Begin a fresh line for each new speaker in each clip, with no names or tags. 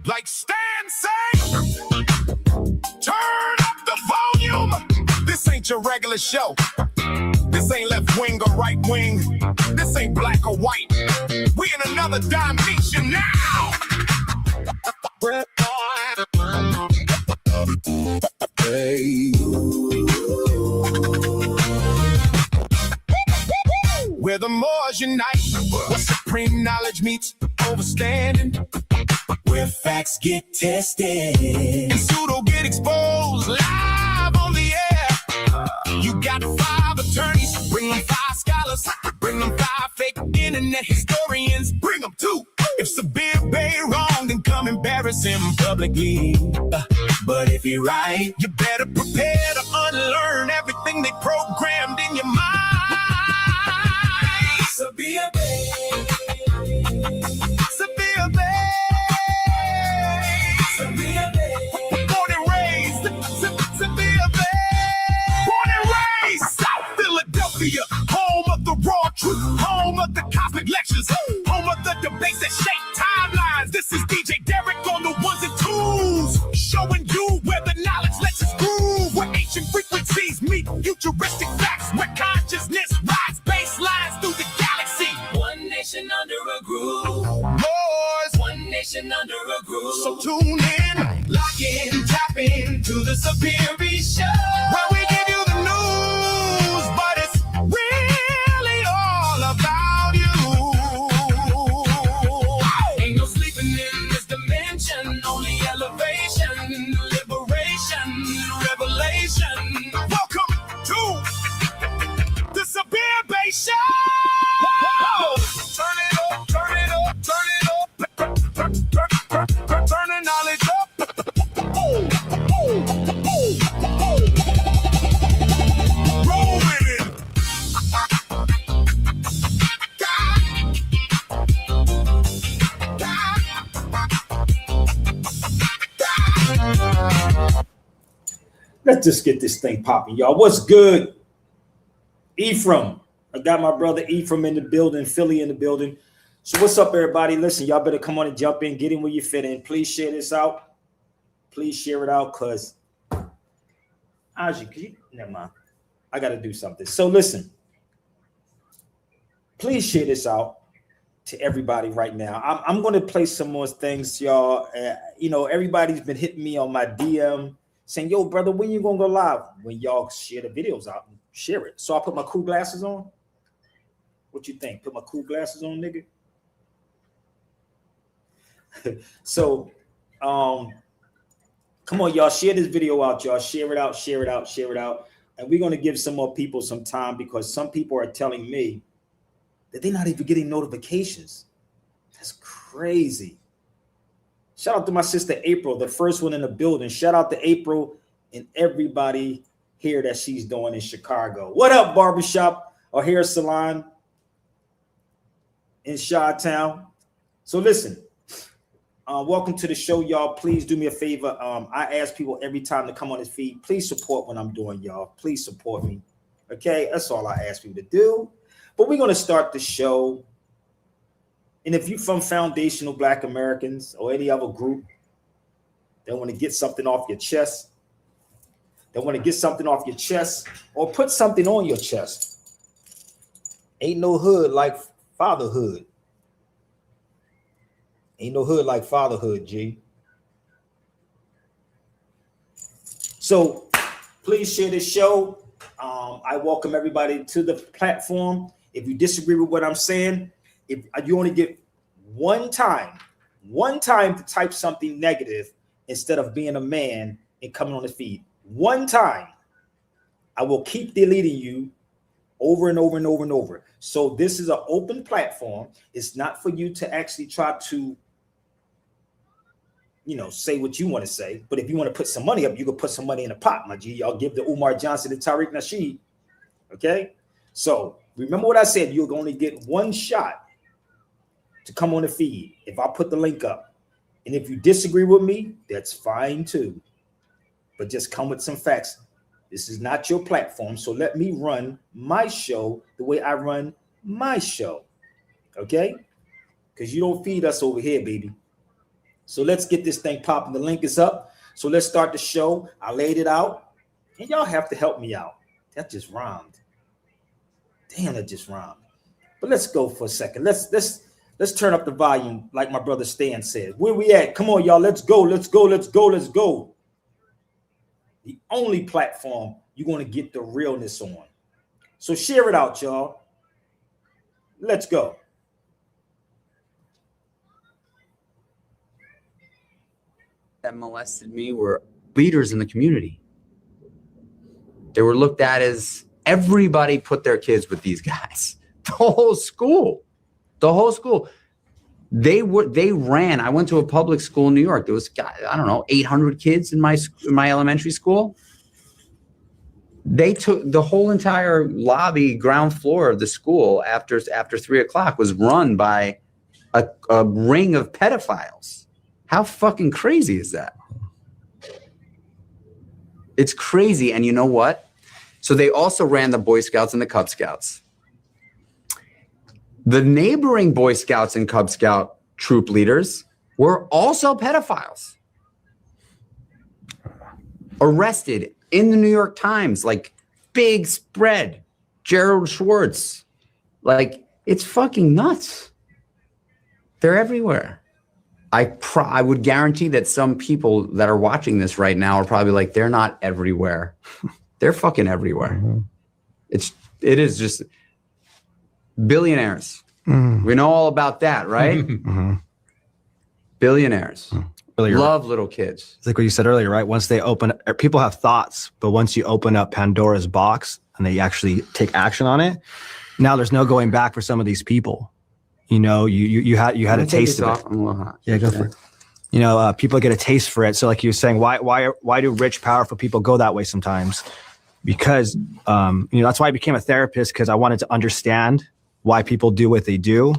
Like Stan say, turn up the volume. This ain't your regular show. This ain't left wing or right wing. This ain't black or white. We in another dimension now. Where the Moors unite, where supreme knowledge meets overstanding, where facts get tested and pseudo get exposed live on the air. You got 5 attorneys, bring them 5 scholars, bring them 5 fake internet historians, bring them 2. If Sabir Bey wrong, then come embarrass him publicly. But if he right, you better prepare to unlearn everything they programmed in your mind. Sabir Bey, Sabir Bey, Sabir Bey, born and raised, Sabir Bey, born and raised, South Philadelphia, home of the raw truth, home of the cosmic lectures, home of the debates that shape timelines. This is DJ Derek on the 1s and 2s, showing you where the knowledge lets us groove, where ancient frequencies meet futuristic facts, where consciousness rides baselines through the galaxy. One nation under a groove, Moors. One nation under a groove. So tune in, lock in, tap in to the Sabir Bey Show, where we give you the news, but it's really all about you. Ain't no sleeping in this dimension, only elevation, liberation, revelation. Welcome to the Sabir Bey Show. Turn it up, turn it up, turn it up, turn the knowledge up. Roll with it.
Let's just get this thing popping, y'all. What's good? Ephraim. I got my brother Ephraim in the building, Philly in the building. So what's up, everybody? Listen, y'all better come on and jump in, get in where you fit in. Please share this out. Please share it out, because never mind. I got to do something. So listen, please share this out to everybody right now. I'm going to play some more things, y'all. Everybody's been hitting me on my DM saying, yo, brother, when you going to go live? When y'all share the videos out and share it. So I put my cool glasses on. What you think? Put my cool glasses on, nigga? So, come on, y'all. Share this video out, y'all. Share it out, share it out, share it out. And we're going to give some more people some time, because some people are telling me that they're not even getting notifications. That's crazy. Shout out to my sister April, the first one in the building. Shout out to April and everybody here that she's doing in Chicago. What up, barbershop or hair salon in Chi-Town? So listen, welcome to the show, y'all. Please do me a favor. I ask people every time to come on this feed. Please support what I'm doing, y'all. Please support me. Okay, that's all I ask people to do. But we're going to start the show. And if you're from Foundational Black Americans or any other group that want to get something off your chest, or put something on your chest, ain't no hood like fatherhood. Ain't no hood like fatherhood, G. So please share this show. I welcome everybody to the platform. If you disagree with what I'm saying, if you only get one time to type something negative instead of being a man and coming on the feed. One time, I will keep deleting you over and over and over and over. So this is an open platform. It's not for you to actually try to, say what you want to say. But if you want to put some money up, you can put some money in the pot, my G. I'll give the Umar Johnson and Tariq Nasheed. Okay? So remember what I said. You'll only get one shot to come on the feed if I put the link up. And if you disagree with me, that's fine too. But just come with some facts. This is not your platform, so let me run my show the way I run my show, okay? Because you don't feed us over here, baby. So let's get this thing popping. The link is up. So let's start the show. I laid it out. And y'all have to help me out. That just rhymed. Damn, that just rhymed. But let's go for a second. Let's turn up the volume, like my brother Stan said. Where we at? Come on, y'all. Let's go. Let's go. Let's go. Let's go. The only platform you're going to get the realness on. So share it out, y'all. Let's go.
That molested me were leaders in the community. They were looked at as everybody put their kids with these guys. The whole school. They ran. I went to a public school in New York. There was, I don't know, 800 kids in my elementary school. They took the whole entire lobby, ground floor of the school after 3 o'clock was run by a ring of pedophiles. How fucking crazy is that? It's crazy. And you know what? So they also ran the Boy Scouts and the Cub Scouts. The neighboring Boy Scouts and Cub Scout troop leaders were also pedophiles. Arrested in the New York Times, like big spread. Gerald Schwartz. Like, it's fucking nuts. They're everywhere. I would guarantee that some people that are watching this right now are probably like, they're not everywhere. They're fucking everywhere. Mm-hmm. It is just billionaires. Mm. We know all about that, right? Mm-hmm. Billionaires. Mm. Love little kids.
It's like what you said earlier, right? Once they people have thoughts, but once you open up Pandora's box and they actually take action on it, now there's no going back for some of these people. You know, you had a taste of it.
I'm a little hot.
Yeah, go for it. You know, people get a taste for it. So like you were saying, why do rich, powerful people go that way sometimes? Because, that's why I became a therapist, because I wanted to understand why people do what they do.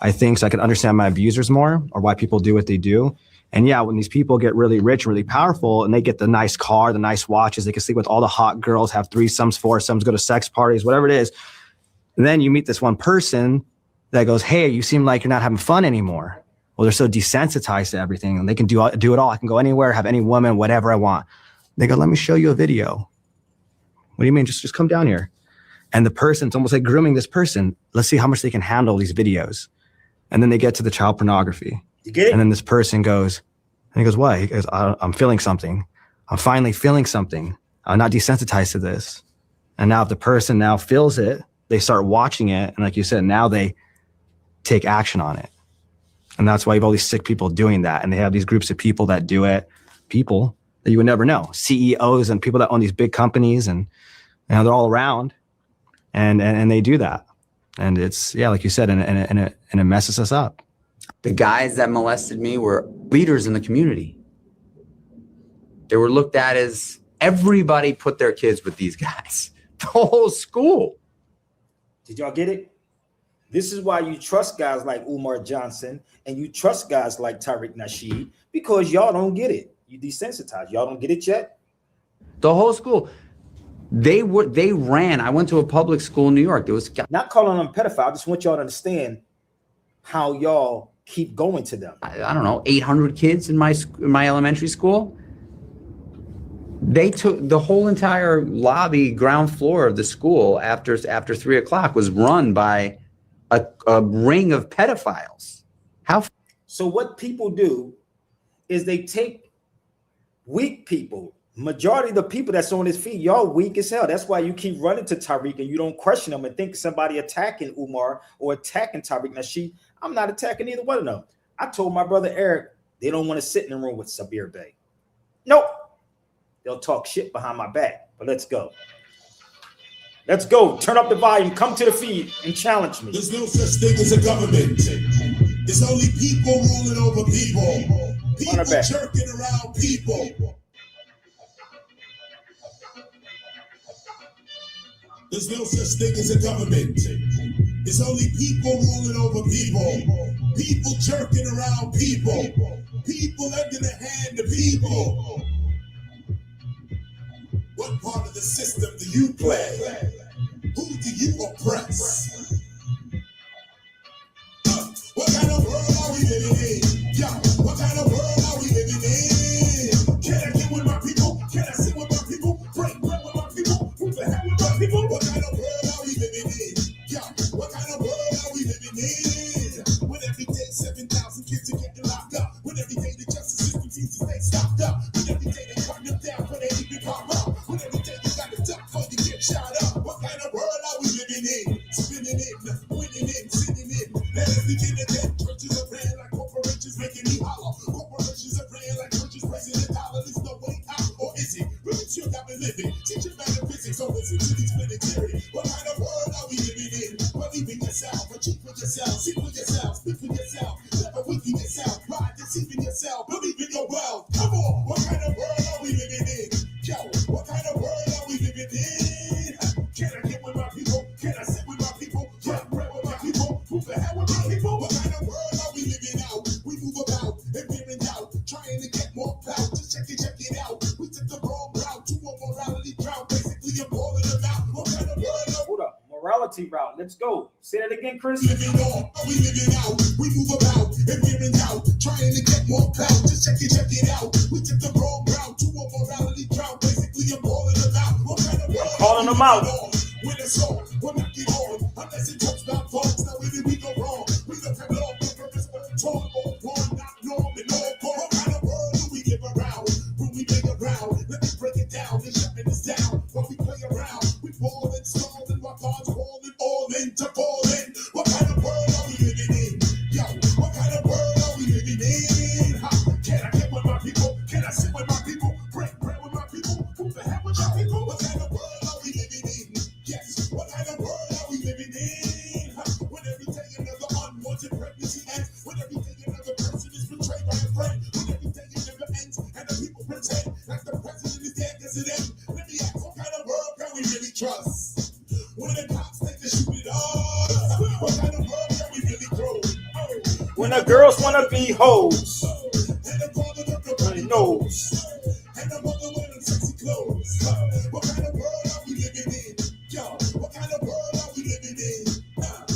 I think so I could understand my abusers more, or why people do what they do. And yeah, when these people get really rich, really powerful, and they get the nice car, the nice watches, they can sleep with all the hot girls, have threesomes, foursomes, go to sex parties, whatever it is. And then you meet this one person that goes, hey, you seem like you're not having fun anymore. Well, they're so desensitized to everything, and they can do it all. I can go anywhere, have any woman, whatever I want. They go, let me show you a video. What do you mean? Just come down here. And the person, it's almost like grooming this person. Let's see how much they can handle these videos. And then they get to the child pornography.
You get it?
And then this person goes, and he goes, what? He goes, I'm feeling something. I'm finally feeling something. I'm not desensitized to this. And now if the person now feels it, they start watching it. And like you said, now they take action on it. And that's why you have all these sick people doing that. And they have these groups of people that do it, people that you would never know, CEOs and people that own these big companies, and they're all around, and they do that. And it's, yeah, like you said, and it messes us up.
The guys that molested me were leaders in the community. They were looked at as everybody put their kids with these guys. The whole school.
Did y'all get it? This is why you trust guys like Umar Johnson and you trust guys like Tariq Nasheed, because y'all don't get it. You desensitized. Y'all don't get it yet?
The whole school. They ran. I went to a public school in New York. There was
not calling them pedophile. I just want y'all to understand how y'all keep going to them.
I don't know, 800 kids in my elementary school. They took the whole entire lobby, ground floor of the school after 3 o'clock was run by a ring of pedophiles.
So what people do is they take weak people. Majority of the people that's on his feet, y'all weak as hell. That's why you keep running to Tariq and you don't question them and think somebody attacking Umar or attacking Tariq Nasheed. I'm not attacking either one of them. I told my brother Eric, they don't want to sit in the room with Sabir Bey. Nope. They'll talk shit behind my back, but let's go. Let's go. Turn up the volume. Come to the feed and challenge me.
There's no such thing as a government. It's only people ruling over people. People jerking around people. There's no such thing as a government. It's only people ruling over people. People jerking around people. People under the hand of people. What part of the system do you play? Who do you oppress? What kind of world are we living in? Yeah, what kind of world in. When every day 7,000 kids are getting locked up. When every day the justice system seems to stay stopped up. When every day they cut them down when they even pop up. When every day you got to duck before you get shot up. What kind of world are we living in? Spinning in, winning in, sitting in. And it's beginning again. Churches are praying like corporations making me hollow. Corporations are praying like churches praising the dollar. There's no way out, or is it? Really sure that we're living. Teaching metaphysics, so listen to these military. What kind of world are we living in? Believe in yourself, achieve for yourself, seek for yourself, speak for yourself, never weaken yourself, pride deceiving yourself, believe in your wealth. Come on, what kind of world are we living in? Yo, what kind of world are we living in? Can I get with my people? Can I sit with my people? Can I pray with my people? Move the hell with my people? What kind of world are we living out? We move about and we're in doubt, trying to get more clout. Just check it out. We took the wrong route to a morality drought. Basically, I'm balling them out. What kind of world are
Hold up. Morality route. Let's go. Say that again, Chris.
we living on? Are we living out? We move about and we're in doubt, trying to get more clout. Just check it out. We took the wrong route to a morality drought. Basically, I'm balling them out. What kind of world
Calling them out.
when it's on, we're not get on. Unless it talks about folks, now where did we go wrong? We don't have law, but purpose, all torn, all born, not norm, and all core. What kind of world do we live around? When we play around, let me break it down. They're shutting us down. While we play around, we fall and stall, and while God's calling all in to fall in. What kind of world are we living in? Yo, what kind of world are we living in? Ha, can I get with my people? Can I sit with my people? Break bread with my people? Who the hell with my people? What kind of world are we living in? Yes, what kind of world are we living in? Ha, when every day another unwanted pregnancy ends, when every day another person is betrayed by a friend, when every day it never ends, and the people pretend like the president is dead, does it end? Let me ask, what kind of world can we really trust? When the cops take the shoot it up, what kind of world can we really grow?
When the girls want to be hoes.
And the father of the
Everybody knows.
and the mother wearing sexy clothes. What kind of world are we living in? Yo, what kind of world are we living in?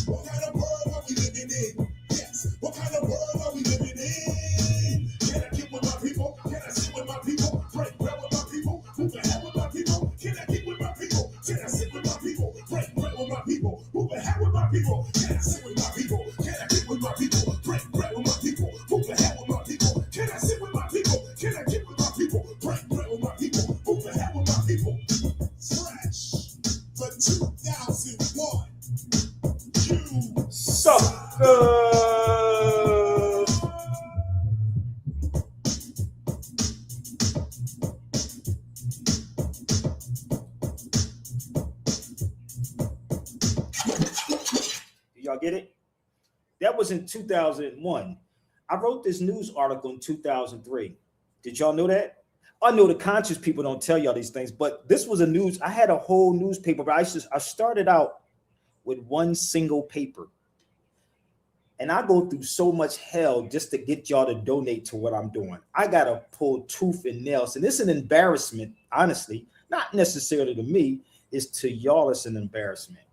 What kind of world are we living in? Yes, what kind of world are we living in? Can I get with my people? Can I sit with my people? Break bread with my people? Move the hell with my people? Can I get with my people? Can I sit with my people? Break bread with my people? Move the hell with my people? Can I sit with my people? Can I get with my people? Break bread with my people? Move the hell with my people? Can I sit with my people? Can I get with my people? Break bread with my people? Move the hell with my people? Fresh for 2001. You
Sucker. Y'all get it? That was in 2001. I wrote this news article in 2003. Did y'all know that? I know the conscious people don't tell y'all these things, but this was a news. I had a whole newspaper, but I started out with one single paper. And I go through so much hell just to get y'all to donate to what I'm doing. I got to pull tooth and nails. And it's an embarrassment, honestly, not necessarily to me, it's to y'all. It's an embarrassment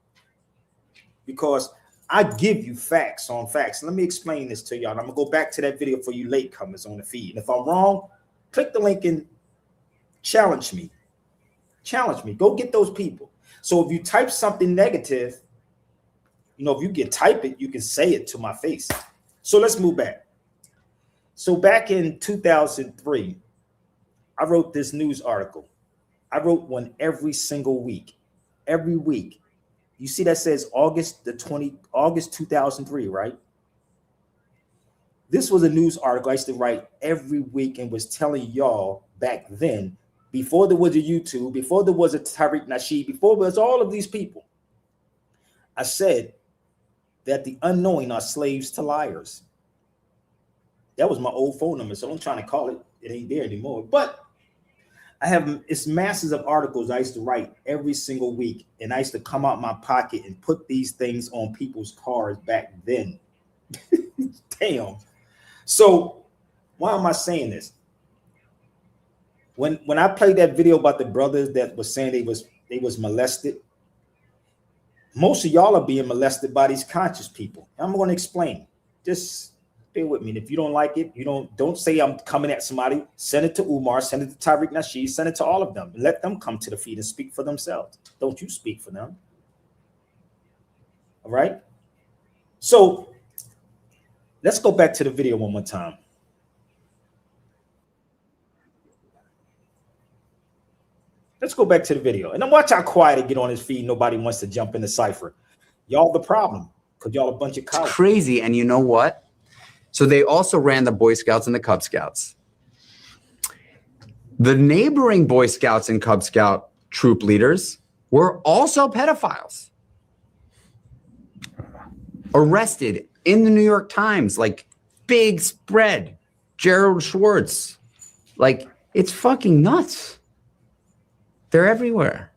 because I give you facts on facts. Let me explain this to y'all. And I'm going to go back to that video for you latecomers on the feed. And if I'm wrong, click the link and challenge me. Challenge me. Go get those people. So if you type something negative, you know, if you can type it, you can say it to my face. So let's move back. So back in 2003, I wrote this news article. I wrote one every single week. Every week. You see that says August 2003, right? This was a news article I used to write every week and was telling y'all back then, before there was a YouTube, before there was a Tariq Nasheed, before there was all of these people. I said that the unknowing are slaves to liars. That was my old phone number, so I'm trying to call it. It ain't there anymore. But I have it's masses of articles I used to write every single week, and I used to come out my pocket and put these things on people's cars back then. Damn. So why am I saying this? When I played that video about the brothers that was saying they was molested, most of y'all are being molested by these conscious people. I'm going to explain. Just bear with me. And if you don't like it, you don't say I'm coming at somebody. Send it to Umar, send it to Tariq Nasheed, send it to all of them. And let them come to the feed and speak for themselves. Don't you speak for them. All right? So let's go back to the video one more time. Let's go back to the video. And then watch how quiet it get on his feed. Nobody wants to jump in the cipher. Y'all the problem, because y'all a bunch of cowards.
Crazy. And you know what? So they also ran the Boy Scouts and the Cub Scouts. The neighboring Boy Scouts and Cub Scout troop leaders were also pedophiles. Arrested in the New York Times, like big spread. Gerald Schwartz. Like, it's fucking nuts. They're everywhere.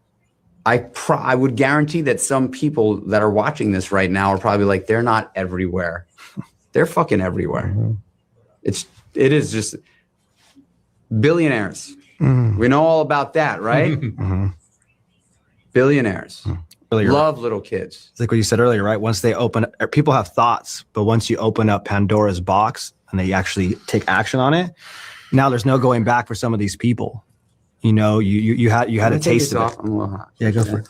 I would guarantee that some people that are watching this right now are probably like, they're not everywhere. They're fucking everywhere. Mm-hmm. It is just billionaires. Mm-hmm. We know all about that, right? Mm-hmm. Billionaires. Mm-hmm. Love little kids.
It's like what you said earlier, right? Once they people have thoughts, but once you open up Pandora's box and they actually take action on it, now there's no going back for some of these people. You know, you had a taste of it. Yeah, go for it.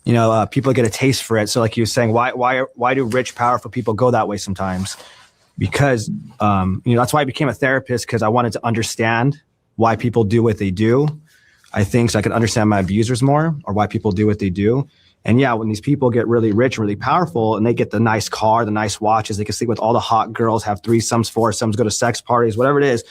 You know, people get a taste for it. So like you were saying, why do rich, powerful people go that way sometimes? Because, that's why I became a therapist, because I wanted to understand why people do what they do. I think so I could understand my abusers more, or why people do what they do. And yeah, when these people get really rich, really powerful, and they get the nice car, the nice watches, they can sleep with all the hot girls, have threesomes, foursomes, go to sex parties, whatever it is.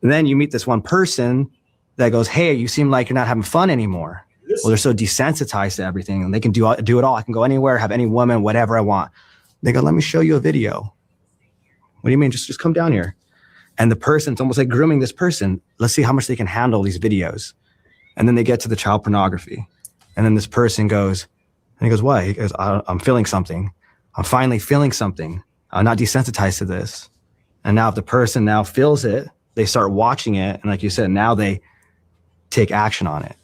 And then you meet this one person that goes, hey, you seem like you're not having fun anymore. Well, they're so desensitized to everything, and they can do it all. I can go anywhere, have any woman, whatever I want. They go, let me show you a video. What do you mean? Just come down here. And the person, it's almost like grooming this person. Let's see how much they can handle these videos. And then they get to the child pornography. And then this person goes, and he goes, what? He goes, I'm feeling something. I'm finally feeling something. I'm not desensitized to this. And now if the person now feels it, they start watching it. And like you said, now they take action on it.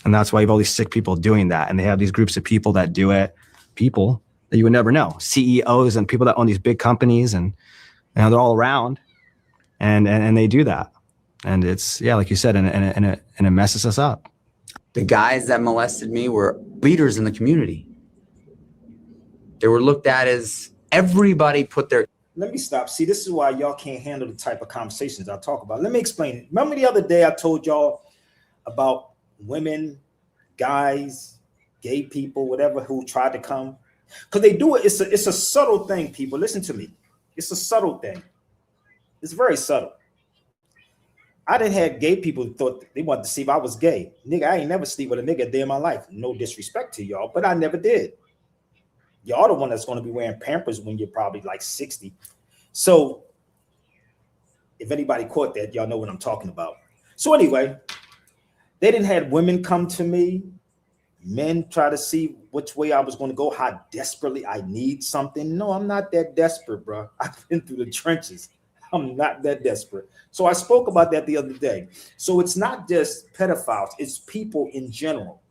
And that's why you have all these sick people doing that. And they have these groups of people that do it, people that you would never know, CEOs and people that own these big companies, and they're all around, and they do that. And it's, yeah, like you said, and it messes us up.
The guys that molested me were leaders in the community. They were looked at as everybody put their...
Let me stop. See, this is why y'all can't handle the type of conversations I talk about. Let me explain it. Remember the other day I told y'all about women, guys, gay people, whatever, who tried to come? Because they do it. It's a subtle thing, people. Listen to me. It's a subtle thing. It's very subtle. I done had gay people who thought they wanted to see if I was gay. Nigga, I ain't never sleep with a nigga a day in my life. No disrespect to y'all, but I never did. Y'all the one that's going to be wearing Pampers when you're probably like 60. So if anybody caught that, y'all know what I'm talking about. So anyway, they didn't have women come to me, men try to see which way I was going to go, how desperately I need something. No, I'm not that desperate, bro. I've been through the trenches. I'm not that desperate. So I spoke about that the other day. So it's not just pedophiles, it's people in general.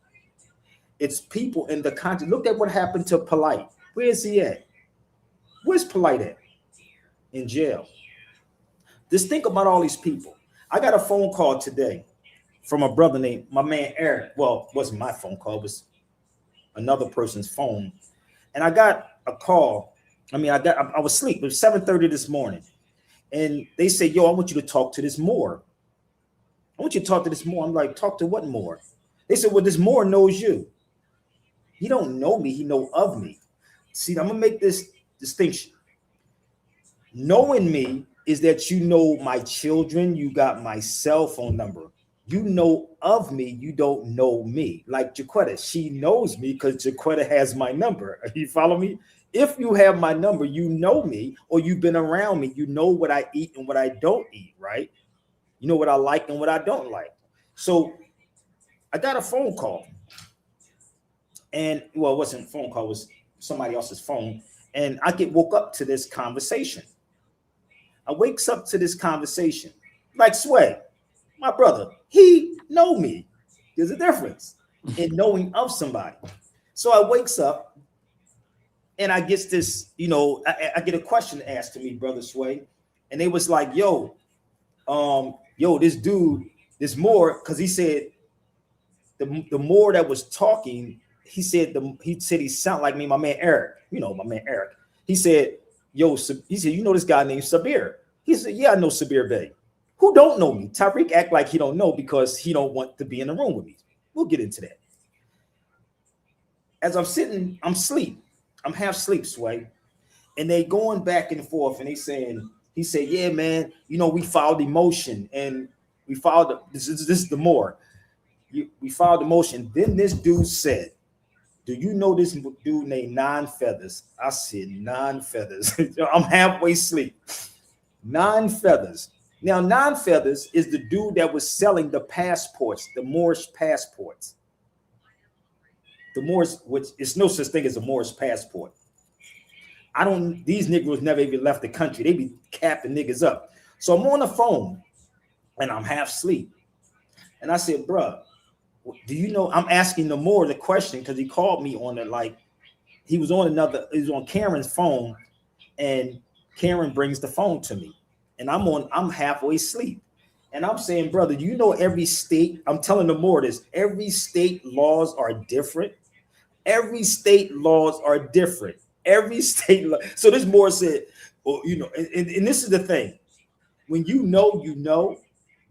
It's people in the country. Look at what happened to Polite. Where is he at? Where's Polite at? In jail. Just think about all these people. I got a phone call today from a brother named my man Eric. Well, it wasn't my phone call, it was another person's phone. And I got a call. I was asleep. It was 7:30 this morning. And they said, yo, I want you to talk to this Moore. I want you to talk to this Moore. I'm like, talk to what Moore? They said, well, this Moore knows you. He don't know me, he know of me. See, I'm gonna make this distinction. Knowing me is that you know my children, you got my cell phone number. You know of me, you don't know me. Like Jaquetta, she knows me because Jaquetta has my number. You follow me? If you have my number, you know me, or you've been around me, you know what I eat and what I don't eat, right? You know what I like and what I don't like. So I got a phone call. And well, it wasn't a phone call, it was somebody else's phone. And I woke up to this conversation. I wakes up to this conversation. Like Sway, my brother, he know me. There's a difference in knowing of somebody. So I wakes up and I get this, I get a question asked to me, Brother Sway. And they was like, yo, this dude, this Moore, because he said the Moore that was talking, he said he sound like me, my man Eric. You know, my man Eric. He said, yo, he said, you know this guy named Sabir? He said, yeah, I know Sabir Bey. Who don't know me? Tariq act like he don't know because he don't want to be in the room with me. We'll get into that. As I'm sitting, I'm asleep. I'm half asleep, Sway. And they going back and forth and they saying, he said, yeah, man, you know, we filed the motion and we filed, this is the more. We filed the motion. Then this dude said, do you know this dude named Nine Feathers? I said, Nine Feathers. I'm halfway asleep. Nine Feathers. Now, Nine Feathers is the dude that was selling the passports, the Moorish passports. The Moorish, which is no such thing as a Moorish passport. These Negroes never even left the country. They be capping niggas up. So I'm on the phone and I'm half asleep. And I said, bruh, do you know, I'm asking the Moor the question because he called me on it, like he was on Karen's phone and Karen brings the phone to me and I'm halfway asleep. And I'm saying, brother, you know, every state, I'm telling the Moor this, every state laws are different. Every state laws are different. Every state law. So this Moor said, well, you know, and this is the thing. When you know,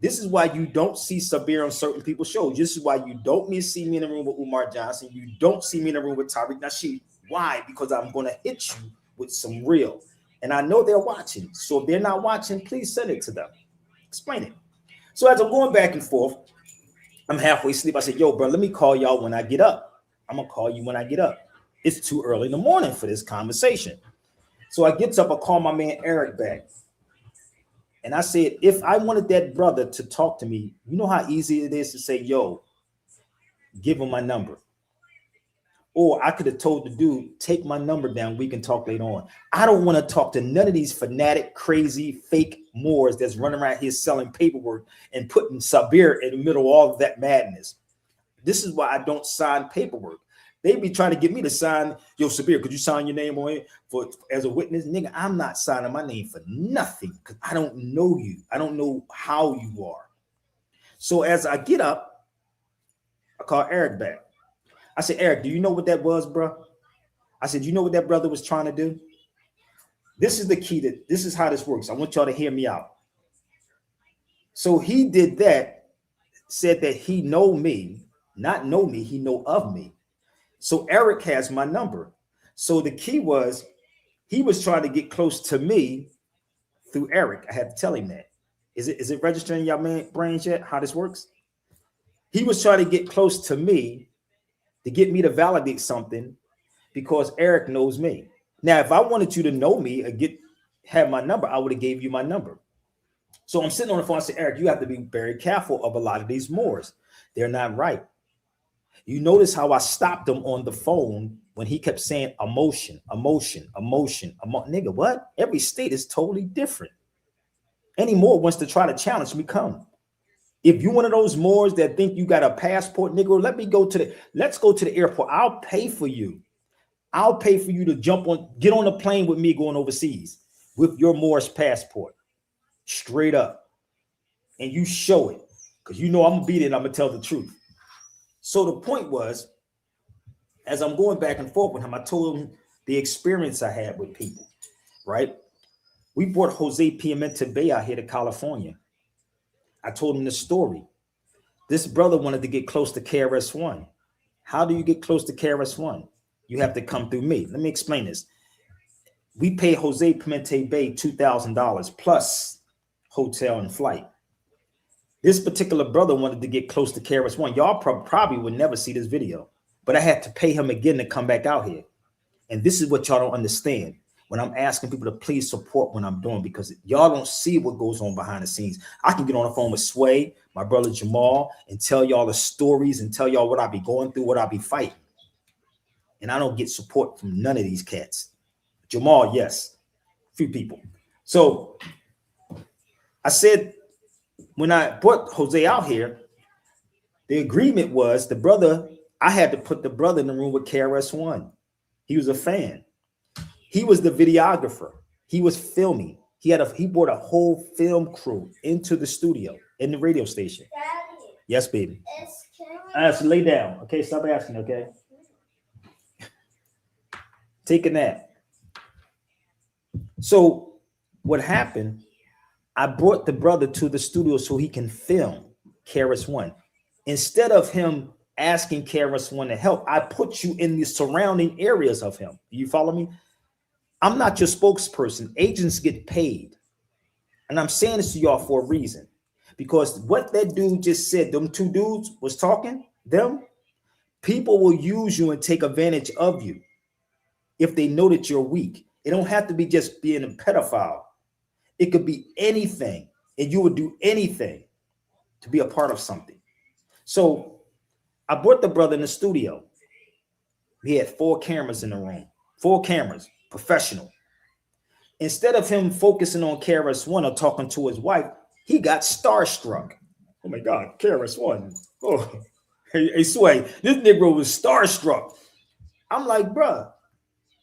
this is why you don't see Sabir on certain people's shows. This is why you don't see me in the room with Umar Johnson. You don't see me in the room with Tariq Nasheed. Why? Because I'm going to hit you with some real. And I know they're watching. So if they're not watching, please send it to them. Explain it. So as I'm going back and forth, I'm halfway asleep. I said, yo, bro, let me call y'all when I get up. I'm going to call you when I get up. It's too early in the morning for this conversation. So I get up, I call my man Eric back. And I said, if I wanted that brother to talk to me, you know how easy it is to say, yo, give him my number. Or I could have told the dude, take my number down. We can talk later on. I don't want to talk to none of these fanatic, crazy, fake Moors that's running around here selling paperwork and putting Sabir in the middle of all of that madness. This is why I don't sign paperwork. They be trying to get me to sign, yo, Sabir, could you sign your name on it as a witness? Nigga, I'm not signing my name for nothing because I don't know you. I don't know how you are. So as I get up, I call Eric back. I said, Eric, do you know what that was, bro? I said, you know what that brother was trying to do? This is the key this is how this works. I want y'all to hear me out. So he did that, said that he know me, not know me, he know of me. So Eric has my number. So the key was he was trying to get close to me through Eric. I had to tell him that. Is it registering y'all brains yet? How this works? He was trying to get close to me to get me to validate something because Eric knows me. Now, if I wanted you to know me or have my number, I would have gave you my number. So I'm sitting on the phone and say, Eric, you have to be very careful of a lot of these Moors. They're not right. You notice how I stopped him on the phone when he kept saying emotion. Nigga, what? Every state is totally different. Any Moor wants to try to challenge me, come. If you one of those Moors that think you got a passport, nigga, let's go to the airport. I'll pay for you. I'll pay for you to get on a plane with me going overseas with your Moorish passport. Straight up. And you show it. Because you know I'm gonna beat it and I'm gonna tell the truth. So the point was, as I'm going back and forth with him, I told him the experience I had with people, right? We brought Jose Pimentel Bay out here to California. I told him the story. This brother wanted to get close to KRS-One. How do you get close to KRS-One? You have to come through me. Let me explain this. We pay Jose Pimentel Bay $2,000 plus hotel and flight. This particular brother wanted to get close to KRS-One. Y'all probably would never see this video, but I had to pay him again to come back out here. And this is what y'all don't understand when I'm asking people to please support what I'm doing, because y'all don't see what goes on behind the scenes. I can get on the phone with Sway, my brother Jamal, and tell y'all the stories and tell y'all what I be going through, what I be fighting. And I don't get support from none of these cats. Jamal, yes, a few people. So I said, when I brought Jose out here, the agreement was I had to put the brother in the room with KRS-One. He was a fan. He was the videographer. He was filming. He brought a whole film crew into the studio in the radio station. Daddy, yes, baby. So lay down. Okay, stop asking, okay? Take a nap. So what happened? I brought the brother to the studio so he can film KRS One. Instead of him asking KRS One to help, I put you in the surrounding areas of him. You follow me? I'm not your spokesperson. Agents get paid. And I'm saying this to y'all for a reason. Because what that dude just said, them two dudes was talking, them, people will use you and take advantage of you if they know that you're weak. It don't have to be just being a pedophile. It could be anything, and you would do anything to be a part of something. So I brought the brother in the studio. He had 4 cameras in the room, 4 cameras, professional. Instead of him focusing on KRS One or talking to his wife, he got starstruck. Oh my God, KRS One. Oh, hey, Sway, this Negro was starstruck. I'm like, bruh,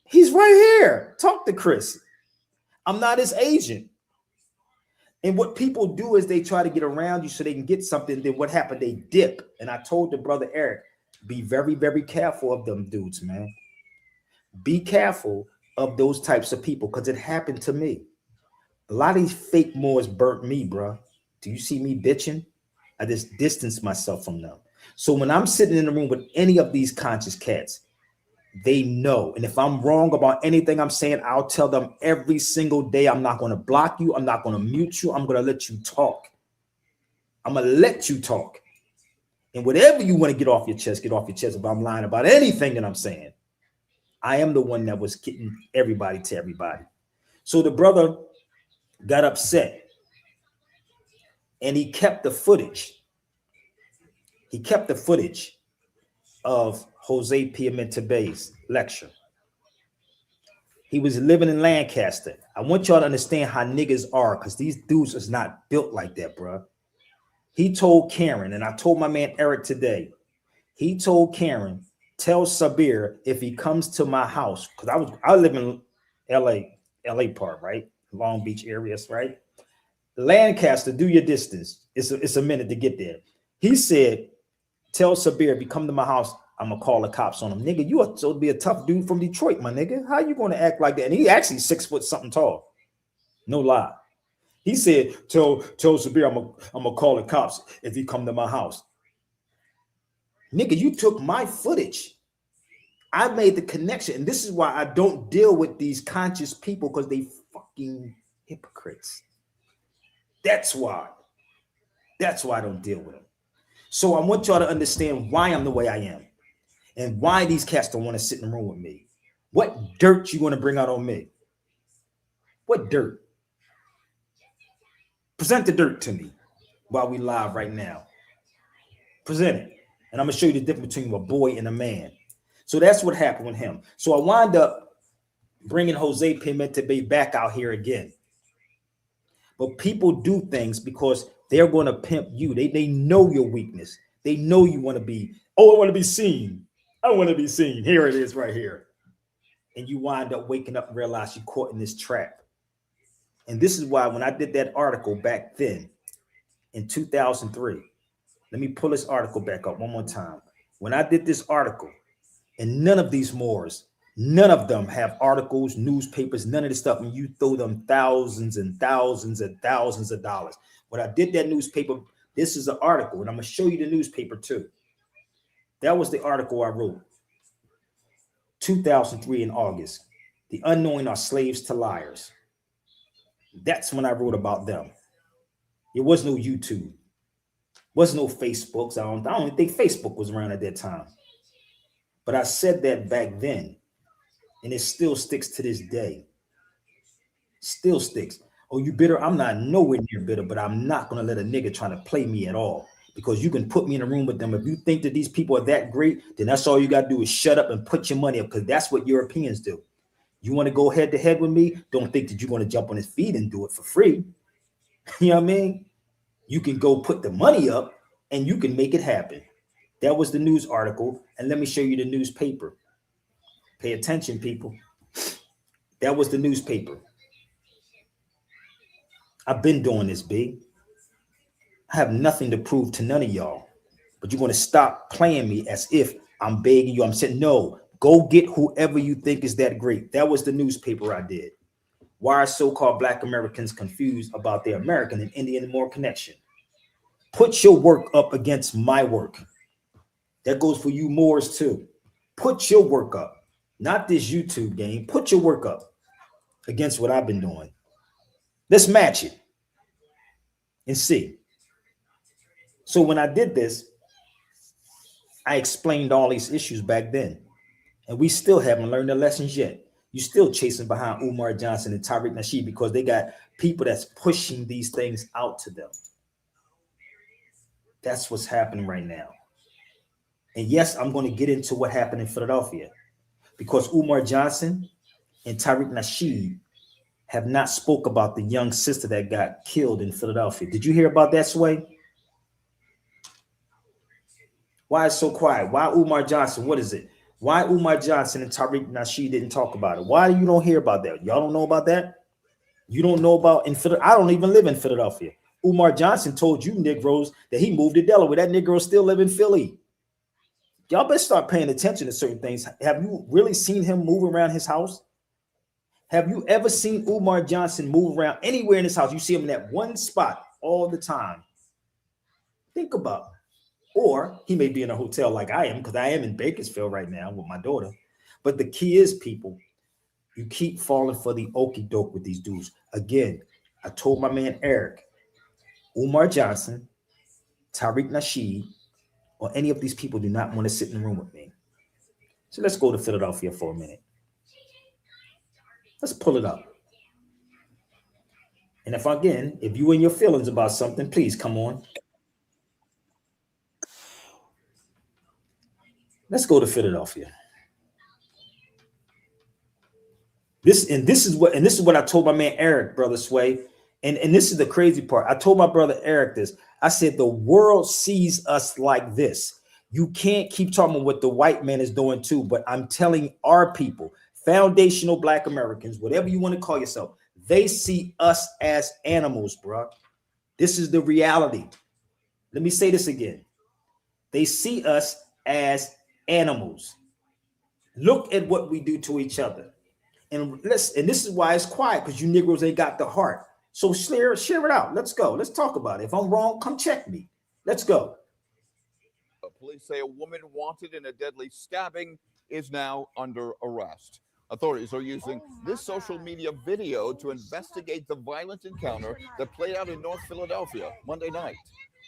he's right here. Talk to Chris. I'm not his agent. And what people do is they try to get around you so they can get something. Then what happened? They dip. And I told the brother Eric, be very, very careful of them dudes, man. Be careful of those types of people because it happened to me. A lot of these fake Moors burnt me, bro. Do you see me bitching? I just distance myself from them. So when I'm sitting in the room with any of these conscious cats, they know. And if I'm wrong about anything I'm saying, I'll tell them every single day. I'm not going to block you. I'm not going to mute you. I'm going to let you talk. I'm going to let you talk. And whatever you want to get off your chest, get off your chest. If I'm lying about anything that I'm saying, I am the one that was getting everybody to everybody. So the brother got upset and he kept the footage. He kept the footage of Jose Pimentel Bay's lecture. He was living in Lancaster. I want y'all to understand how niggas are because these dudes is not built like that, bro. He told Karen, and I told my man Eric today, he told Karen, tell Sabir if he comes to my house, because I live in LA part, right? Long Beach areas, right? Lancaster, do your distance. It's a minute to get there. He said, tell Sabir if he come to my house, I'm gonna call the cops on him. Nigga, you are supposed to be a tough dude from Detroit, my nigga. How you gonna act like that? And he actually 6 foot something tall. No lie. He said, tell Sabir I'm gonna call the cops if he come to my house. Nigga, you took my footage. I made the connection. And this is why I don't deal with these conscious people because they fucking hypocrites. That's why. That's why I don't deal with them. So I want y'all to understand why I'm the way I am and why these cats don't want to sit in the room with me. What dirt you want to bring out on me? What dirt? Present the dirt to me while we live right now. Present it. And I'm going to show you the difference between a boy and a man. So that's what happened with him. So I wind up bringing Jose Pimentel Bay back out here again. But people do things because they're going to pimp you. They know your weakness. They know you want to be, oh, I want to be seen. I want to be seen. Here it is right here. And you wind up waking up and realize you're caught in this trap. And this is why when I did that article back then in 2003, let me pull this article back up one more time. When I did this article, and none of these Moors, none of them have articles, newspapers, none of this stuff. And you throw them thousands and thousands and thousands of dollars. When I did that newspaper, this is an article, and I'm going to show you the newspaper too. That was the article I wrote. 2003 in August. The unknowing are slaves to liars. That's when I wrote about them. There was no YouTube. Was no Facebooks. I don't think Facebook was around at that time. But I said that back then, and it still sticks to this day. Still sticks. Oh, you bitter? I'm not nowhere near bitter, but I'm not going to let a nigga try to play me at all because you can put me in a room with them. If you think that these people are that great, then that's all you got to do is shut up and put your money up because that's what Europeans do. You want to go head to head with me? Don't think that you're going to jump on his feet and do it for free. You know what I mean? You can go put the money up and you can make it happen. That was the news article. And let me show you the newspaper. Pay attention, people. That was the newspaper. I've been doing this, B. I have nothing to prove to none of y'all. But you're going to stop playing me as if I'm begging you. I'm saying, no, go get whoever you think is that great. That was the newspaper I did. Why are so-called Black Americans confused about their American and Indian more connection? Put your work up against my work. That goes for you Moors too. Put your work up, not this YouTube game. Put your work up against what I've been doing. Let's match it and see. So when I did this, I explained all these issues back then, and we still haven't learned the lessons yet. You're still chasing behind Umar Johnson and Tariq Nasheed because they got people that's pushing these things out to them. That's what's happening right now. And yes, I'm going to get into what happened in Philadelphia because Umar Johnson and Tariq Nasheed have not spoke about the young sister that got killed in Philadelphia. Did you hear about that, Sway? Why it's so quiet? Why Umar Johnson? What is it? Why Umar Johnson and Tariq Nasheed didn't talk about it? Why you don't hear about that? Y'all don't know about that? You don't know about in Philadelphia? I don't even live in Philadelphia. Umar Johnson told you Negroes that he moved to Delaware. That Negro still live in Philly. Y'all better start paying attention to certain things. Have you really seen him move around his house? Have you ever seen Umar Johnson move around anywhere in his house? You see him in that one spot all the time. Think about it. Or he may be in a hotel like I am, because I am in Bakersfield right now with my daughter. But the key is, people, you keep falling for the okie doke with these dudes. Again, I told my man Eric, Umar Johnson, Tariq Nasheed, or any of these people do not want to sit in the room with me. So let's go to Philadelphia for a minute. Let's pull it up. And if you in your feelings about something, please come on. Let's go to Philadelphia. This is what I told my man Eric, brother Sway. And this is the crazy part. I told my brother Eric this. I said, the world sees us like this. You can't keep talking about what the white man is doing too, but I'm telling our people, foundational Black Americans, whatever you want to call yourself, they see us as animals, bro. This is the reality. Let me say this again. They see us as animals. Look at what we do to each other. And this is why it's quiet, because you Negroes ain't got the heart. So share it out. Let's go. Let's talk about it. If I'm wrong, come check me. Let's go.
Police say a woman wanted in a deadly stabbing is now under arrest. Authorities are using this social media video to investigate the violent encounter that played out in North Philadelphia Monday night.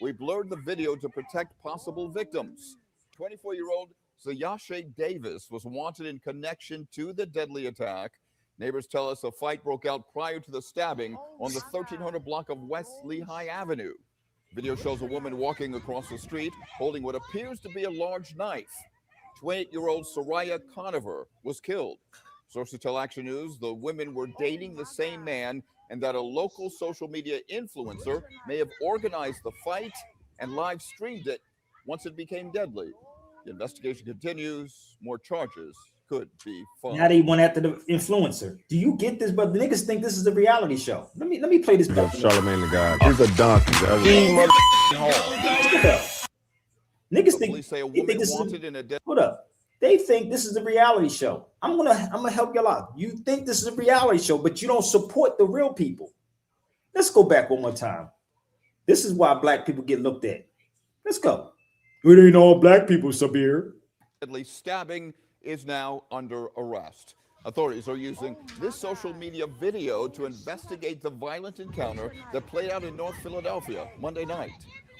We blurred the video to protect possible victims. 24-year-old Zayashe Davis was wanted in connection to the deadly attack. Neighbors tell us a fight broke out prior to the stabbing on the 1300 block of West Lehigh Avenue. Video shows a woman walking across the street holding what appears to be a large knife. 28-year-old Soraya Conover was killed. Sources tell Action News the women were dating the same man and that a local social media influencer may have organized the fight and live streamed it once it became deadly. The investigation continues. More charges could be filed.
Now they went after the influencer. Do you get this? But the niggas think this is a reality show. Let me play this.
Charlemagne the God. He's a donkey.
Niggas think hold up. They think this is a reality show. I'm gonna help y'all out. You think this is a reality show, but you don't support the real people. Let's go back one more time. This is why Black people get looked at. Let's go. It ain't all Black people, Sabir.
Deadly stabbing is now under arrest. Authorities are using this social media video to investigate the violent encounter that played out in North Philadelphia Monday night.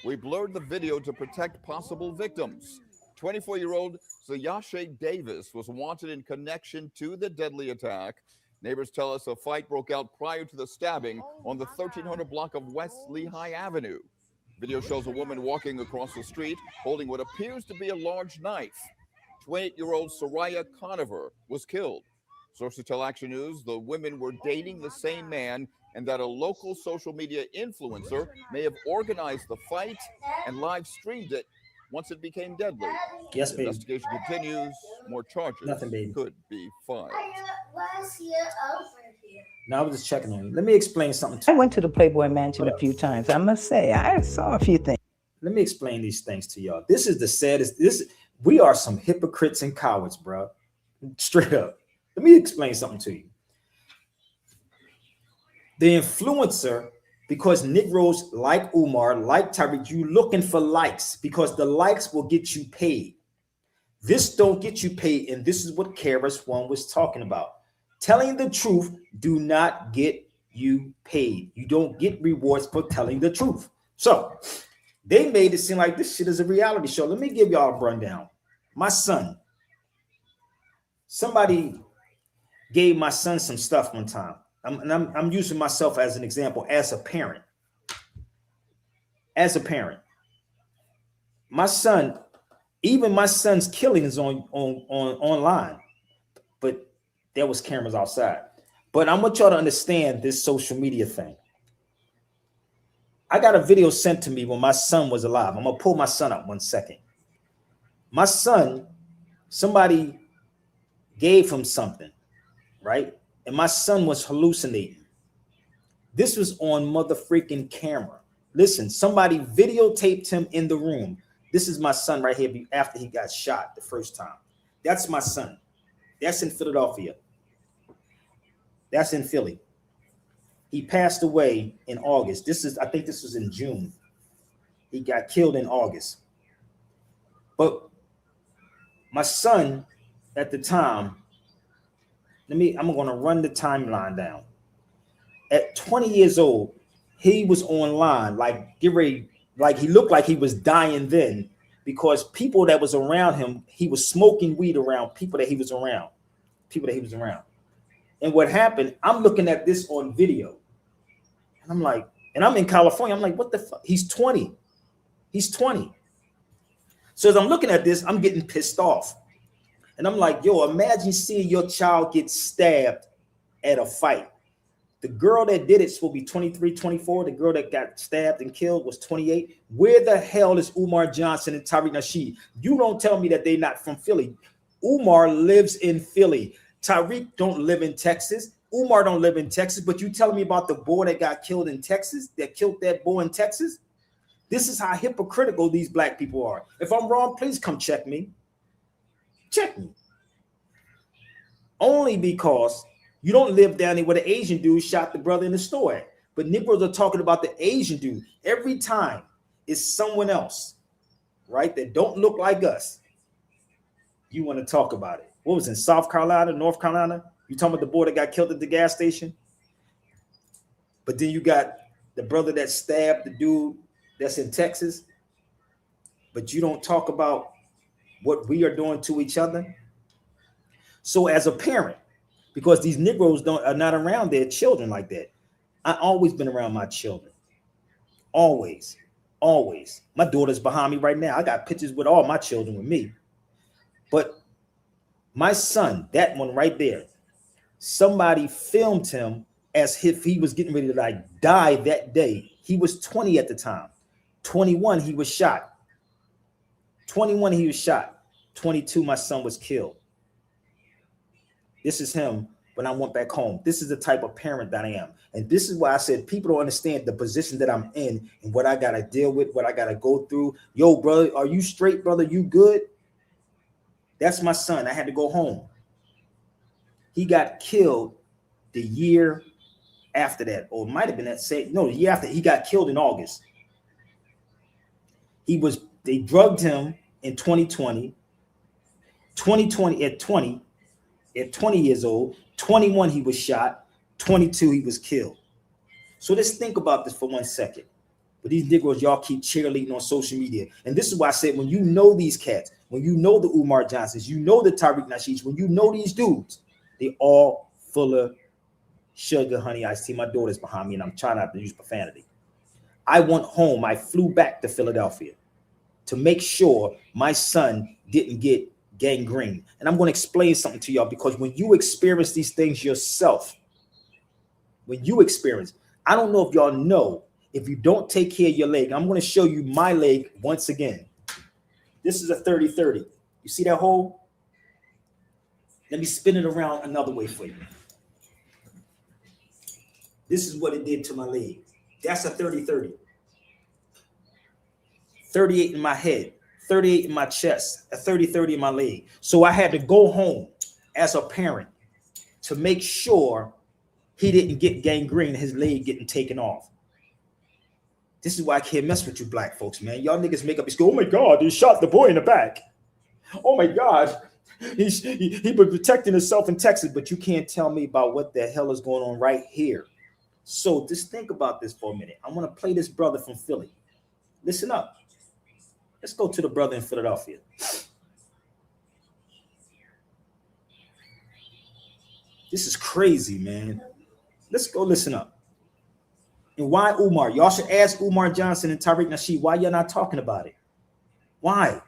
We blurred the video to protect possible victims. 24-year-old Zayashe Davis was wanted in connection to the deadly attack. Neighbors tell us a fight broke out prior to the stabbing on the 1300 block of West Lehigh Avenue. Video shows a woman walking across the street holding what appears to be a large knife. 28-year-old Soraya Conover was killed. Sources tell Action News the women were dating the same man and that a local social media influencer may have organized the fight and live streamed it once it became deadly.
Yes, baby.
Investigation continues. More charges could be filed.
Now I was just checking on you. Let me explain something to
I went to the Playboy Mansion a few times. I must say, I saw a few things.
Let me explain these things to y'all. This is the saddest. We are some hypocrites and cowards, bro. Straight up. Let me explain something to you. The influencer, because Negroes like Umar, like Tariq, you looking for likes because the likes will get you paid. This don't get you paid, and this is what KRS-One was talking about. Telling the truth do not get you paid. You don't get rewards for telling the truth. So they made it seem like this shit is a reality show. Let me give y'all a rundown. My son, somebody gave my son some stuff one time. I'm using myself as an example as a parent. As a parent, my son, even my son's killing is on online, but there was cameras outside. But I want y'all to understand this social media thing. I got a video sent to me when my son was alive. I'm gonna pull my son up 1 second. My son, somebody gave him something, right? And my son was hallucinating. This was on mother freaking camera. Listen, somebody videotaped him in the room. This is my son right here after he got shot the first time. That's my son. That's in Philadelphia. That's in Philly. He passed away in August. I think this was in June. He got killed in August. But my son at the time, I'm gonna run the timeline down. At 20 years old, he was online, like get ready, like he looked like he was dying then, because people that was around him, he was smoking weed around people that he was around. And what happened, I'm looking at this on video. And I'm like, and I'm in California. I'm like, what the fuck? He's 20. He's 20. So as I'm looking at this, I'm getting pissed off. And I'm like, yo, imagine seeing your child get stabbed at a fight. The girl that did it's supposed to be 23, 24. The girl that got stabbed and killed was 28. Where the hell is Umar Johnson and Tariq Nasheed? You don't tell me that they're not from Philly. Umar lives in Philly. Tariq don't live in Texas. Umar don't live in Texas. But you telling me about the boy that got killed in Texas, that killed that boy in Texas? This is how hypocritical these black people are. If I'm wrong, please come check me. Check me. Only because you don't live down there where the Asian dude shot the brother in the store at. But Negroes are talking about the Asian dude. Every time it's someone else, right, that don't look like us. You want to talk about it. What was in South Carolina, North Carolina? You talking about the boy that got killed at the gas station? But then you got the brother that stabbed the dude that's in Texas. But you don't talk about what we are doing to each other. So as a parent, because these Negroes are not around their children like that. I always been around my children. Always. My daughter's behind me right now. I got pictures with all my children with me. But my son, that one right there, somebody filmed him as if he was getting ready to like die that day. He was 20 at the time. 21, he was shot. 21, he was shot. 22, my son was killed. This is him when I went back home. This is the type of parent that I am. And this is why I said people don't understand the position that I'm in and what I got to deal with, what I got to go through. Yo, brother, are you straight, brother? You good? That's my son. I had to go home. He got killed the year after that, or it might have been the year after. He got killed in August. They drugged him in 2020. 2020 at 20 years old, 21 he was shot, 22 he was killed. So let's think about this for 1 second. But these Negroes, y'all keep cheerleading on social media. And this is why I said, when you know these cats, when you know the Umar Johnsons, you know the Tariq Nasheeds, when you know these dudes, they all full of sugar, honey, iced tea. My daughter's behind me and I'm trying not to use profanity. I went home. I flew back to Philadelphia to make sure my son didn't get gangrene. And I'm going to explain something to y'all, because when you experience these things yourself, I don't know if y'all know, if you don't take care of your leg, I'm going to show you my leg once again. This is a 30-30. You see that hole? Let me spin it around another way for you. This is what it did to my leg. That's a 30-30. 38 in my head. 38 in my chest, a 30-30 in my leg. So I had to go home as a parent to make sure he didn't get gangrene, his leg getting taken off. This is why I can't mess with you black folks, man. Y'all niggas make up this go, oh my God, he shot the boy in the back. Oh my God, he was protecting himself in Texas, but you can't tell me about what the hell is going on right here. So just think about this for a minute. I want to play this brother from Philly. Listen up. Let's go to the brother in Philadelphia. This is crazy, man. Let's go listen up. And why Umar? Y'all should ask Umar Johnson and Tariq Nasheed why you're not talking about it. Why?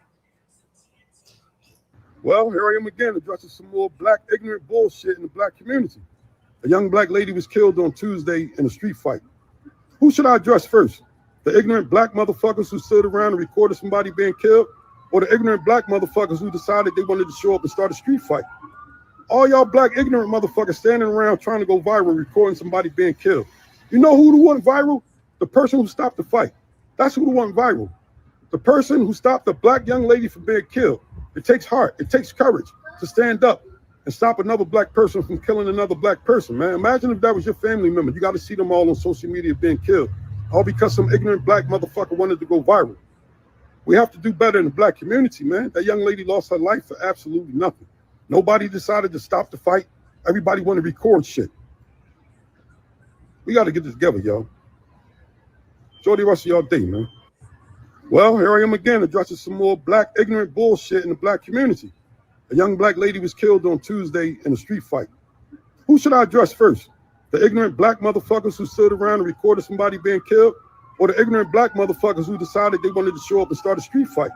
Well, here I am again addressing some more black ignorant bullshit in the black community. A young black lady was killed on Tuesday in a street fight. Who should I address first? The ignorant black motherfuckers who stood around and recorded somebody being killed, or the ignorant black motherfuckers who decided they wanted to show up and start a street fight? All y'all black ignorant motherfuckers standing around trying to go viral recording somebody being killed. You know who went viral? The person who stopped the fight. That's who went viral. The person who stopped the black young lady from being killed. It takes heart, it takes courage to stand up and stop another black person from killing another black person, man. Imagine if that was your family member. You got to see them all on social media being killed, all because some ignorant black motherfucker wanted to go viral. We have to do better in the black community, man. That young lady lost her life for absolutely nothing. Nobody decided to stop the fight. Everybody want to record shit. We got to get this together, y'all. Enjoy the rest of y'all day, man. Well, here I am again addressing some more black ignorant bullshit in the black community. A young black lady was killed on Tuesday in a street fight. Who should I address first? The ignorant black motherfuckers who stood around and recorded somebody being killed, or the ignorant black motherfuckers who decided they wanted to show up and start a street fight?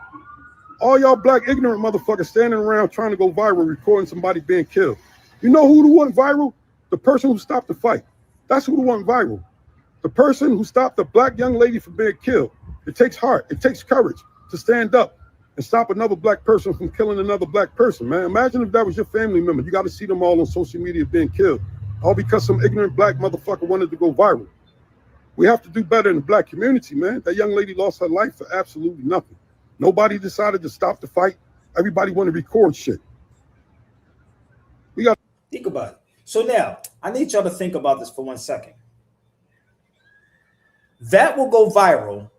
All y'all black ignorant motherfuckers standing around trying to go viral recording somebody being killed. You know who went viral? The person who stopped the fight. That's who went viral. The person who stopped the black young lady from being killed. It takes heart, it takes courage to stand up and stop another black person from killing another black person, man. Imagine if that was your family member. You got to see them all on social media being killed, all because some ignorant black motherfucker wanted to go viral. We have to do better in the black community, man. That young lady lost her life for absolutely nothing. Nobody decided to stop the fight. Everybody want to record shit. We got to
think about it. So now, I need y'all to think about this for 1 second. That will go viral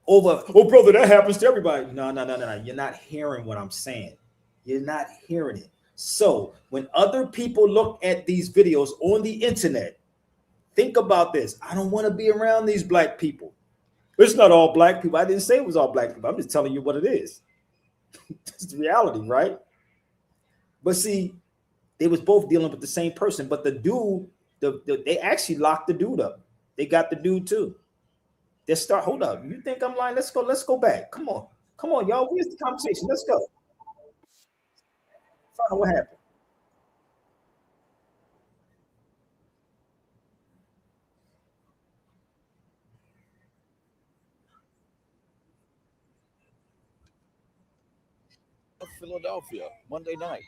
over, oh, brother, that happens to everybody. No. You're not hearing what I'm saying. You're not hearing it. So when other people look at these videos on the internet, think about this. I don't want to be around these black people. It's not all black people. I didn't say it was all black people. I'm just telling you what it is. It's the reality, right? But see, they was both dealing with the same person. But the dude, they actually locked the dude up. They got the dude too. They start. Hold up. You think I'm lying? Let's go back. Come on, y'all. Where's the conversation? Let's go. Find out what happened.
Philadelphia, Monday night.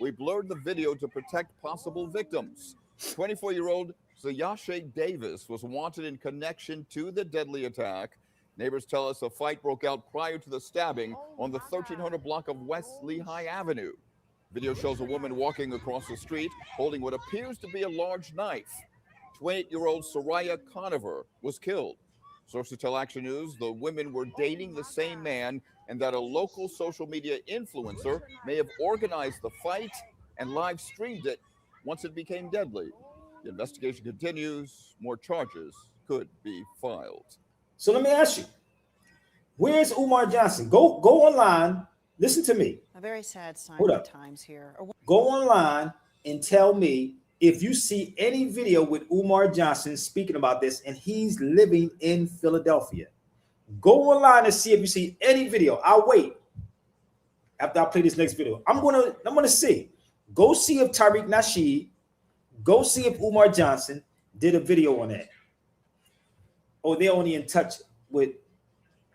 We blurred the video to protect possible victims. 24-year-old Zayashe Davis was wanted in connection to the deadly attack. Neighbors tell us a fight broke out prior to the stabbing on the 1300 block of West Lehigh Avenue. Video shows a woman walking across the street holding what appears to be a large knife. 28-year-old Soraya Conover was killed. Sources tell Action News the women were dating the same man and that a local social media influencer may have organized the fight and live streamed it once it became deadly. The investigation continues. More charges could be filed.
So let me ask you, where's Umar Johnson? Go online. Listen to me.
A very sad sign
Hold
of
up.
the times here.
Go online and tell me if you see any video with Umar Johnson speaking about this, and he's living in Philadelphia. Go online and see if you see any video. I'll wait after I play this next video. I'm gonna see. Go see if Tariq Nasheed, go see if Umar Johnson did a video on that. Oh, they're only in touch with.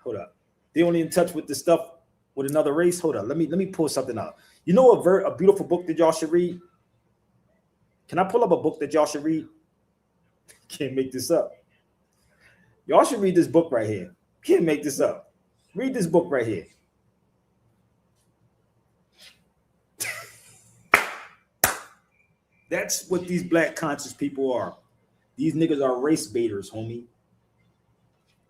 Hold up. They're only in touch with the stuff with another race. Hold up. Let me pull something out. You know a beautiful book that y'all should read? Can I pull up a book that y'all should read? Can't make this up. Y'all should read this book right here. Can't make this up. Read this book right here. That's what these black conscious people are. These niggas are race baiters, homie.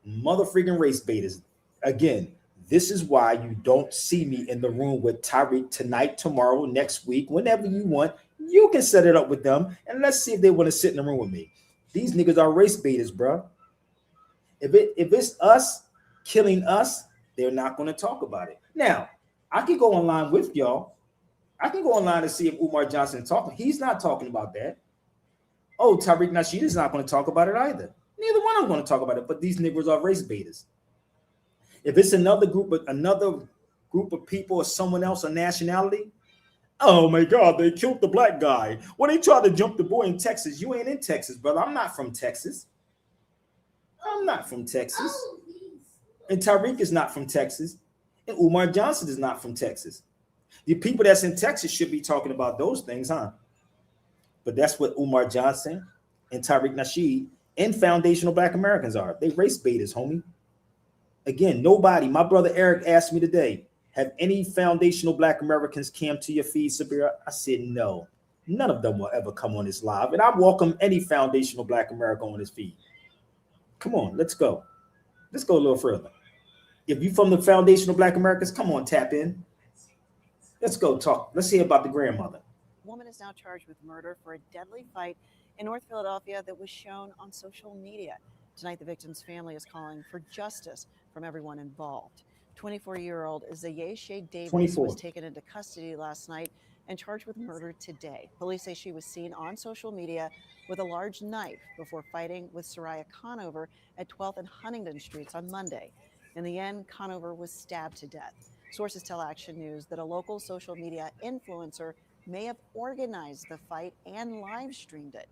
Motherfucking race baiters. Again, this is why you don't see me in the room with Tyreek tonight, tomorrow, next week, whenever you want. You can set it up with them, and let's see if they want to sit in the room with me. These niggas are race baiters, bro. If it's us killing us, they're not going to talk about it. Now, I can go online with y'all. I can go online and see if Umar Johnson is talking. He's not talking about that. Oh, Tariq Nasheed is not going to talk about it either. Neither one of them going to talk about it. But these niggas are race baiters. If it's another group of people or someone else, a nationality, oh my God, they killed the black guy. Well, they tried to jump the boy in Texas. You ain't in Texas, brother. I'm not from Texas. I'm not from Texas. And Tariq is not from Texas. And Umar Johnson is not from Texas. The people that's in Texas should be talking about those things, huh? But that's what Umar Johnson and Tariq Nasheed and foundational black Americans are. They race baiters, homie. Again, nobody, my brother Eric asked me today, have any foundational black Americans come to your feed, Sabir? I said, no, none of them will ever come on this live. And I welcome any foundational black American on this feed. Come on, let's go. Let's go a little further. If you from the foundational black Americans, come on, tap in. Let's go talk. Let's hear about the grandmother.
A woman is now charged with murder for a deadly fight in North Philadelphia that was shown on social media. Tonight, the victim's family is calling for justice from everyone involved. 24-year-old Zayeshe Davis
24.
was taken into custody last night and charged with murder today. Police say she was seen on social media with a large knife before fighting with Soraya Conover at 12th and Huntington Streets on Monday. In the end, Conover was stabbed to death. Sources tell Action News that a local social media influencer may have organized the fight and live streamed it.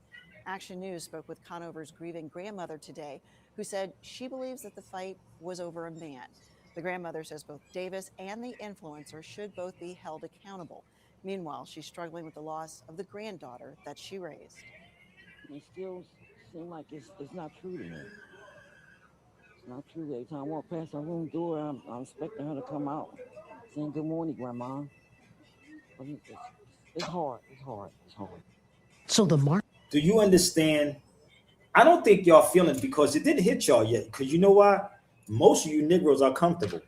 Action News spoke with Conover's grieving grandmother today, who said she believes that the fight was over a man. The grandmother says both Davis and the influencer should both be held accountable. Meanwhile, she's struggling with the loss of the granddaughter that she raised.
It still seems like it's not true to me. It's not true. Every time I walk past her room door, I'm expecting her to come out, saying good morning, Grandma. But it's hard. It's hard. It's hard.
So the mark.
Do you understand? I don't think y'all feeling it because it didn't hit y'all yet. Because you know why? Most of you Negroes are comfortable.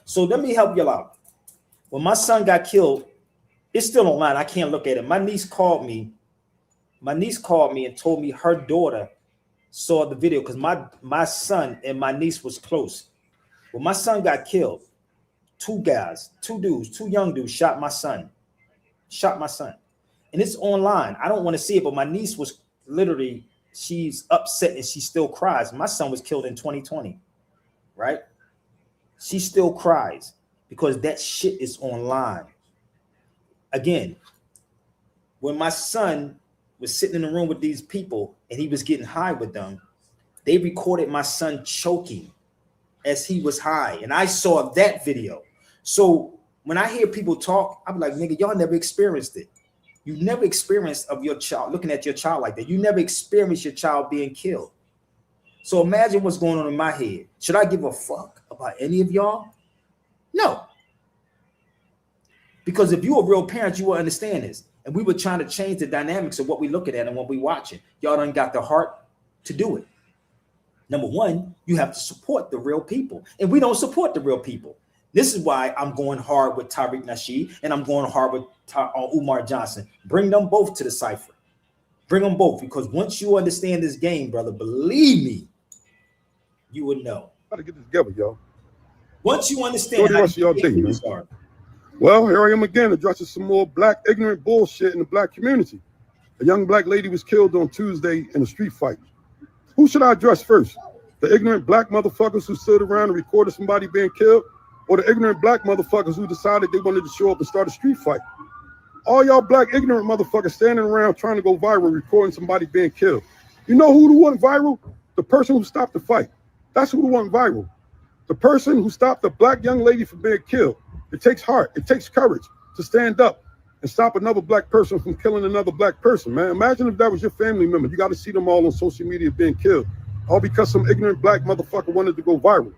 So let me help y'all out. When my son got killed, it's still online. I can't look at it. My niece called me. My niece called me and told me her daughter saw the video because my son and my niece was close. When my son got killed, two young dudes shot my son. And it's online. I don't want to see it, but my niece was literally, she's upset and she still cries. My son was killed in 2020, right? She still cries because that shit is online. Again, when my son was sitting in the room with these people and he was getting high with them, they recorded my son choking as he was high. And I saw that video. So when I hear people talk, I'm like, nigga, y'all never experienced it. You never experienced of your child, looking at your child like that. You never experienced your child being killed. So imagine what's going on in my head. Should I give a fuck about any of y'all? No. Because if you're a real parent, you will understand this. And we were trying to change the dynamics of what we're looking at and what we're watching. Y'all done got the heart to do it. Number one, you have to support the real people. And we don't support the real people. This is why I'm going hard with Tariq Nasheed and I'm going hard with Umar Johnson. Bring them both to the cipher. Bring them both, because once you understand this game, brother, believe me, you would know.
How to get this together, y'all.
Once you understand
how y'all think, man. Well, here I am again addressing some more black ignorant bullshit in the black community. A young black lady was killed on Tuesday in a street fight. Who should I address first? The ignorant black motherfuckers who stood around and recorded somebody being killed, or the ignorant black motherfuckers who decided they wanted to show up and start a street fight? All y'all black ignorant motherfuckers standing around trying to go viral recording somebody being killed. You know who went viral? The person who stopped the fight. That's who went viral. The person who stopped the black young lady from being killed. It takes heart, it takes courage to stand up and stop another black person from killing another black person, man. Imagine if that was your family member. You got to see them all on social media being killed, all because some ignorant black motherfucker wanted to go viral.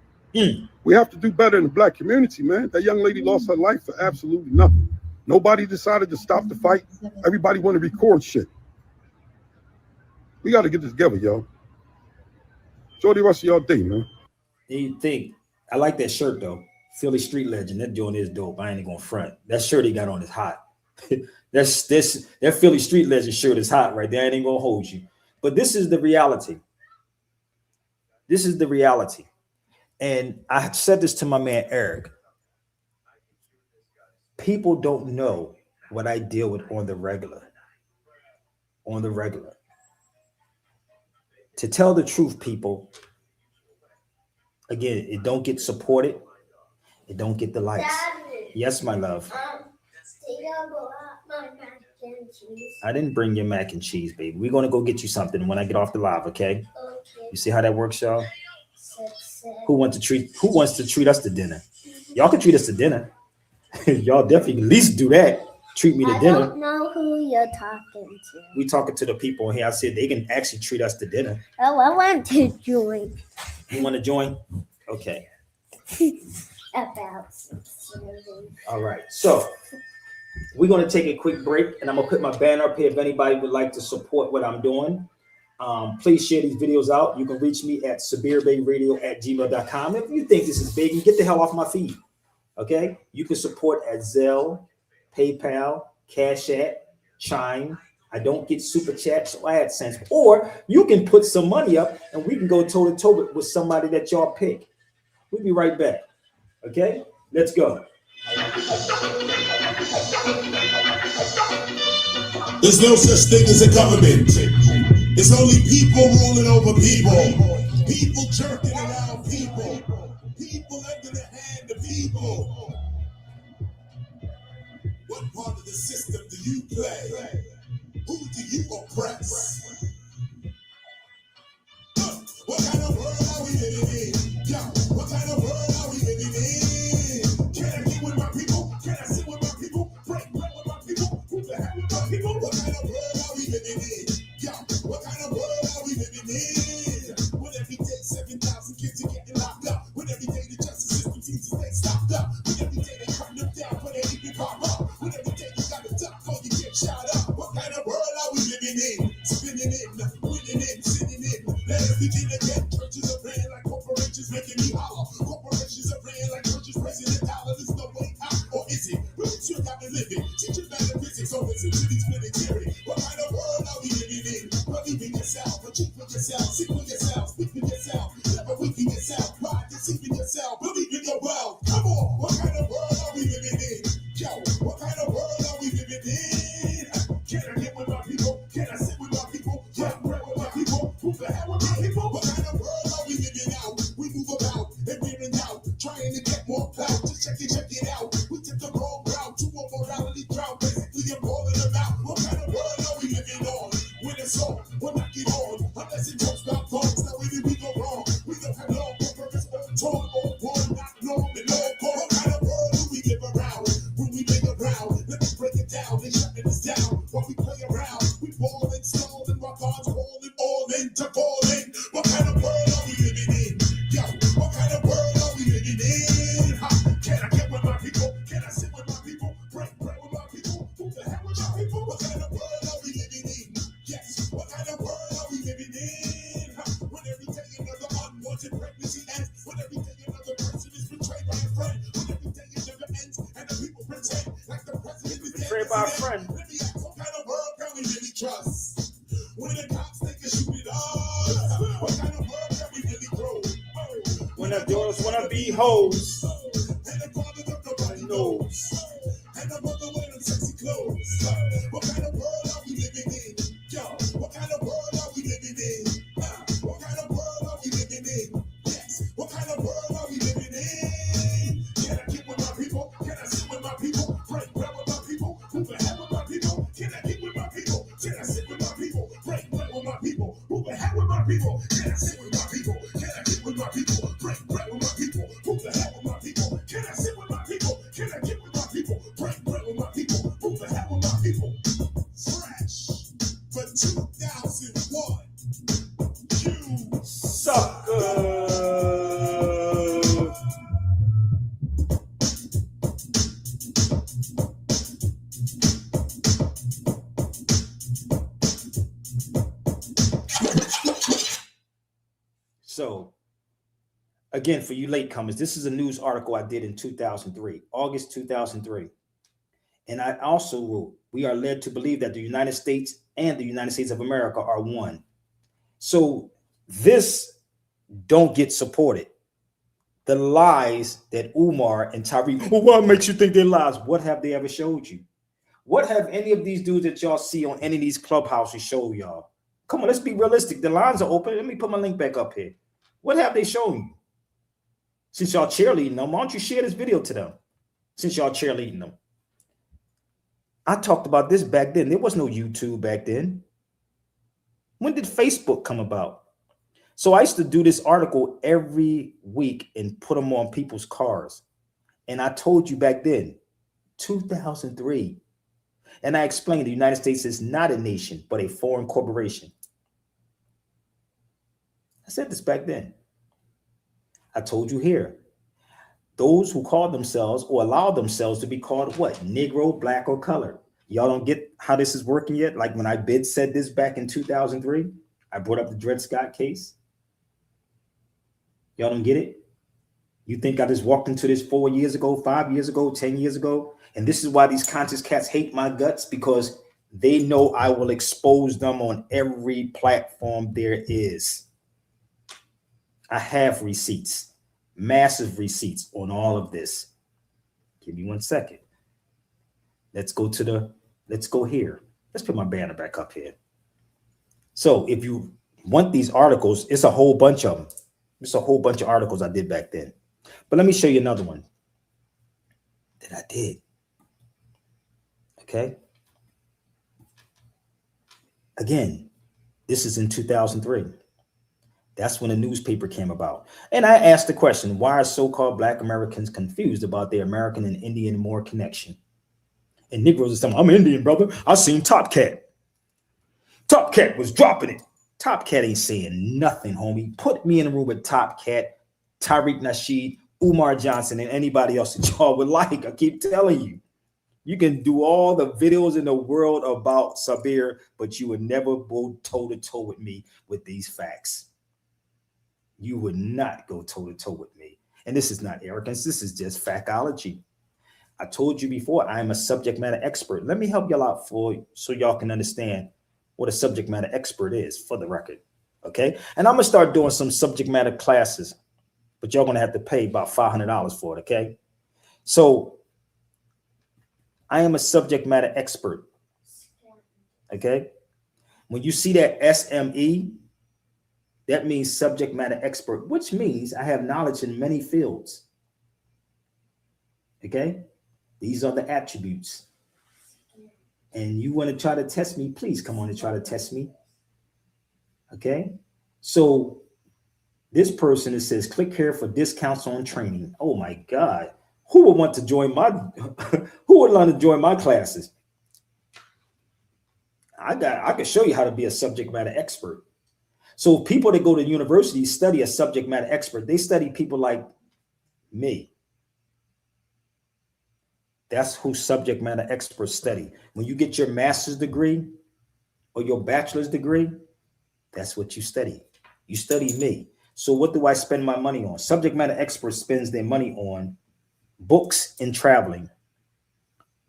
We have to do better in the black community, man. That young lady lost her life for absolutely nothing. Nobody decided to stop the fight. Everybody wanted to record shit. We got to get this together, yo. Enjoy the rest of your day, man.
You think I like that shirt though. Philly Street Legend. That joint is dope. I ain't gonna front. That shirt he got on is hot. That Philly Street Legend shirt is hot right there. I ain't gonna hold you. But this is the reality. This is the reality. And I said this to my man Eric. People don't know what I deal with on the regular. On the regular. To tell the truth, people, again, it don't get supported. It don't get the likes.
Daddy,
Yes, my love.
stay up my mac and cheese.
I didn't bring your mac and cheese, baby. We're gonna go get you something when I get off the live, okay?
Okay.
You see how that works, y'all?
Six.
Who wants to treat us to dinner? Y'all can treat us to dinner. Y'all definitely at least do that. Treat me to
I
dinner.
don't know who you're talking to.
We talking to the people here. I said they can actually treat us to dinner.
Oh, I want to join.
You want to join? Okay.
About 6.
All right. So we're going to take a quick break, and I'm going to put my banner up here if anybody would like to support what I'm doing. Please share these videos out. You can reach me at sabirbayradio@gmail.com. If you think this is big, you get the hell off my feed. Okay? You can support at Zelle, PayPal, Cash App, Chime. I don't get super chats or AdSense. Or you can put some money up and we can go toe to toe with somebody that y'all pick. We'll be right back. Okay? Let's go.
There's no such thing as a government. It's only people ruling over people. People jerking around people. People under the hand of people. What part of the system do you play? Who do you oppress? What kind of world are we living in? Yo, what kind of world are we living in? Can I get with my people? Can I sit with my people? Break bread with my people? Who the hell with my people? What kind of world are we living in? Yo, what kind of world are we living in? When every day 7,000 kids are getting locked up. When every day the justice system seems to stay stopped up. When every day they cut them down when they even pop up. When every day you got to duck or you get shot up. What kind of world are we living in? Spinning in, winning in, sinning in. Let us begin again. Churches are praying like corporations making me holler. Corporations are praying like churches praising the dollar. There's no way out, or is it? But it's your got to live it. Teach your metaphysics, so listen to these military. What kind of world are we living in? Believe in yourself, achieve for yourself, seek for yourself, speak for yourself, never weaken yourself, pride deceiving yourself, believe in your wealth. Come on, what kind of world are we living in? Yo, what kind of world are we living in? Can I get with my people? Can I sit with my people? Can I pray with my people? Who the hell with my people? What kind of world are we living out? We move about and we're in out, trying to get more clout. Just check it out. We took the wrong route to a morality drought. Basically, I'm calling them out. What kind of world are we living on? When it's on, we'll knock it on. Unless it talks about thoughts, now where did we go wrong? We don't have long purpose, all torn, all born, not known, and all core. What kind of world do we live around? When we lay around, let me break it down. They shutting us down while we play around. We ball and stall and while God's calling all in to fall in. What kind of world are we living in? Yo, what kind of world are we living in? Can I get with my people? Can I sit with my people? Break bread with my people? Who the hell with my people? What kind of world are we living in? Yes, what kind of world are we living in? When every day another unwanted pregnancy ends. When every day another person is betrayed by a friend. When every day it never ends and the people pretend like the president is
Betrayed by a friend.
Let me ask, what kind of world can we really trust? When the cops think they shoot it up, what kind of world can we really grow?
When the girls want to be hoes.
And the father that nobody knows. And the mother wearing sexy clothes. What kind of world are we living in? Yo, what kind of world are we living in? What kind of world are we living in? Yes, what kind of world are we living in? Can I get with my people? Can I sit with my people? Break bread with my people? Who the hell with my people? Can I get with my people? Can I sit with my people? Break bread with my people? Who the hell with my people? Can I sit with my people? Can I get with my people? Break bread with my people? Who the hell with my people? Can I sit with my people? Can I get with my people? Break bread with my people? Who the hell with my people? Fresh for 2001. You
Sucker. So again, for you latecomers, this is a news article I did in 2003, August 2003. And I also wrote, we are led to believe that the United States and the United States of America are one. So this don't get supported. The lies that Umar and Tariq, well, what makes you think they're lies? What have they ever showed you? What have any of these dudes that y'all see on any of these clubhouses show y'all? Come on, let's be realistic. The lines are open. Let me put my link back up here. What have they shown you? Since y'all cheerleading them, why don't you share this video to them? Since y'all cheerleading them. I talked about this back then. There was no YouTube back then. When did Facebook come about? So I used to do this article every week and put them on people's cars. And I told you back then, 2003. And I explained the United States is not a nation, but a foreign corporation. I said this back then. I told you here, those who call themselves or allow themselves to be called what? Negro, black, or colored. Y'all don't get how this is working yet? Like when I said this back in 2003, I brought up the Dred Scott case. Y'all don't get it? You think I just walked into this 4 years ago, 5 years ago, 10 years ago? And this is why these conscious cats hate my guts, because they know I will expose them on every platform there is. I have receipts, massive receipts on all of this. Give me 1 second. Let's go here. Let's put my banner back up here. So if you want these articles, it's a whole bunch of them. It's a whole bunch of articles I did back then. But let me show you another one that I did. Okay. Again, this is in 2003. That's when the newspaper came about. And I asked the question, why are so-called Black Americans confused about their American and Indian more connection? And Negroes are saying, I'm Indian, brother. I seen Top Cat. Top Cat was dropping it. Top Cat ain't saying nothing, homie. Put me in a room with Top Cat, Tariq Nasheed, Umar Johnson, and anybody else that y'all would like. I keep telling you. You can do all the videos in the world about Sabir, but you would never go toe-to-toe with me with these facts. You would not go toe-to-toe with me. And this is not arrogance. This is just factology. I told you before, I am a subject matter expert. Let me help y'all out so y'all can understand what a subject matter expert is, for the record. Okay? And I'm going to start doing some subject matter classes, but y'all going to have to pay about $500 for it. Okay? So I am a subject matter expert. Okay? When you see that S.M.E, that means subject matter expert, which means I have knowledge in many fields. Okay? These are the attributes. And you want to try to test me, please come on and try to test me. Okay? So this person, it says, click here for discounts on training. Oh my God. Who would want to join who would want to join my classes? I can show you how to be a subject matter expert. So people that go to university study a subject matter expert. They study people like me. That's who subject matter experts study. When you get your master's degree or your bachelor's degree, that's what you study. You study me. So what do I spend my money on? Subject matter experts spends their money on books and traveling.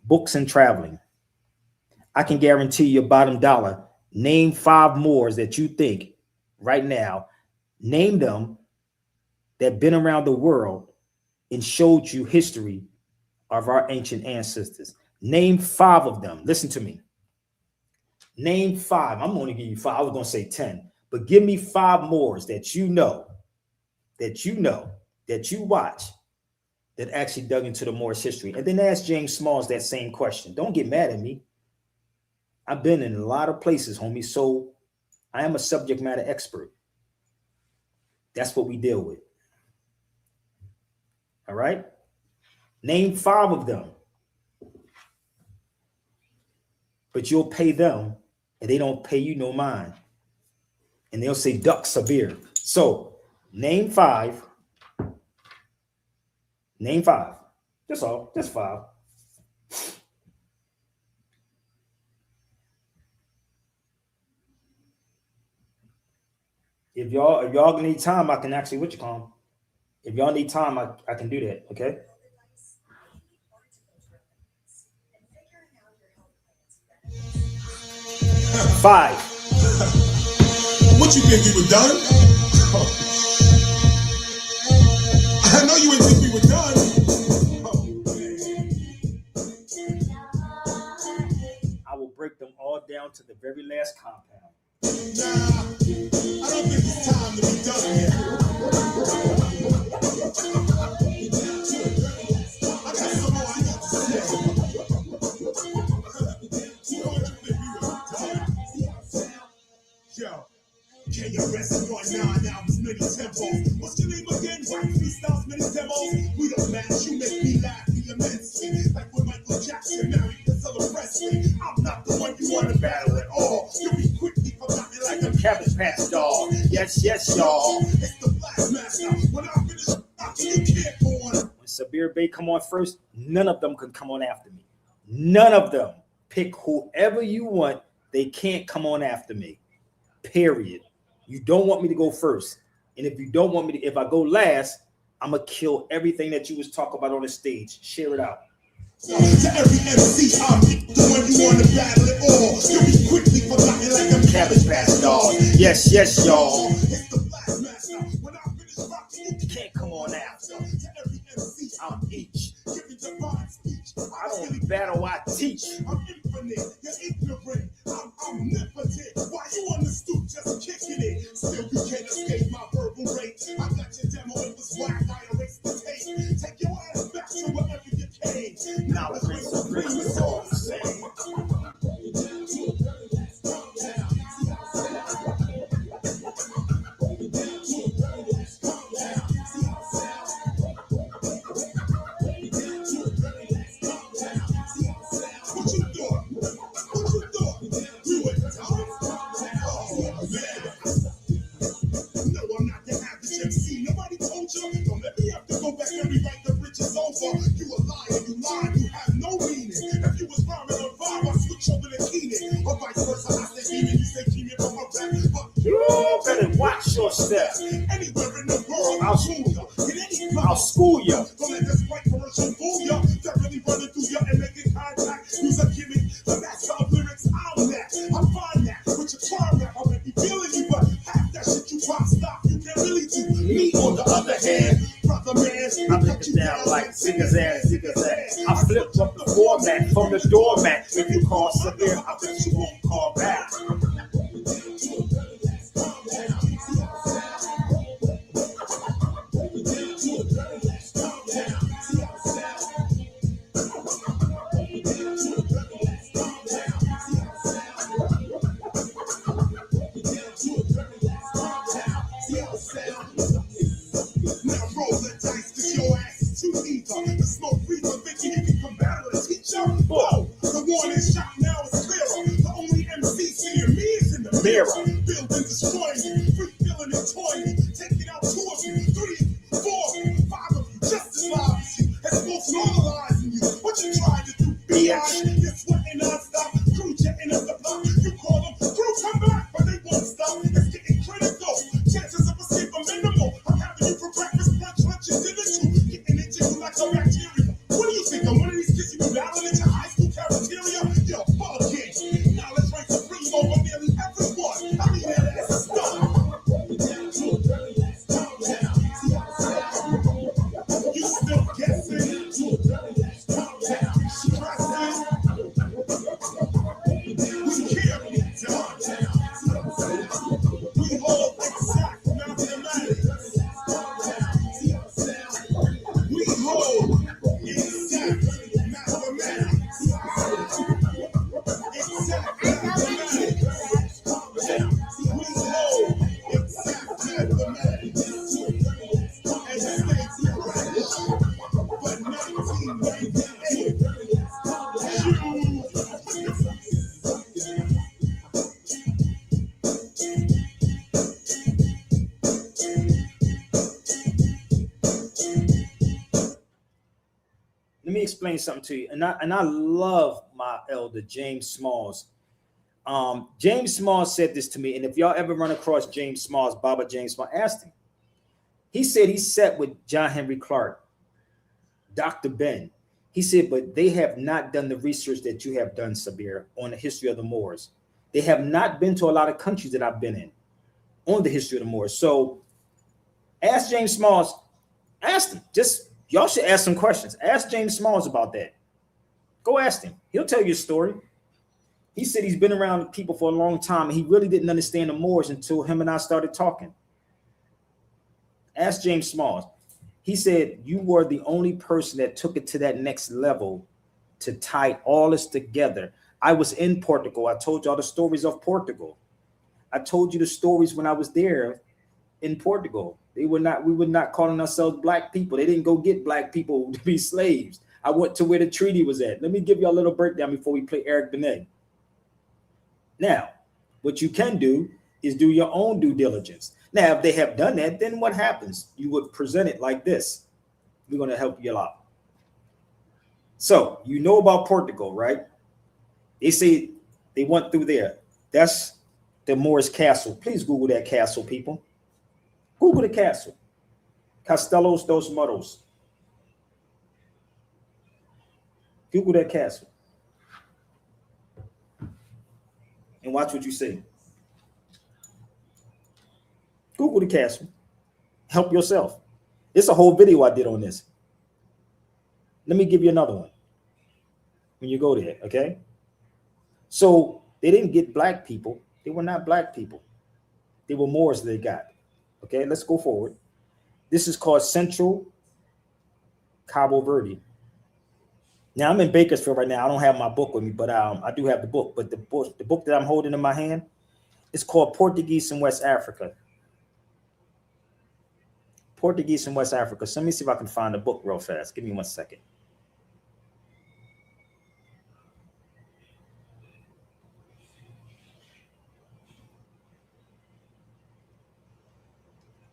Books and traveling. I can guarantee you bottom dollar, name 5 more that you think right now, name them that been around the world and showed you history of our ancient ancestors. Name 5 of them. Listen to me. Name 5. I'm going to give you 5. I was going to say 10, but give me 5 more that you know, that you watch, that actually dug into the Moorish history. And then ask James Smalls that same question. Don't get mad at me. I've been in a lot of places, homie. So I am a subject matter expert. That's what we deal with. All right. Name 5 of them. But you'll pay them and they don't pay you no mind. And they'll say, duck Sabir. So name 5. Name 5. That's all. Just 5. If y'all need time, I can actually what you call 'em? If y'all need time, I can do that. Okay. 5.
What you think we were done? I know you ain't think we were done.
I will break them all down to the very last compound.
Nah, I don't think it's time to be done yet. I got some more I need to say. You know what you think we were done? Yo. KRS 19 albums, many tempos. What's your name again? White freestyles, many demos. We don't match, you make me laugh immensely. Like when Michael Jackson married Priscilla Presley. I'm not the one you want to battle at all. You'll be quickly forgotten like a Cabbage Patch dog.
Yes, y'all.
It's the Blast Master. When I finish, you can't go on.
When Sabir Bey come on first, none of them can come on after me. None of them. Pick whoever you want. They can't come on after me. Period. You don't want me to go first. And if you don't want me to, if I go last, I'm going to kill everything that you was talking about on the stage. Share it out.
To every MC, I'm the one you want to battle it all. You'll be quickly forgotten like a
Cabbage Patch dog. Yes, y'all.
It's the Blast Master. When I finish rocking,
You can't come on after.
to every MC,
I'm each.
giving divine speech.
I don't battle, I teach.
I'm infinite, you're ignorant. I'm omnipotent. Why you on the stoop just kicking it? Still you can't escape my verbal rate. I got your demo, it was whack. I erased the tape. Take your ass back to wherever you came.
Now the Prince of Dream is all the same.
What you doing? What you doing? You ain't done? Oh, man. No, I'm not the average MC. Nobody told you. Don't let me have to go back and rewrite the bridge is over. You a liar, you lied, you have no meaning. If you was rhyming on vibe, I switch over to Keenan. Or vice versa, I say Keenan, you say Keenan from my back. But
You better watch your step.
anywhere in the world,
I'll
school ya. Get any
I'll school you.
Don't let this white commercial fool ya. They're really running through ya and making contact. Use a gimmick, the master of lyrics, I'm that. I'm fine that. With your charm rap, I may be feeling you, but half that shit you pop stop, you can't really do. Me, on the other hand, brother man,
I break it down like zigzag. I flipped up the format from the doormat. If you call Sabir, I bet you won't call back.
Now roll the dice, cause your ass is too eager. The smoke reaper thinking you can come battle a teacher. Whoa, the warning shot now is clearer. The only MC seeing me is in the mirror. Build and destroy me, free feeling and toy me. Taking out 2 of you, 3, 4, 5 of you, just as live as you. Exposing all the lies in you. What you trying to do, bitch? You're sweating non-stop, crew jetting up the block. You call them, crew come back, but they won't stop. It's getting critical. Chances of escape are minimal. I'm having you for breakfast, brunch, lunch, and dinner too. Getting into you like a bacteria. What do you think? I'm one of these kids you be battling at your high school cafeteria? Yo, bugging. Now let's rank the free over nearly everyone. I mean, that ass is done. You still guessing? Stressing? We can't be done. We hold exact mathematics. We hold exact mathematics. Exact mathematics. We hold exact mathematics. And stay fresh. But 1998.
Let me explain something to you. And I love my elder James Smalls. James Small said this to me, and if y'all ever run across James Smalls, Baba James Small, asked him. He said he sat with John Henry Clark, Dr. Ben. He said, but they have not done the research that you have done, Sabir, on the history of the Moors. They have not been to a lot of countries that I've been in on the history of the Moors. So ask James Smalls, ask him. Just y'all should ask some questions. Ask James Smalls about that. Go ask him. He'll tell you a story. He said he's been around people for a long time, and he really didn't understand the Moors until him and I started talking. Ask James Smalls. He said you were the only person that took it to that next level to tie all this together. I was in Portugal. I told y'all the stories of Portugal. I told you the stories when I was there in Portugal. We were not calling ourselves black people. They didn't go get black people to be slaves. I went to where the treaty was at. Let me give you a little breakdown before we play Eric Benet. Now, what you can do is do your own due diligence. Now, if they have done that, then what happens? You would present it like this. We're going to help you a lot. So, you know about Portugal, right? They say they went through there. That's the Moorish castle. Please Google that castle, people. Google the castle. Castelos dos Moros. Google that castle. And watch what you say. Google the castle. Help yourself. It's a whole video I did on this. Let me give you another one when you go there, okay? So they didn't get black people. They were not black people. They were Moors they got. Okay, let's go forward. This is called Central Cabo Verde. Now I'm in Bakersfield right now. I don't have my book with me, but I do have the book. But the book that I'm holding in my hand is called Portuguese in West Africa. Portuguese in West Africa. So let me see if I can find the book real fast. Give me 1 second.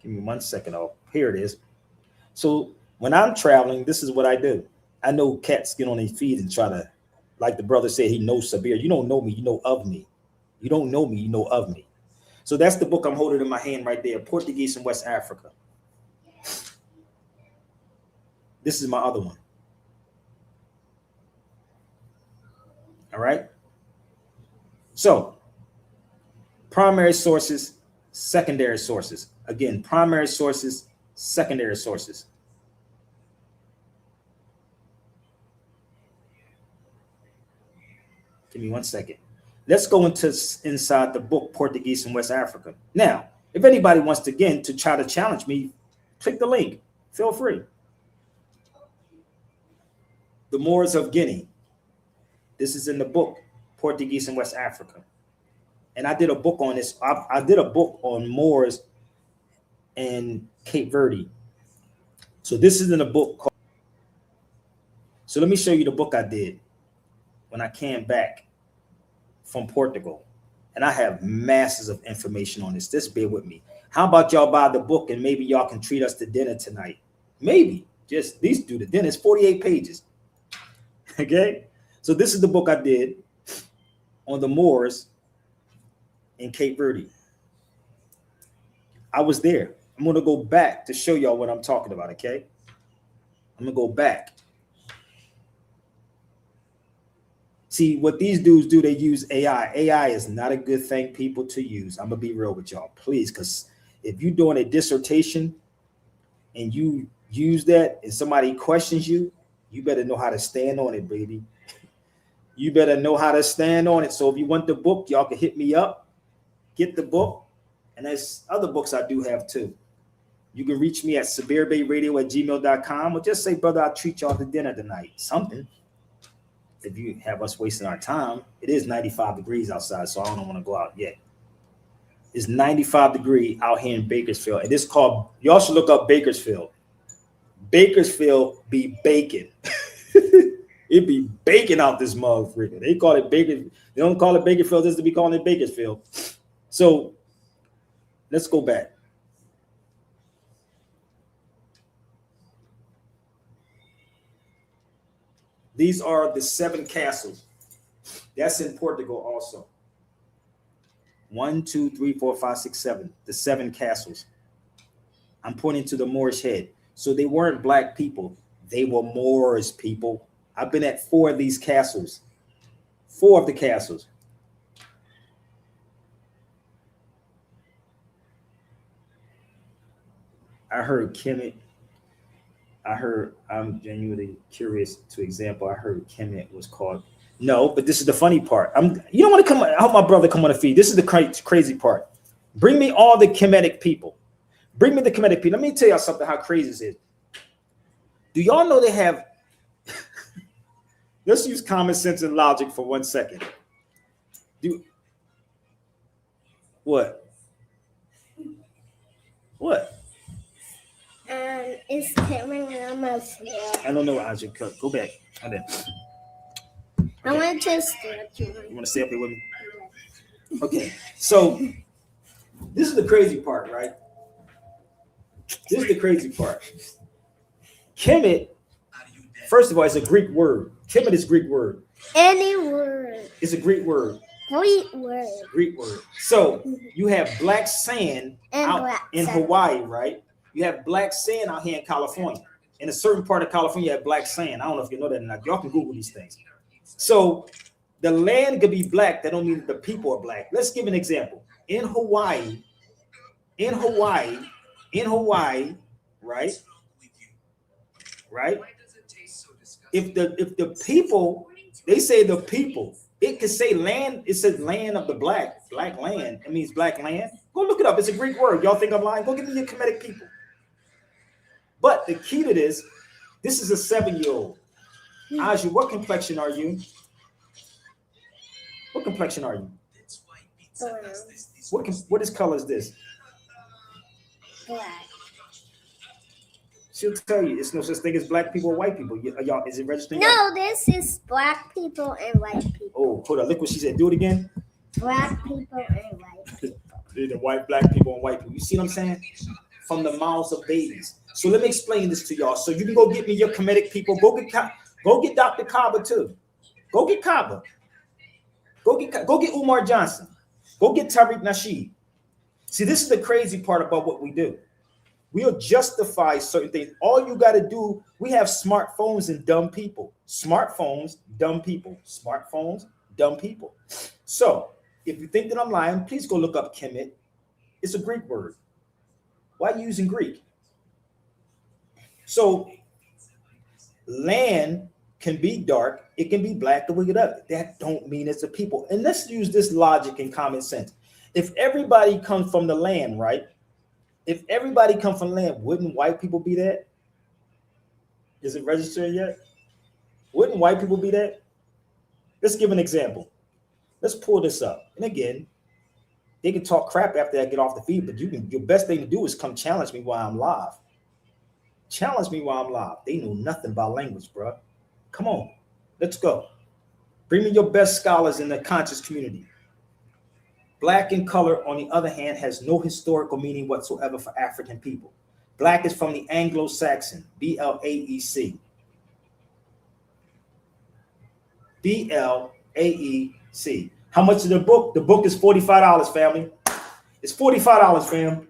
Give me 1 second. Oh, here it is. So when I'm traveling, this is what I do. I know cats get on their feet and try to, like the brother said, he knows Sabir. You don't know me, you know of me. You don't know me, you know of me. So that's the book I'm holding in my hand right there, Portuguese in West Africa. This is my other one. All right. So primary sources, secondary sources. Again, primary sources, secondary sources. Give me 1 second. Let's go inside the book, Portuguese in West Africa. Now, if anybody wants to, again, to try to challenge me, click the link. Feel free. The Moors of Guinea. This is in the book, Portuguese in West Africa. And I did a book on this. I did a book on Moors and Cape Verde. So this is in a book called. So let me show you the book I did when I came back from Portugal. And I have masses of information on this. Just bear with me. How about y'all buy the book and maybe y'all can treat us to dinner tonight? Maybe. Just at least do the dinner. It's 48 pages. Okay? So this is the book I did on the Moors in Cape Verde. I was there. I'm going to go back to show y'all what I'm talking about, okay? I'm going to go back. See, what these dudes do, they use AI. AI is not a good thing, people, to use. I'm going to be real with y'all, please, because if you're doing a dissertation and you use that and somebody questions you, you better know how to stand on it, baby. You better know how to stand on it. So if you want the book, y'all can hit me up, get the book. And there's other books I do have too. You can reach me at sabirbayradio@gmail.com or just say, brother, I'll treat y'all to dinner tonight. Something. If you have us wasting our time, it is 95 degrees outside, so I don't want to go out yet. It's 95 degrees out here in Bakersfield. And it's called, y'all should look up Bakersfield. Bakersfield be baking. It be baking out this motherfucker. They call it Baker. They don't call it Bakersfield. This to be calling it Bakersfield. So let's go back. These are the 7 castles. That's in Portugal also. 1, 2, 3, 4, 5, 6, 7. The 7 castles. I'm pointing to the Moorish head. So they weren't black people. They were Moors people. I've been at 4 of these castles. 4 of the castles. I heard Kemet. I'm genuinely curious to example. I heard Kemet was called. No, but this is the funny part. You don't want to come. I hope my brother come on the feed. This is the crazy part. Bring me all the Kemetic people. Bring me the Kemetic people. Let me tell y'all something. How crazy this is. Do y'all know they have? Let's use common sense and logic for 1 second. What? What?
It's coming on my phone.
I don't know, Ajay. Go back. Okay.
I want to stay up here.
You want to stay up here with me? Okay. So this is the crazy part, right? This is the crazy part. Kemet, first of all, it's a Greek word. Kemet is a Greek word.
Any word.
It's a Greek word.
Great word.
Greek word. So you have black sand
And
out
black
in
sand.
Hawaii, right? You have black sand out here in California. In a certain part of California, you have black sand. I don't know if you know that or not. Y'all can Google these things. So the land could be black. That don't mean that the people are black. Let's give an example. In Hawaii, right? Right? If the people, they say the people, it could say land, it says land of the black land. It means black land. Go look it up. It's a Greek word. Y'all think I'm lying? Go give me your Kemetic people. But the key to this is a 7-year-old. Aju, what complexion are you? What complexion are you? What is color is this?
Black.
She'll tell you it's no such thing as black people or white people. Y'all, is it registering?
No, this is black people and white people.
Oh, hold on. Look what she said. Do it again.
Black people and white people.
The white, black people and white people. You see what I'm saying? From the mouths of babies. So let me explain this to y'all. So you can go get me your Kemetic people. Go get Dr. Kaba too. Go get Kaba. Go get Umar Johnson. Go get Tariq Nasheed. See, this is the crazy part about what we do. We'll justify certain things. All you got to do, we have smartphones and dumb people. Smartphones, dumb people. Smartphones, dumb people. So if you think that I'm lying, please go look up Kemet. It's a Greek word. Why are you using Greek? So land can be dark, it can be black, or it up. That don't mean it's a people. And let's use this logic and common sense. If everybody comes from the land, right? If everybody comes from land, wouldn't white people be that? Is it registered yet? Wouldn't white people be that? Let's give an example. Let's pull this up. And again, they can talk crap after I get off the feed, but your best thing to do is come challenge me while I'm live. Challenge me while I'm live. They know nothing about language, bro. Come on, let's go. Bring me your best scholars in the conscious community. Black in color, on the other hand, has no historical meaning whatsoever for African people. Black is from the Anglo-Saxon, B-L-A-E-C. B-L-A-E-C. How much is the book? The book is $45, family. It's $45, fam.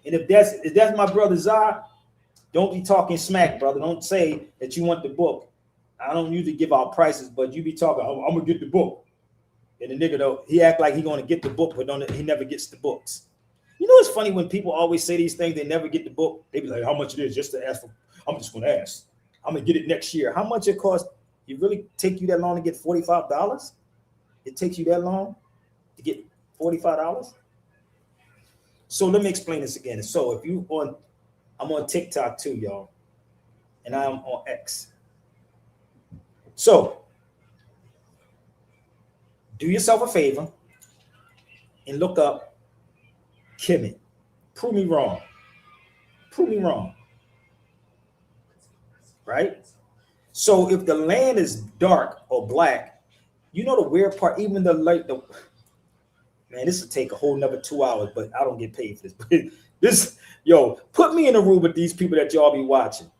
And if that's my brother Zah, don't be talking smack, brother. Don't say that you want the book. I don't usually give out prices, but you be talking, I'm gonna get the book. And the nigga though, he act like he gonna get the book, but he never gets the books. You know, it's funny when people always say these things, they never get the book. They be like, how much it is just to ask for, I'm just gonna ask. I'm gonna get it next year. How much it costs? It really take you that long to get $45? It takes you that long to get $45? So let me explain this again. So if you I'm on TikTok too, y'all, and I'm on X. So do yourself a favor and look up Kemet. Prove me wrong. Prove me wrong. Right? So if the land is dark or black, you know the weird part, even man, this will take a whole nother 2 hours, but I don't get paid for this. Put me in a room with these people that y'all be watching.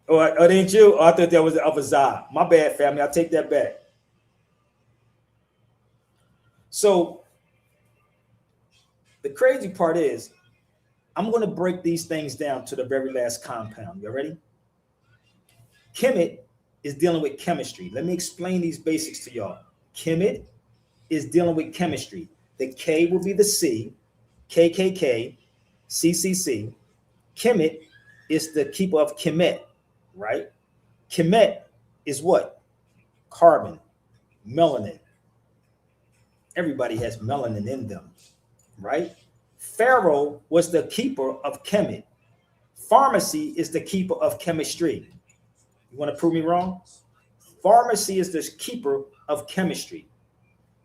Oh, it ain't you? Oh, I thought that was Avazah. My bad, family. I'll take that back. So the crazy part is, I'm going to break these things down to the very last compound. You ready? Kemet is dealing with chemistry. Let me explain these basics to y'all. Kemet is dealing with chemistry. The K will be the C, KKK, CCC. Kemet is the keeper of Kemet, right? Kemet is what? Carbon, melanin. Everybody has melanin in them, right? Pharaoh was the keeper of Kemet. Pharmacy is the keeper of chemistry. You want to prove me wrong? Pharmacy is the keeper of chemistry.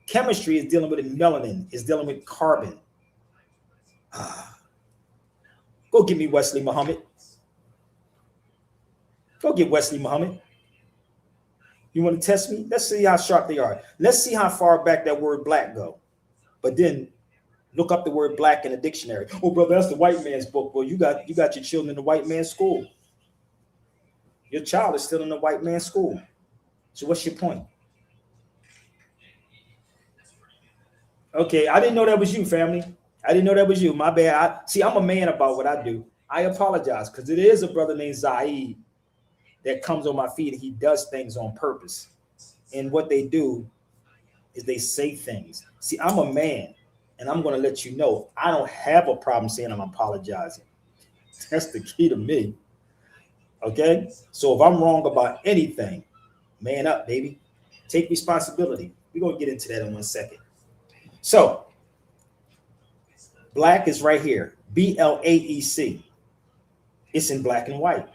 Chemistry is dealing with melanin, is dealing with carbon. Go get me Wesley Muhammad. Go get Wesley Muhammad. You want to test me? Let's see how sharp they are. Let's see how far back that word black go. But then look up the word black in a dictionary. Oh, brother, that's the white man's book. Well, you got your children in the white man's school. Your child is still in the white man's school. So what's your point? Okay, I didn't know that was you, family. I didn't know that was you. My bad. I'm a man about what I do. I apologize, because it is a brother named Zaid that comes on my feed. He does things on purpose. And what they do is they say things. See, I'm a man, and I'm going to let you know, I don't have a problem saying I'm apologizing. That's the key to me. Okay? So if I'm wrong about anything, man up, baby. Take responsibility. We're going to get into that in 1 second. So, black is right here. BLAEC. It's in black and white.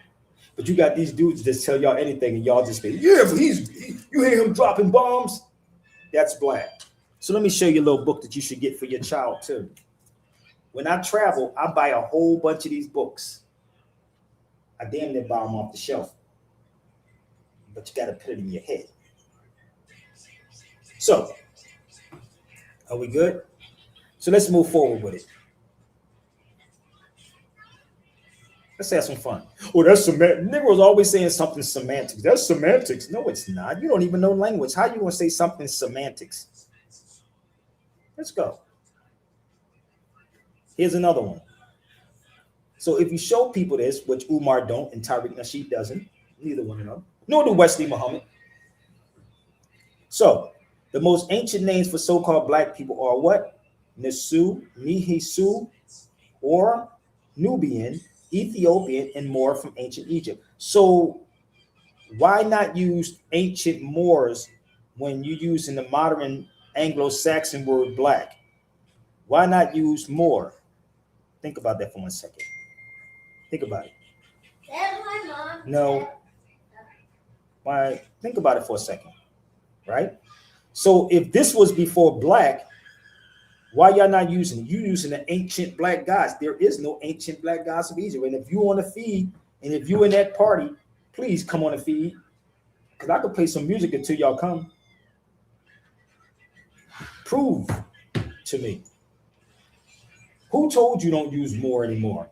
But you got these dudes that tell y'all anything, and y'all just say, yeah, but you hear him dropping bombs? That's black. So let me show you a little book that you should get for your child too. When I travel, I buy a whole bunch of these books. I damn near buy them off the shelf. But you got to put it in your head. So, are we good? So let's move forward with it. Let's have some fun. Oh, that's semantics. Negroes always saying something semantics. That's semantics. No, it's not. You don't even know language. How are you going to say something semantics? Let's go. Here's another one. So if you show people this, which Umar don't and Tariq Nasheed doesn't, neither one of them, nor do Wesley Muhammad. So the most ancient names for so-called black people are what? Nisu, Nihisu, or Nubian, Ethiopian, and more from ancient Egypt. So why not use ancient Moors when you're using the modern Anglo-Saxon word black? Why not use Moor? Think about that for 1 second. Think about it.
That's my mom.
No. Why? Think about it for a second, right? So if this was before black, why y'all not using it? You using the ancient black gods. There is no ancient black gods of Egypt. And if you on the feed, and if you in that party, please come on the feed, because I could play some music until y'all come. Prove to me. Who told you don't use Moor anymore?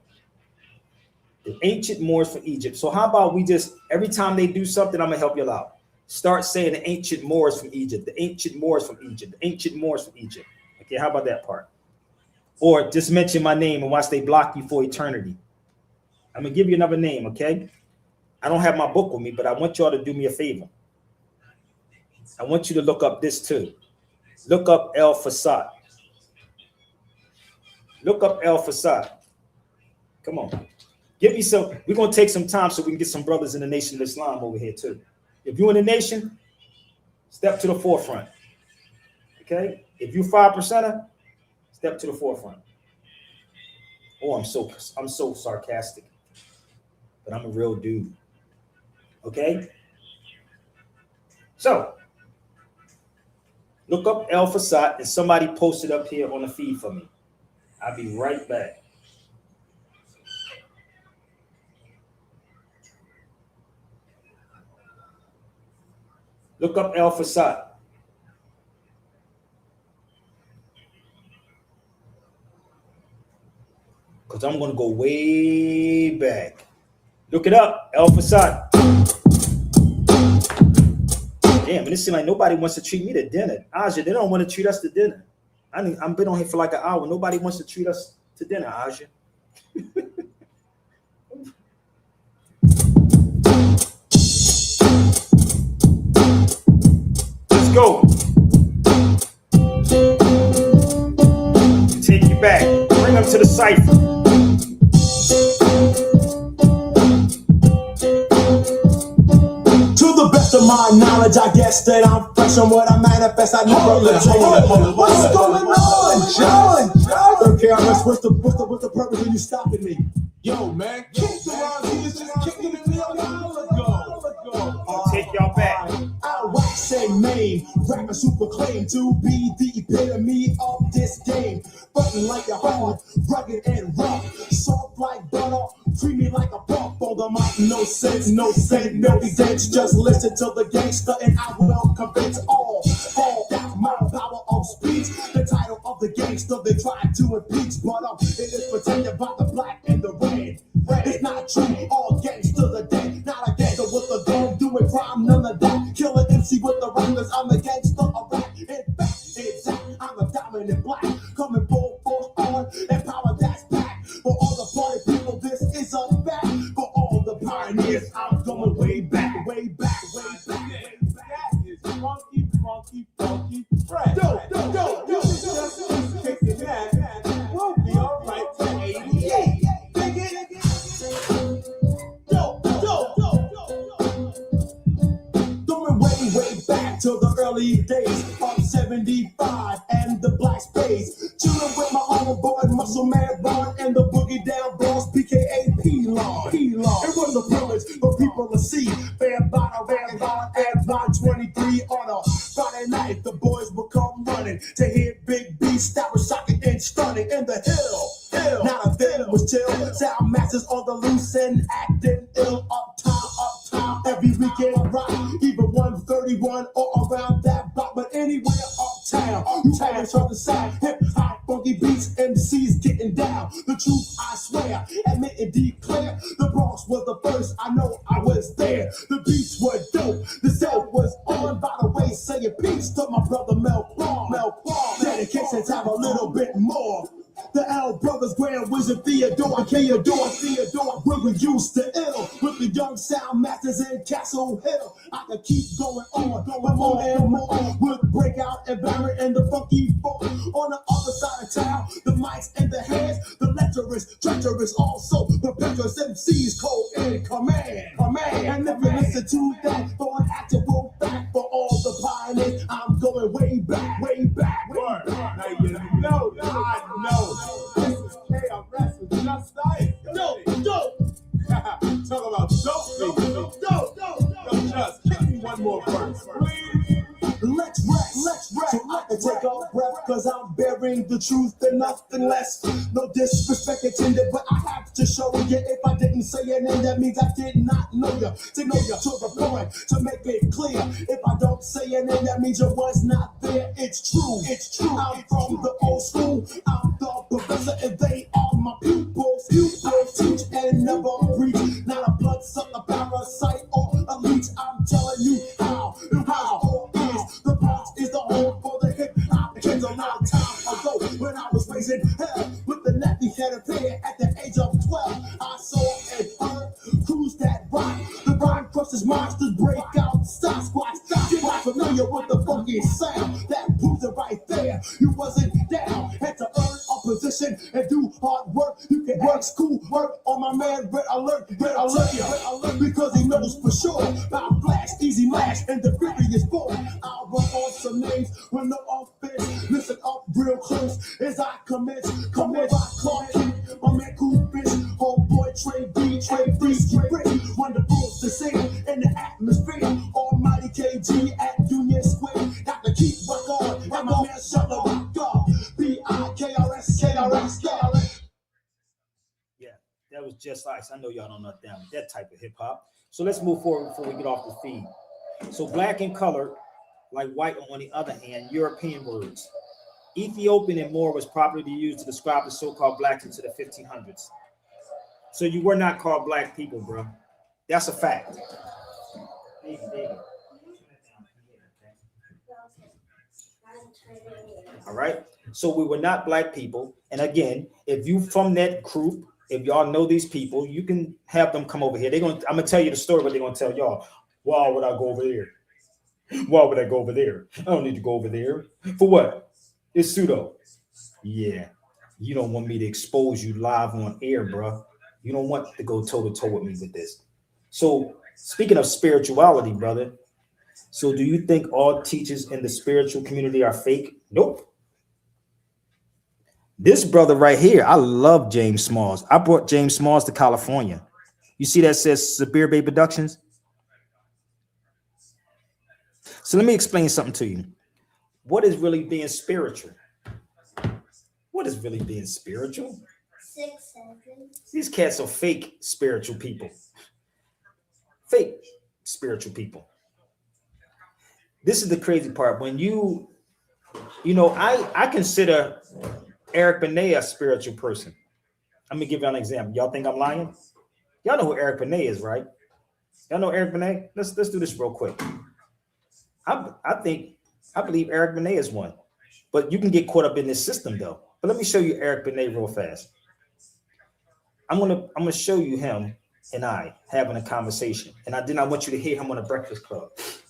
The ancient Moors from Egypt. So how about we just, every time they do something, I'm going to help you out. Start saying the ancient Moors from Egypt, the ancient Moors from Egypt, the ancient Moors from Egypt. Okay, how about that part? Or just mention my name and watch they block you for eternity. I'm going to give you another name, okay? I don't have my book with me, but I want y'all to do me a favor. I want you to look up this too. Look up El Fasad. Look up El Fasad. Come on. Give me some. We're going to take some time so we can get some brothers in the Nation of Islam over here too. If you're in the nation, step to the forefront. Okay? If you 5%er, step to the forefront. Oh, I'm so sarcastic. But I'm a real dude. Okay? So, look up El Fasad and somebody post it up here on the feed for me. I'll be right back. Look up El Fasad. Because I'm going to go way back. Look it up, El Fasad. Damn, and it seems like nobody wants to treat me to dinner. Aja, they don't want to treat us to dinner. I've been on here for like an hour. Nobody wants to treat us to dinner, Aja. Let's go. Take you back. Bring them to the cipher.
To the best of my knowledge, I guess that I'm fresh on what I manifest. I never let what's going on, John? Okay, what's the purpose of you stopping me? Yo, man, kids around here is just kicking it me a while ago.
I'll take y'all back.
I wax and main, rapper super claim to be the epitome of this game. Button like a hard, rugged and rough, soft like butter, creamy like a pump on the mic. No sense, no evidence. Just listen to the gangster and I will convince all that my power of speech. The title of the gangster they tried to impeach, but it is protected by the black and the red. It's not true, all gangsters are dead. Not a gangster with a gun doing crime, none of that. Killing MC with the rounders, I'm a gangster of rap. In fact, exact, I'm a dominant black. Coming full force on and power that's back. For all the party people, this is a fact. For all the pioneers, I'm going way back, way back, way back. That is funky, funky, funky fresh. Yo, kicking that. We'll be alright to 88. Going way back to the early days of 75 and the black space. Chilling with my homeboy Muscle Man Ron and the boogie down boss PKA P-Long. It was a privilege for people to see Fair Bottle at Line 23 on a Friday night. The boys would come running to hear Big B stop shocking and stunning in the hill. Now the thing was chill. Sound masters on the loose and acting ill. Uptown, every weekend rock. Either 131 or around that block, but anywhere uptown. You always heard the sound, hip hop, funky beats, MCs getting down. The truth, I swear, admit and declare. The Bronx was the first, I know I was there. The beats were dope, the cell was on. By the way, saying peace to my brother Mel Plum. Dedications have a little bit more. The L Brothers, Grand Wizard, Theodore, where we used to ill with the young sound masters in Castle Hill. I could keep going on and more with Breakout and Barrett and the Funky Four. On the other side of town, the mics and the hands, the lecherous, treacherous, also the Petrus MCs cold in command. And if you listen to that for an actual fact, for all the pioneers, I'm going way back. Now you know, I know. This is KRS with Just Like Dope. Talk about dope, baby. Yo, just kick me one more verse, please. Let's rest, so I can take a breath, cause I'm bearing the truth and nothing less. No disrespect intended, but I have to show you. If I didn't say your name, that means I did not know you. To know you to the point, to make it clear. If I don't say your name, that means you was not there. It's true. I'm from the old school. I'm the professor, and they are my pupils. I teach and never preach. Not a bloodsucker, parasite, or a leech. I'm telling you how all is. The Bronx is the home for the hip hop kids a long time ago. When I was raising hell with the nappy headed pair at the age of 12, I saw and heard crews that rock. The rhyme crushes monsters, break out, stop squats. You're not familiar with the funky sound that proves it right there. You wasn't down, had to earn a position and do hard work. You can work school work on my man Red Alert, because he knows for sure about Flash, Easy Mash, and the Furious Four. I'll run on some names with no offense. Listen up real close as I commence. Come on, Clark Kent, my man Cool Fish, homeboy Trey B, Rich, wonderful to sing in the atmosphere. Almighty KG at Union Square. Got to keep rock on, and my man Shelly Rock God. BIKRS.
Yeah, that was Just Ice. I know y'all don't know that type of hip hop. So let's move forward before we get off the feed. So black and color, like white on the other hand, European words. Ethiopian and Moor was properly used to describe the so-called blacks into the 1500s. So you were not called black people, bro. That's a fact. All right. So we were not black people. And again, if you from that group, if y'all know these people, you can have them come over here. I'm gonna tell you the story, but they're gonna tell y'all, why would I go over there? Why would I go over there? I don't need to go over there. For what? It's pseudo. Yeah. You don't want me to expose you live on air, bro. You don't want to go toe to toe with me with this. So speaking of spirituality, brother. So do you think all teachers in the spiritual community are fake? Nope. This brother right here, I love James Smalls. I brought James Smalls to California. You see that says Sabir Bey Productions? So let me explain something to you. What is really being spiritual? What is really being spiritual?
6 seconds.
These cats are fake spiritual people. Fake spiritual people. This is the crazy part. When I consider Eric Benet a spiritual person. Let me give y'all an example. Y'all think I'm lying? Y'all know who Eric Benet is, right? Y'all know Eric Benet? Let's do this real quick. I believe Eric Benet is one, but you can get caught up in this system though. But let me show you Eric Benet real fast. I'm gonna show you him and I having a conversation, and I want you to hear him on the Breakfast Club.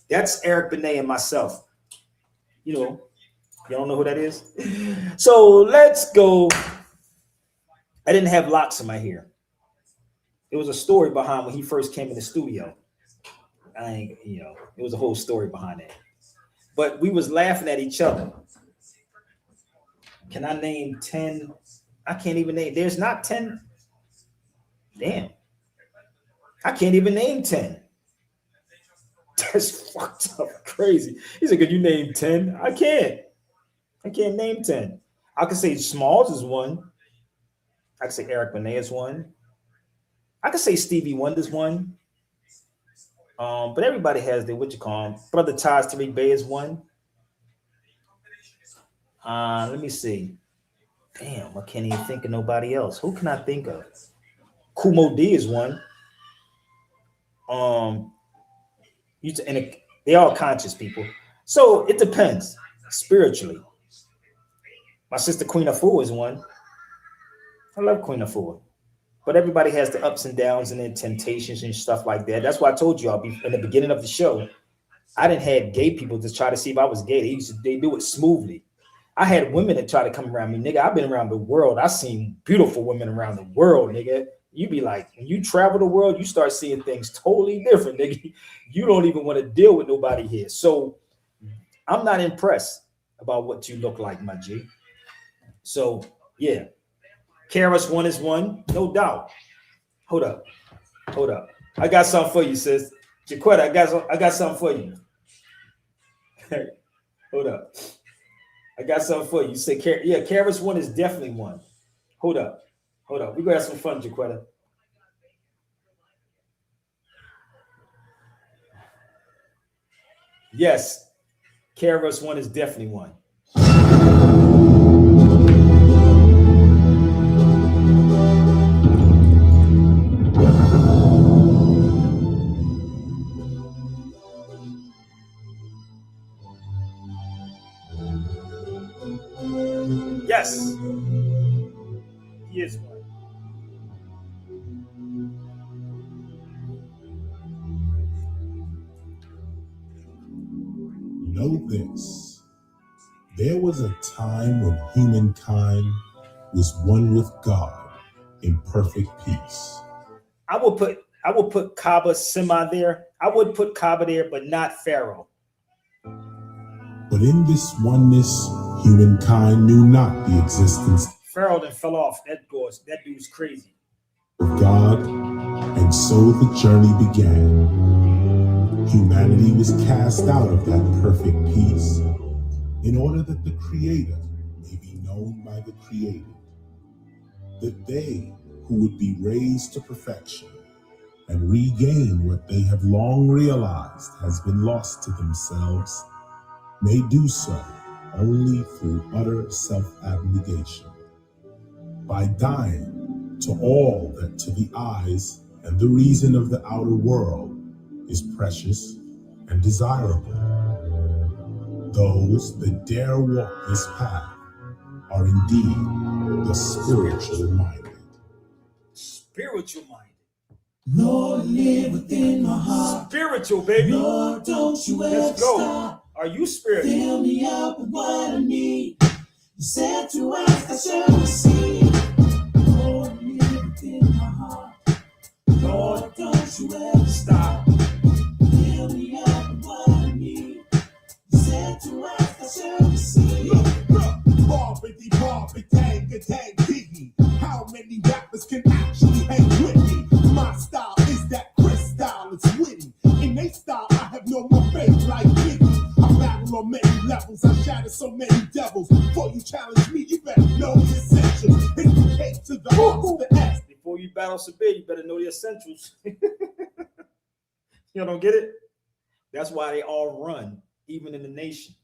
That's Eric Benet and myself. Y'all don't know who that is? So let's go. I didn't have locks in my hair. It was a story behind when he first came in the studio. It was a whole story behind that. But we was laughing at each other. Can I name 10? I can't even name. There's not 10. Damn. I can't even name 10. That's fucked up, crazy. He said, could you name 10? I can't name 10. I could say Smalls is one. I could say Eric Benet is one. I could say Stevie Wonder's one. But everybody has their, Brother Taj Tariq Bey is one. Let me see. Damn, I can't even think of nobody else. Who can I think of? Kumo D is one. They're all conscious people. So it depends spiritually. My sister Queen Afua is one. I love Queen Afua. But everybody has the ups and downs and their temptations and stuff like that. That's why I told you in the beginning of the show, I didn't have gay people to try to see if I was gay. They do it smoothly. I had women that try to come around me, nigga. I've been around the world. I've seen beautiful women around the world, nigga. You be like, when you travel the world, you start seeing things totally different, nigga. You don't even want to deal with nobody here. So I'm not impressed about what you look like, my G. So yeah. Karis one is one, no doubt. Hold up. I got something for you, sis. Jaquetta, I got something for you. Hold up. I got something for you. You say, Karis one is definitely one. Hold up. We're gonna have some fun, Jaquetta. Yes, Karis one is definitely one. Yes, he is one.
Know this. There was a time when humankind was one with God in perfect peace.
I will put Kaaba semi there. I would put Kaaba there, but not Pharaoh.
But in this oneness, humankind knew not the existence
Pharaoh then fell off. That dude's crazy.
of God, and so the journey began. Humanity was cast out of that perfect peace in order that the Creator may be known by the created, that they who would be raised to perfection and regain what they have long realized has been lost to themselves may do so only through utter self-abnegation, by dying to all that to the eyes and the reason of the outer world is precious and desirable. Those that dare walk this path are indeed the spiritual minded.
Spiritual minded.
Lord, live within my heart.
Spiritual, baby.
Lord, don't you ever
Let's go.
stop.
Are you spiritual?
Fill me up with what I need. You said to ask, I shall receive. Lord, live within my heart. Lord, don't you ever stop. Fill me up with what I need. You said to ask, I shall receive. Look, barbity, tang, diggy. How many rappers can actually hang with me? My style is that Chris style, it's witty. In they style, I have no more faith like Biggie. I battle on many levels, I shatter so many devils. Before you challenge me, you better know the essentials. It's the K to the R to the S.
Before you battle Sabir, you better know the essentials. You don't get it? That's why they all run, even in the nation.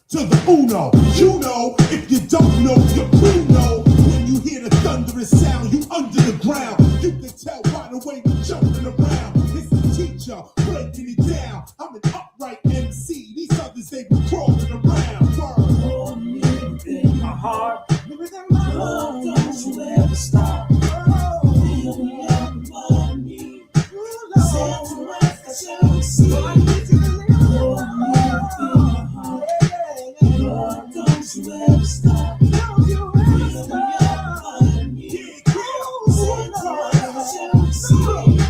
To the Uno, you know, if you don't know, you do know. When you hear the thunderous sound, you under the ground. You can tell by the way we're jumping around. It's the teacher breaking it down. I'm an upright MC. These others, they be crawling around. Lord, live in my heart. Lord, don't you ever stop. Fill me up with what I need. Said to ask, I shall receive. Lord, live in my heart. Lord, don't you ever stop. Fill me up with what I need. Said to ask, I shall receive.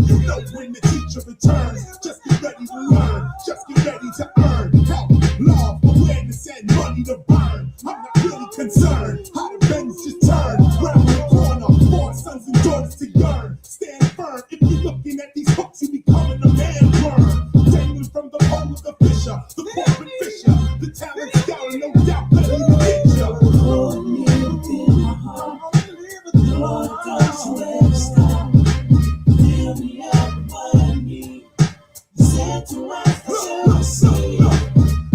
You know when the teacher returns, just get ready to learn, just get ready to earn help, love, awareness, and money to burn. I'm not really concerned how the bends just turn round the corner for sons and daughters to yearn. Stand firm if you're looking at these hooks, you becoming a man worm. Dangling from the hole of the fisher, the corporate fisher, the talent scout, no doubt ready to get ya. Lord, live within my heart. Lord, don't you ever stop. Fill me up with what I need. Said to ask, I shall receive.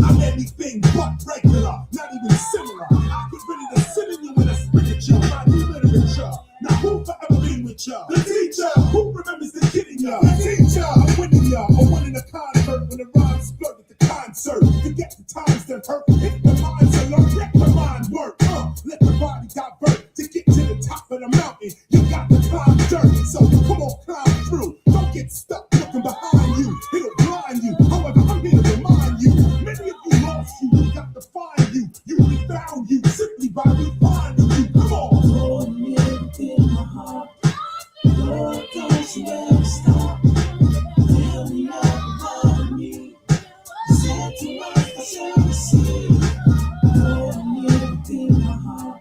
I'm anything but regular, not even similar. I get ready to sit in you with a spiritual, my new literature. Now who forever been with ya? The teacher. Who remembers the kid in ya? The teacher. I'm winning ya, or winning a concert when the rhymes flirt at the concert. Forget the times that hurt. If the mind's alert, let the mind work. Let the body divert to get to the top of the mountain. You got to climb dirt, so come on, climb through. Don't get stuck looking behind you. It'll blind you. However, I'm here to remind you. Many of you lost you. You got to find you. You refound you simply by refining you. Come on. Lord, live within my heart. Lord, don't you ever stop. Fill me up with what I need. Said to ask, I shall receive. Lord, live within my heart.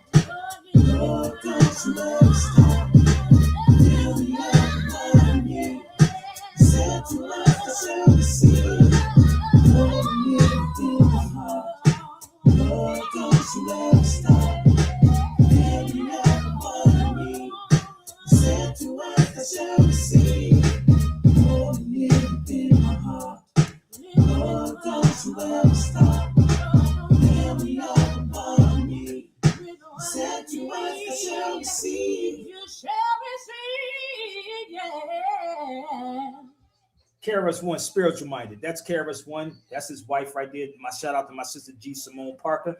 Lord, don't you ever stop. Fill me up with what I need. Said to ask, I shall receive. Lord, live within my heart. Lord, don't you ever stop. Fill me up with what I need. Said to ask, I shall receive. Lord, live within my heart. Lord, don't you ever stop. Fill me up with what I need. Said to ask, I shall receive. You shall receive, yeah.
KRS-One, spiritual minded. That's KRS-One. That's his wife right there. My shout out to my sister G. Simone Parker.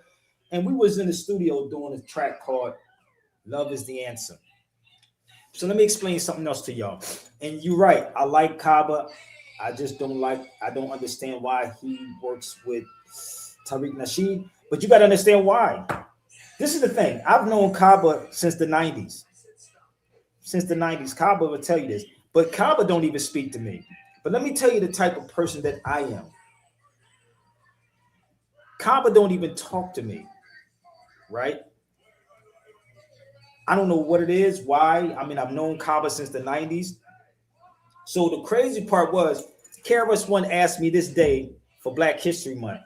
And we was in the studio doing a track called Love is the Answer. So let me explain something else to y'all. And you're right. I like Kaba. I don't understand why he works with Tariq Nasheed. But you got to understand why. This is the thing. I've known Kaba since the 90s. Since the 90s. Kaba will tell you this. But Kaba don't even speak to me. But let me tell you the type of person that I am. Kaba don't even talk to me. Right? I don't know what it is, why. I mean, I've known Kaba since the 90s. So the crazy part was, KRS-One asked me this day for Black History Month.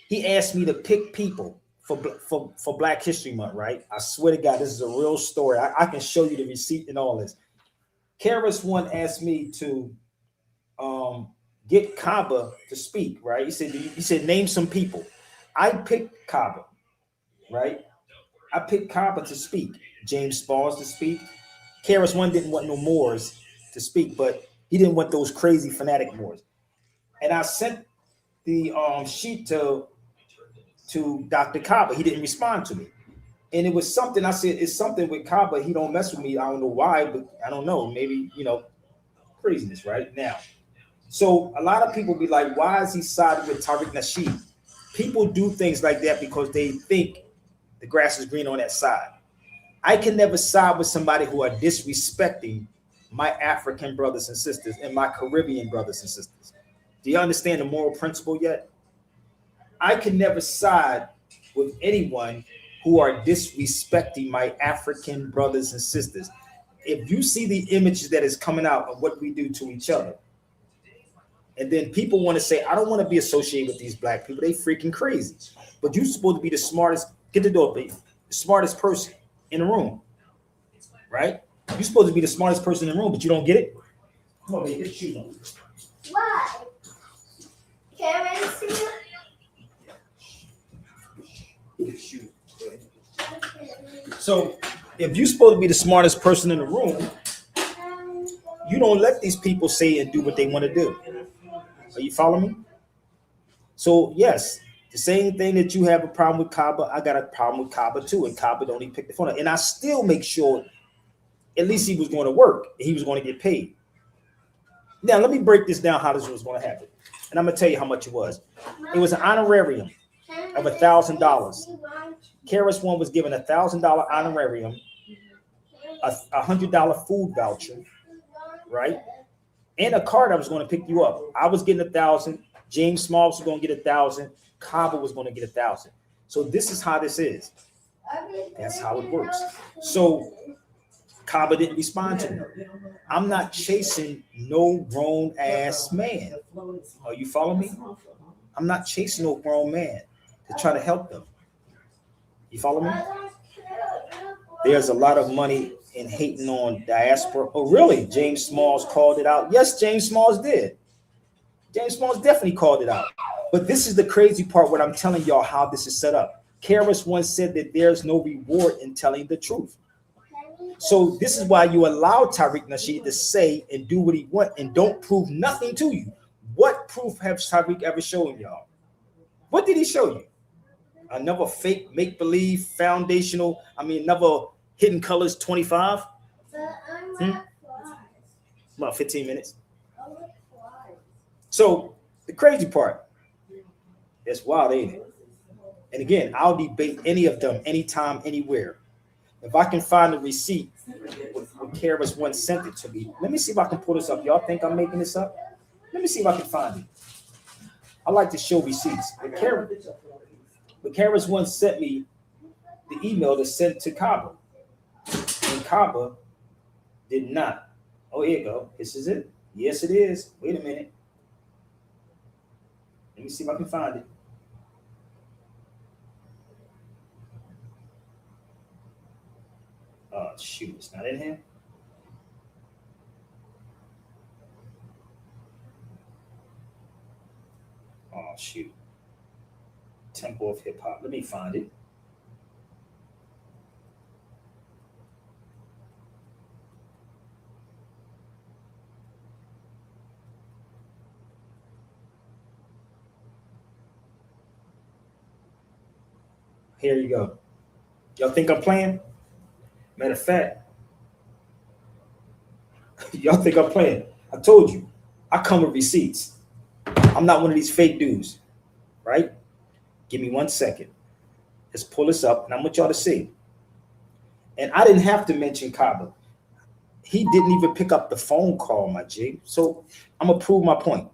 He asked me to pick people for Black History Month, right? I swear to God, this is a real story. I can show you the receipt and all this. KRS-One asked me to get Kaba to speak, right? He said, name some people. I picked Kaba, right? I picked Kaba to speak, James Spars to speak. KRS-One didn't want no Moors to speak, but he didn't want those crazy fanatic Moors. And I sent the sheet to Dr. Kaba. He didn't respond to me. And it was something I said, it's something with Kaba. He don't mess with me. I don't know why, but I don't know. Maybe, craziness right now. So a lot of people be like, why is he siding with Tariq Nasheed? People do things like that because they think the grass is green on that side. I can never side with somebody who are disrespecting my African brothers and sisters and my Caribbean brothers and sisters. Do you understand the moral principle yet? I can never side with anyone who are disrespecting my African brothers and sisters. If you see the images that is coming out of what we do to each other, and then people want to say, I don't want to be associated with these black people. They freaking crazy. But you're supposed to be the smartest, get the door, baby, the smartest person in the room, right? You're supposed to be the smartest person in the room, but you don't get it. Come on, baby, get your shoes on.
Why? Can I see it?
So if you're supposed to be the smartest person in the room, you don't let these people say and do what they want to do. Are you following me? So yes, the same thing that you have a problem with Kaba, I got a problem with Kaba too, and Kaba don't even pick the phone up. And I still make sure at least he was going to work and he was going to get paid. Now let me break this down how this was going to happen. And I'm going to tell you how much it was. It was an honorarium of $1,000. Karis One was given $1,000 honorarium, a $100 food voucher, right? And a car that was going to pick you up. I was getting 1,000. James Smalls was going to get 1,000. Kaba was going to get 1,000. So this is how this is. That's how it works. So Kaba didn't respond to me. I'm not chasing no grown ass man. Are you following me? I'm not chasing no grown man to try to help them. You follow me? There's a lot of money in hating on diaspora. Oh, really? James Smalls called it out. Yes, James Smalls did. James Smalls definitely called it out. But this is the crazy part, what I'm telling y'all, how this is set up. Karis once said that there's no reward in telling the truth. So this is why you allow Tariq Nasheed to say and do what he wants and don't prove nothing to you. What proof has Tariq ever shown y'all? What did he show you? Another fake make-believe foundational, another Hidden Colors 25? About 15 minutes. So the crazy part, it's wild, ain't it? And again, I'll debate any of them anytime, anywhere. If I can find the receipt when Karis One sent it to me, let me see if I can pull this up. Y'all think I'm making this up? Let me see if I can find it. I like to show receipts. But Karis One sent me the email to send to Kaba. And Kaba did not. Oh, here you go. This is it. Yes, it is. Wait a minute. Let me see if I can find it. Oh, shoot. It's not in here. Oh, shoot. Temple of Hip Hop. Let me find it. Here you go. Y'all think I'm playing? Matter of fact, y'all think I'm playing. I told you, I come with receipts. I'm not one of these fake dudes, right? Give me 1 second. Let's pull this up, and I want y'all to see. And I didn't have to mention Kaba. He didn't even pick up the phone call, my G. So I'm going to prove my point.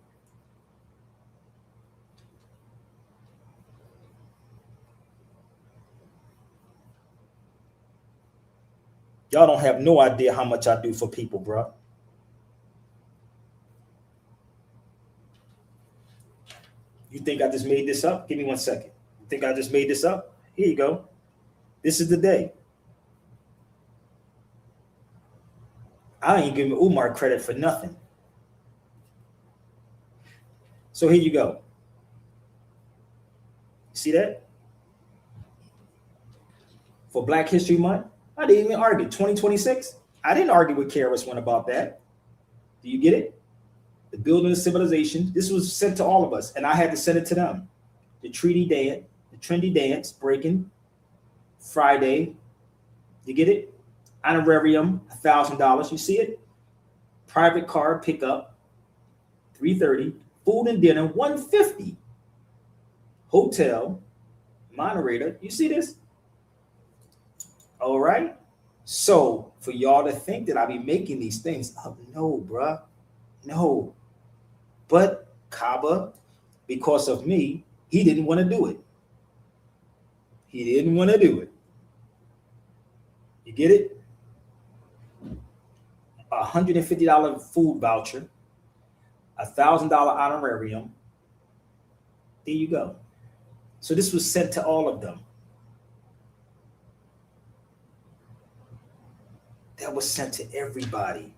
Y'all don't have no idea how much I do for people, bro. You think I just made this up? Give me 1 second. You think I just made this up? Here you go. This is the day. I ain't giving Umar credit for nothing. So here you go. See that? For Black History Month, I didn't even argue. 2026, I didn't argue with Karis One about that. Do you get it? the building of civilization. This was sent to all of us, and I had to send it to them. The trendy dance breaking Friday. You get it? Honorarium, $1,000. You see it? Private car pickup, $330. Food and dinner, $150. Hotel, moderator. You see this? All right. So for y'all to think that I be making these things up, no, bruh. No. But Kaba, because of me, he didn't want to do it. He didn't want to do it. You get it? $150 food voucher, $1,000 honorarium. There you go. So this was sent to all of them. That was sent to everybody.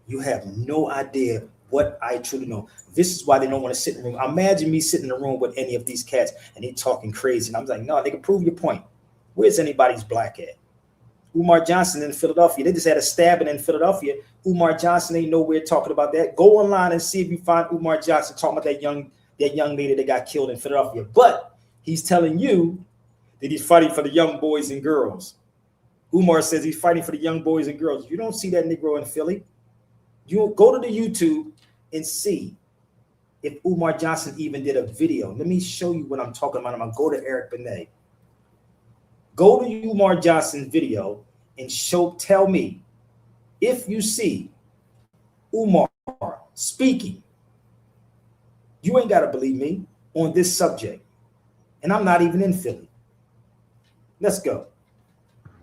You have no idea what I truly know. This is why they don't want to sit in the room. Imagine me sitting in a room with any of these cats and they talking crazy. And I'm like, no, they can prove your point. Where's anybody's black at? Umar Johnson in Philadelphia. They just had a stabbing in Philadelphia. Umar Johnson ain't nowhere talking about that. Go online and see if you find Umar Johnson talking about that young lady that got killed in Philadelphia. But he's telling you that he's fighting for the young boys and girls. Umar says he's fighting for the young boys and girls. You don't see that Negro in Philly. You go to the YouTube and see if Umar Johnson even did a video. Let me show you what I'm talking about. I'm going to go to Eric Benet. Go to Umar Johnson's video and tell me if you see Umar speaking. You ain't got to believe me on this subject. And I'm not even in Philly. Let's go.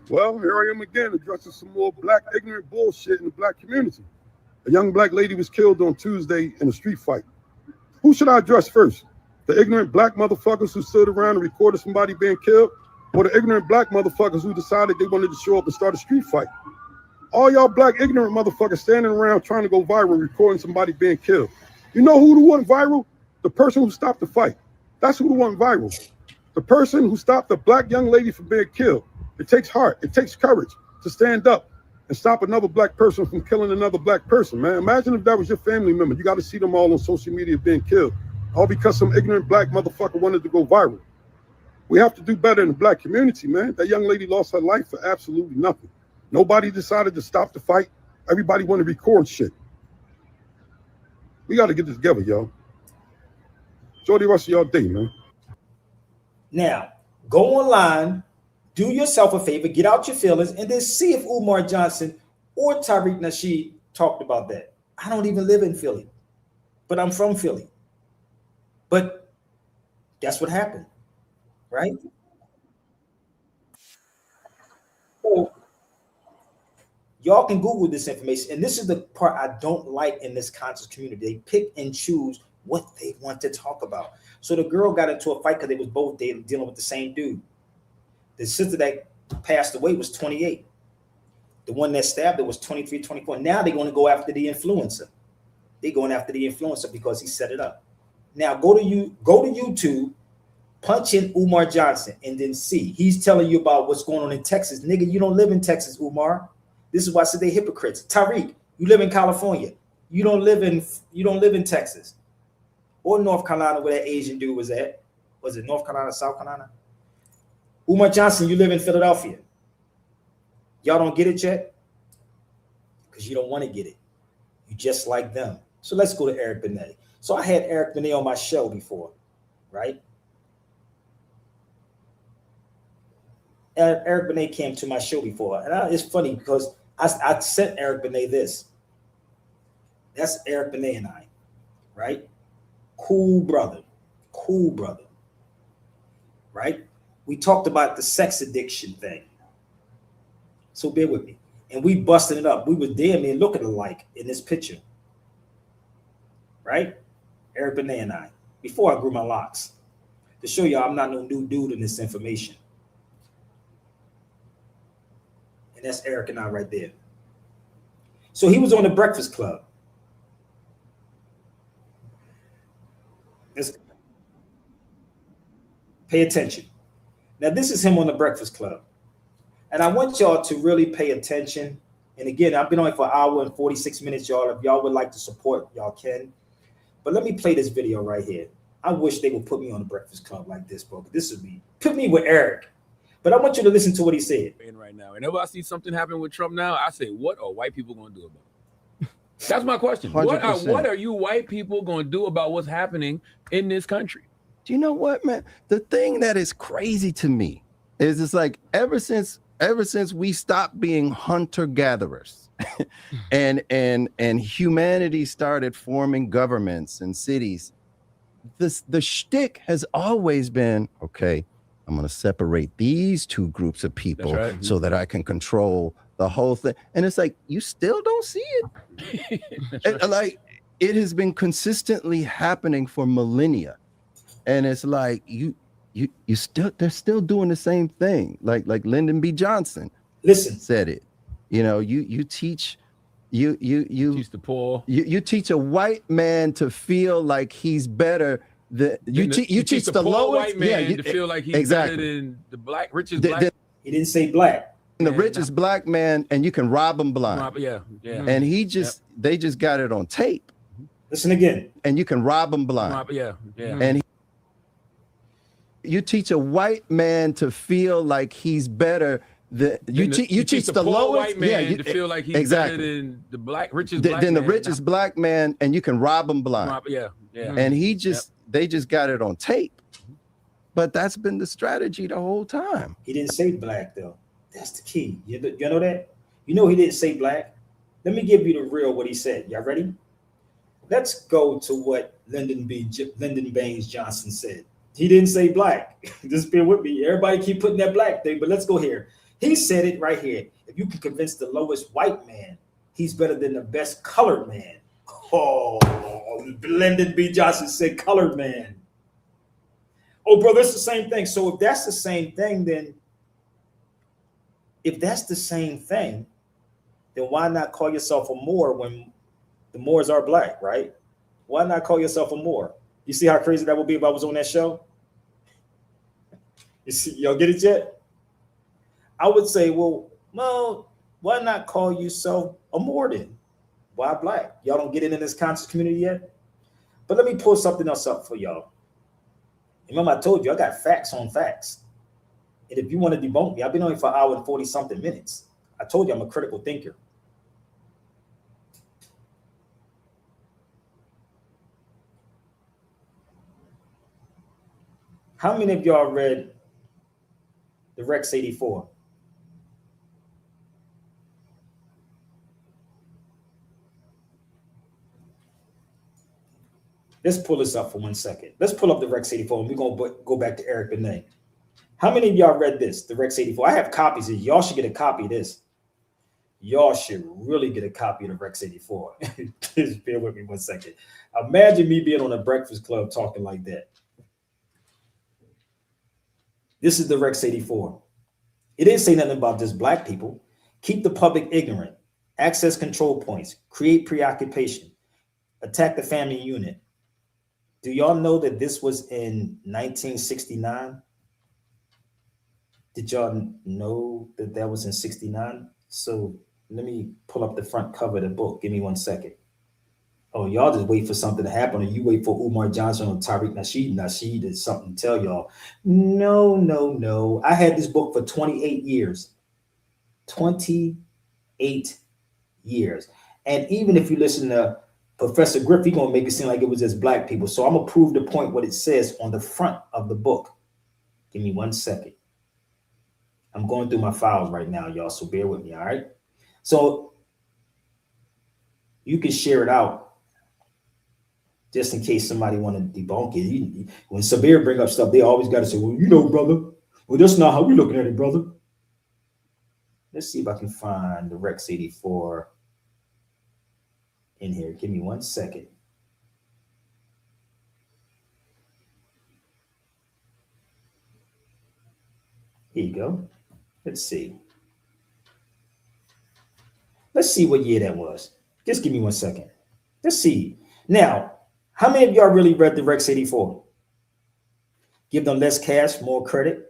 Well, here I am again addressing some more black ignorant bullshit in the black community. A young black lady was killed on Tuesday in a street fight. Who should I address first? The ignorant black motherfuckers who stood around and recorded somebody being killed, or the ignorant black motherfuckers who decided they wanted to show up and start a street fight? All y'all black ignorant motherfuckers standing around trying to go viral recording somebody being killed. You know who went viral? The person who stopped the fight. That's who went viral. The person who stopped the black young lady from being killed. It takes heart, it takes courage to stand up and stop another black person from killing another black person, man. Imagine if that was your family member. You got to see them all on social media being killed, all because some ignorant black motherfucker wanted to go viral. We have to do better in the black community, man. That young lady lost her life for absolutely nothing. Nobody decided to stop the fight. Everybody wanted to record shit. We got to get this together, y'all. Enjoy the rest of y'all day, man.
Now, go online, do yourself a favor, get out your feelings, and then see if Umar Johnson or Tariq Nasheed talked about that. I don't even live in Philly, but I'm from Philly. But that's what happened, right? So y'all can Google this information. And this is the part I don't like in this conscious community. They pick and choose what they want to talk about. So the girl got into a fight because they was both dealing with the same dude. The sister that passed away was 28. The one that stabbed her was 23, 24. Now they're going to go after the influencer. They're going after the influencer because he set it up. Now go to YouTube, punch in Umar Johnson, and then see. He's telling you about what's going on in Texas. Nigga, you don't live in Texas, Umar. This is why I said they're hypocrites. Tariq, you live in California. You don't live in Texas or North Carolina, where that Asian dude was at. Was it North Carolina, South Carolina? Umar Johnson, you live in Philadelphia. Y'all don't get it yet? Because you don't want to get it. You just like them. So let's go to Eric Benet. So I had Eric Benet on my show before, right? Eric Benet came to my show before. And it's funny because I sent Eric Benet this. That's Eric Benet and I, right? Cool brother, right? We talked about the sex addiction thing. So bear with me. And we busted it up. We were damn near looking alike in this picture. Right? Eric Benet and I. Before I grew my locks. To show y'all I'm not no new dude in this information. And that's Eric and I right there. So he was on the Breakfast Club. Let's pay attention. Now, this is him on the Breakfast Club. And I want y'all to really pay attention And again, I've been on for an hour and 46 minutes, y'all. If y'all would like to support, y'all can. But let me play this video right here. I wish they would put me on the Breakfast Club like this, bro. But this would be, put me with Eric. But I want you to listen to what he said.
Right now, whenever I see something happen with Trump now, I say, what are white people going to do about it? That's my question.
100%.
What are you white people going to do about what's happening in this country?
Do you know what, man? The thing that is crazy to me is it's like ever since we stopped being hunter-gatherers and humanity started forming governments and cities, the shtick has always been, okay, I'm going to separate these two groups of people so that I can control the whole thing. And it's like, you still don't see it. Like, it has been consistently happening for millennia. And it's like, they're still doing the same thing. Like Lyndon B. Johnson said it. You know, you teach the poor. You teach a white man to feel like he's better. You teach the lowest
white man to feel like he's better than the richest black.
He didn't say black.
The richest black man, and you can rob him blind.
Yeah.
And they just got it on tape.
Listen again.
And you can rob him blind. And you teach a white man to feel like he's better. You teach the lowest
white man to feel like he's better than the richest black
than
man.
the richest black man, and you can rob him blind. And they just got it on tape. But that's been the strategy the whole time.
He didn't say black though. That's the key. You know that? You know he didn't say black. Let me give you the real what he said. Y'all ready? Let's go to what Lyndon Baines Johnson said. He didn't say black. Just bear with me. Everybody keep putting that black thing, but let's go here. He said it right here. If you can convince the lowest white man, he's better than the best colored man. Oh, Lyndon B. Johnson said colored man. Oh, bro, that's the same thing. So if that's the same thing, then why not call yourself a Moor when the Moors are black, right? Why not call yourself a Moor? You see how crazy that would be if I was on that show? You see, y'all get it yet? I would say, well, why not call yourself a Moor then? Why black? Y'all don't get it in this conscious community yet? But let me pull something else up for y'all. Remember, I told you I got facts on facts. And if you want to debunk me, I've been on here for an hour and 40 something minutes. I told you I'm a critical thinker. How many of y'all read the Rex 84? Let's pull this up for 1 second. Let's pull up the Rex 84 and we're going to go back to Eric Benet. How many of y'all read this, the Rex 84? I have copies of it. Y'all should get a copy of this. Y'all should really get a copy of the Rex 84. Just bear with me 1 second. Imagine me being on a Breakfast Club talking like that. This is the Rex 84. It didn't say nothing about just black people. Keep the public ignorant. Access control points. Create preoccupation. Attack the family unit. Do y'all know that this was in 1969? Did y'all know that that was in 69? So let me pull up the front cover of the book. Give me 1 second. Oh, y'all just wait for something to happen, or you wait for Umar Johnson or Tariq Nasheed is something to tell y'all. No. I had this book for 28 years. 28 years. And even if you listen to Professor Griff, he's gonna make it seem like it was just black people. So I'm gonna prove the point what it says on the front of the book. Give me 1 second. I'm going through my files right now, y'all, so bear with me, all right? So you can share it out just in case somebody want to debunk it. When Sabir bring up stuff, they always got to say, well, you know, brother, well, that's not how we looking at it, brother. Let's see if I can find the Rex 84 in here. Give me 1 second. Here you go. Let's see. Let's see what year that was. Just give me 1 second. Let's see. Now, how many of y'all really read the Rex 84? Give them less cash, more credit.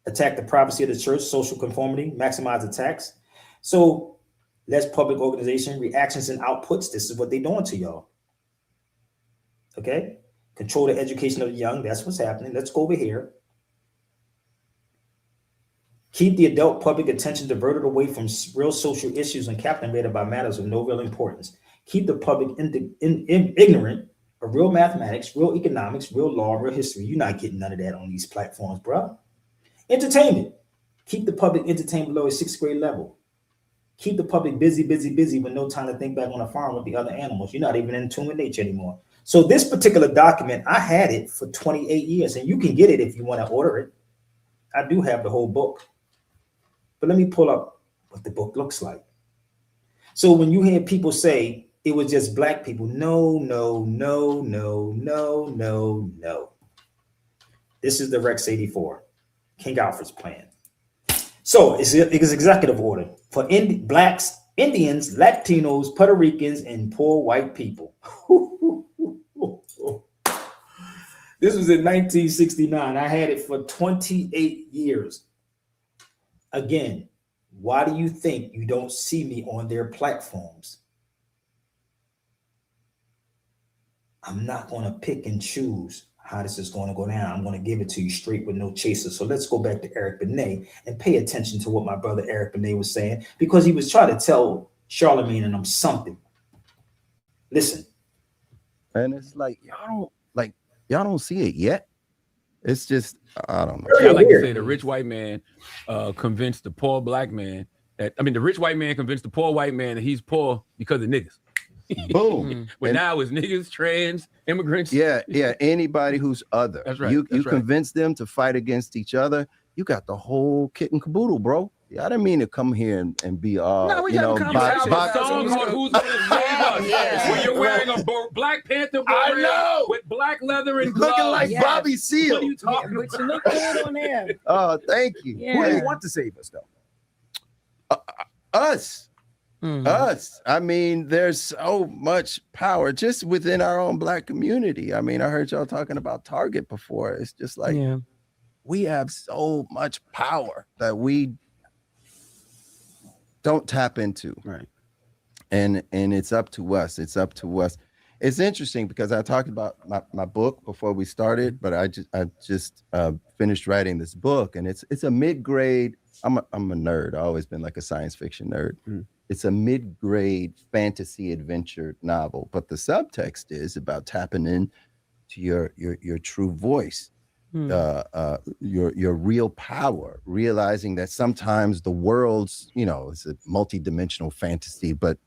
Attack the privacy of the church, social conformity, maximize the tax. So less public organization, reactions and outputs. This is what they're doing to y'all. Okay? Control the education of the young. That's what's happening. Let's go over here. Keep the adult public attention diverted away from real social issues and captivated by matters of no real importance. Keep the public ignorant of real mathematics, real economics, real law, real history. You're not getting none of that on these platforms, bro. Entertainment. Keep the public entertained below a 6th grade level. Keep the public busy with no time to think back on a farm with the other animals. You're not even in tune with nature anymore. So this particular document, I had it for 28 years, and you can get it if you want to order it. I do have the whole book. But let me pull up what the book looks like. So when you hear people say it was just black people, no. This is the Rex 84, King Alfred's plan. So it's executive order for blacks, Indians, Latinos, Puerto Ricans, and poor white people. This was in 1969. I had it for 28 years. Again, why do you think you don't see me on their platforms? I'm not going to pick and choose how this is going to go down. I'm going to give it to you straight with no chaser. So let's go back to Eric Benet and pay attention to what my brother Eric Benet was saying, because he was trying to tell Charlemagne and them something. Listen.
And it's like, y'all don't see it yet. It's just, I don't know.
I like to say the rich white man convinced the poor black man the rich white man convinced the poor white man that he's poor because of niggas.
Boom.
But now it's niggas, trans, immigrants.
Yeah. Anybody who's other.
That's right.
You
That's right.
convince them to fight against each other. You got the whole kit and caboodle, bro. Yeah, I didn't mean to come here and be all,
No, we got a song called Who's Gonna Save Us? Where you're wearing a Black Panther beret with black leather and gloves.
Looking like Bobby Seale.
What are you talking about?
But you look good on there.
Oh, thank you.
Yeah.
Who do you want to save us, though?
Us. Us. I mean, there's so much power just within our own black community. I mean, I heard y'all talking about Target before. It's just like we have so much power that we don't tap into.
Right.
And it's up to us. It's up to us. It's interesting because I talked about my book before we started, but I just finished writing this book, and it's a mid-grade. I'm a nerd. I've always been like a science fiction nerd. It's a mid-grade fantasy adventure novel, but the subtext is about tapping in to your true voice, your real power, realizing that sometimes the world's, it's a multi-dimensional fantasy, but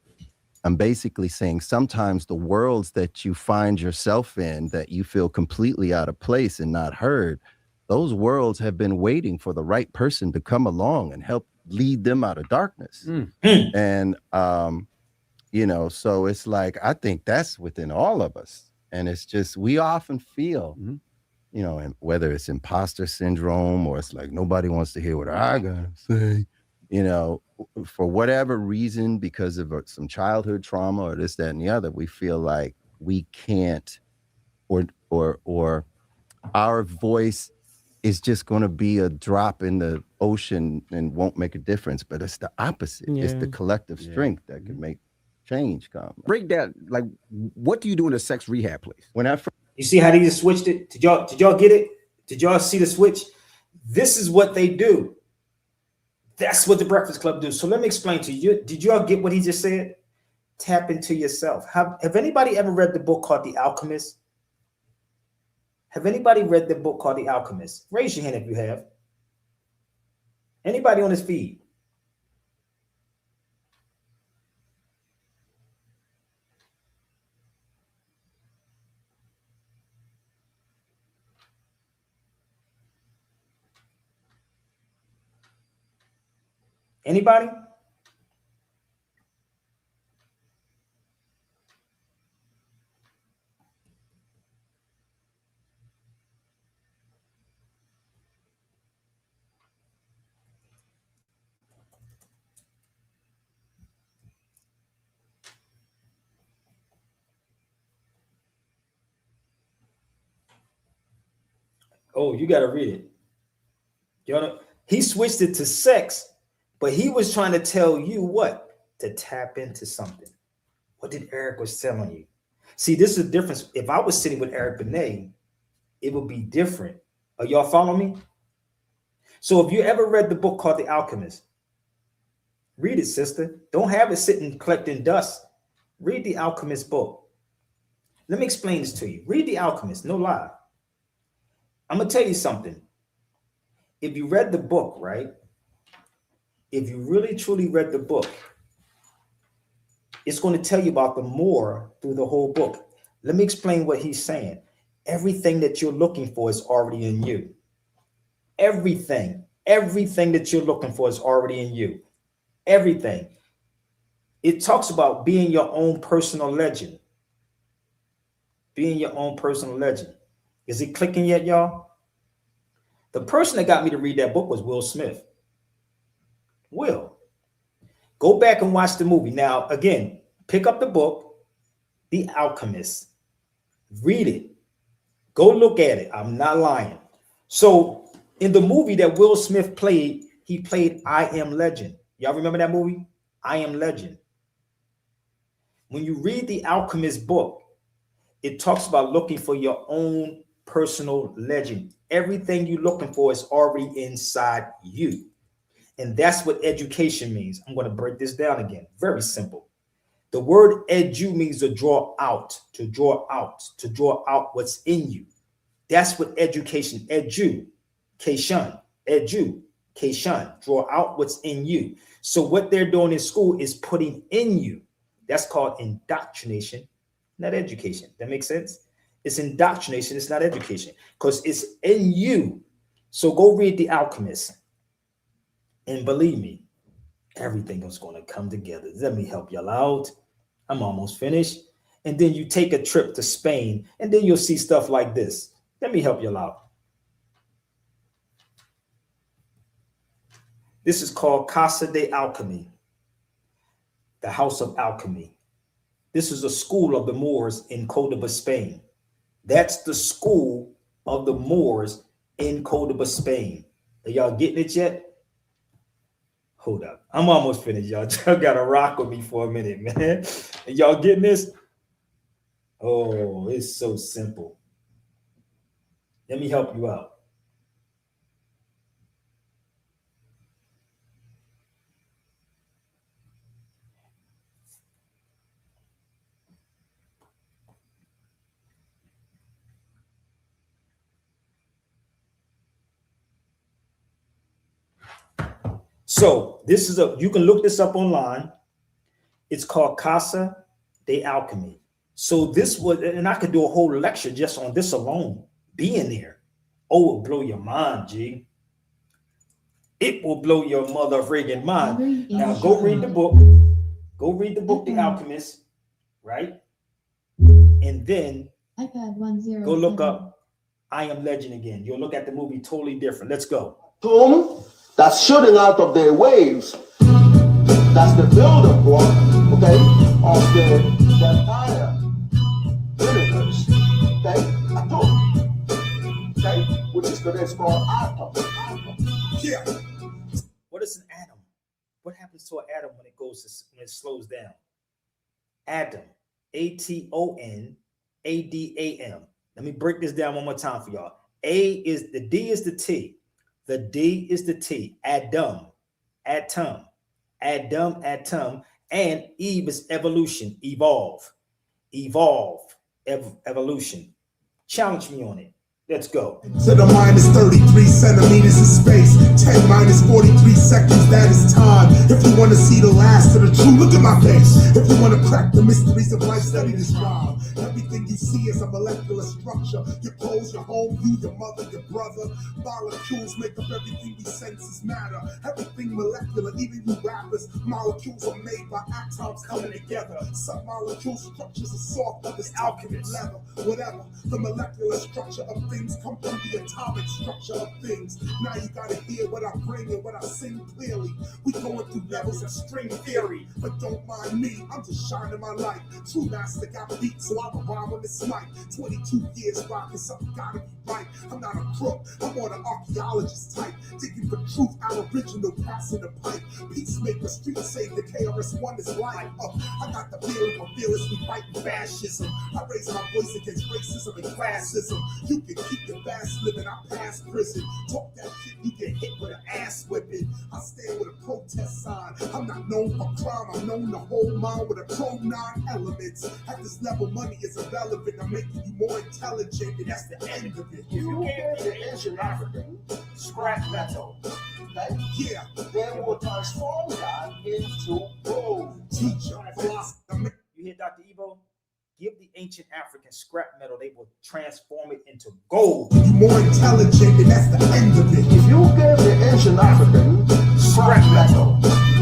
I'm basically saying sometimes the worlds that you find yourself in that you feel completely out of place and not heard, those worlds have been waiting for the right person to come along and help lead them out of darkness. And, so it's like, I think that's within all of us. And it's just, we often feel, and whether it's imposter syndrome or it's like, nobody wants to hear what I gotta say, for whatever reason, because of some childhood trauma or this, that, and the other, we feel like we can't, or our voice is just going to be a drop in the ocean and won't make a difference. But it's the opposite. It's the collective strength that can make change come.
Break that. Like, what do you do in a sex rehab place?
You see how they just switched it? Did y'all get it? Did y'all see the switch? This is what they do. That's what the Breakfast Club do. So let me explain to you. Did y'all get what he just said? Tap into yourself. Have anybody ever read the book called The Alchemist? Have anybody read the book called The Alchemist? Raise your hand if you have. Anybody on this feed? Anybody? Oh, you got to read it. He switched it to sex, but he was trying to tell you what? to tap into something. What did Eric was telling you? See, this is the difference. If I was sitting with Eric Benet, it would be different. Are y'all follow me? So if you ever read the book called The Alchemist, read it, sister. Don't have it sitting collecting dust. Read The Alchemist book. Let me explain this to you. Read The Alchemist, no lie. I'm going to tell you something. If you read the book, right? If you really truly read the book, it's going to tell you about the more through the whole book. Let me explain what he's saying. Everything that you're looking for is already in you. Everything that you're looking for is already in you. Everything. It talks about being your own personal legend. Being your own personal legend. Is it clicking yet, y'all? The person that got me to read that book was Will Smith. Will. Go back and watch the movie. Now, again, pick up the book, The Alchemist. Read it. Go look at it. I'm not lying. So, in the movie that Will Smith played, he played I Am Legend. Y'all remember that movie? I Am Legend. When you read The Alchemist book, it talks about looking for your own personal legend. Everything you're looking for is already inside you. And that's what education means. I'm going to break this down again. Very simple. The word edu means to draw out, to draw out, to draw out what's in you. That's what education, education, draw out what's in you. So what they're doing in school is putting in you. That's called indoctrination, not education. That makes sense? It's indoctrination. It's not education because it's in you. So go read The Alchemist. And believe me, everything is going to come together. Let me help y'all out. I'm almost finished. And then you take a trip to Spain, and then you'll see stuff like this. Let me help y'all out. This is called Casa de Alchemy, the House of Alchemy. This is a school of the Moors in Cordoba, Spain. That's the school of the Moors in Cordoba, Spain. Are y'all getting it yet? Hold up. I'm almost finished, y'all. Y'all got to rock with me for a minute, man. And y'all getting this? Oh, it's so simple. Let me help you out. So this is you can look this up online. It's called Casa de Alchemy. So this was, and I could do a whole lecture just on this alone, being there. Oh, it will blow your mind, G. It will blow your mother friggin' mind. Now go read the book. Go read the book, The Alchemist, right? And then go look up I Am Legend again. You'll look at the movie totally different. Let's go.
That's shooting out of their waves. That's the buildup block, okay, of the entire universe. Okay, atom. Okay, which is the next called atom.
Yeah. What is an atom? What happens to an atom when when it slows down? Atom. ATOM. ADAM. Let me break this down one more time for y'all. D is the T. The D is the T. Adam. Atom. Adam, atom. And Eve is evolution. Evolve. Evolution. Challenge me on it. Let's go.
To the minus 33 centimeters of space. 10 minus 43 seconds, that is time. If you want to see the last of the true, look at my face. If you want to crack the mysteries of life, study this rhyme. Everything you see is a molecular structure. Your clothes, your home, you, your mother, your brother. Molecules make up everything we senses matter. Everything molecular, even you rappers. Molecules are made by atoms coming together. Some molecule structures are soft, others alchemist leather. Whatever, the molecular structure of things come from the atomic structure of things. Now you gotta hear what I bring and what I sing clearly. We going through levels of string theory, but don't mind me, I'm just shining my light. True master got beat, so I'm a rhyme on this mic. 22 years rocking, something gotta be right. I'm not a crook, I'm on an archaeologist type. Digging for truth, our original passing the pipe. Peacemaker, street save the KRS-One is life. I got the feeling for fearlessly fighting fascism. I raise my voice against racism and classism. You can keep your fast living, I pass prison. Talk that shit, you get hit with an ass whipping. I stand with a protest sign. I'm not known for crime, I'm known to hold mine with a chrome 9 elements. At this level, money is irrelevant. I'm making you more intelligent, and that's the end of it.
You can't be an Asian African, scrap metal. Okay?
Yeah,
Then we'll transform that into gold.
teacher, philosopher.
You hear Dr. Evo? Give the ancient African scrap metal, they will transform it into gold.
You more intelligent, and that's the end of it.
If you give the Asian African scrap metal,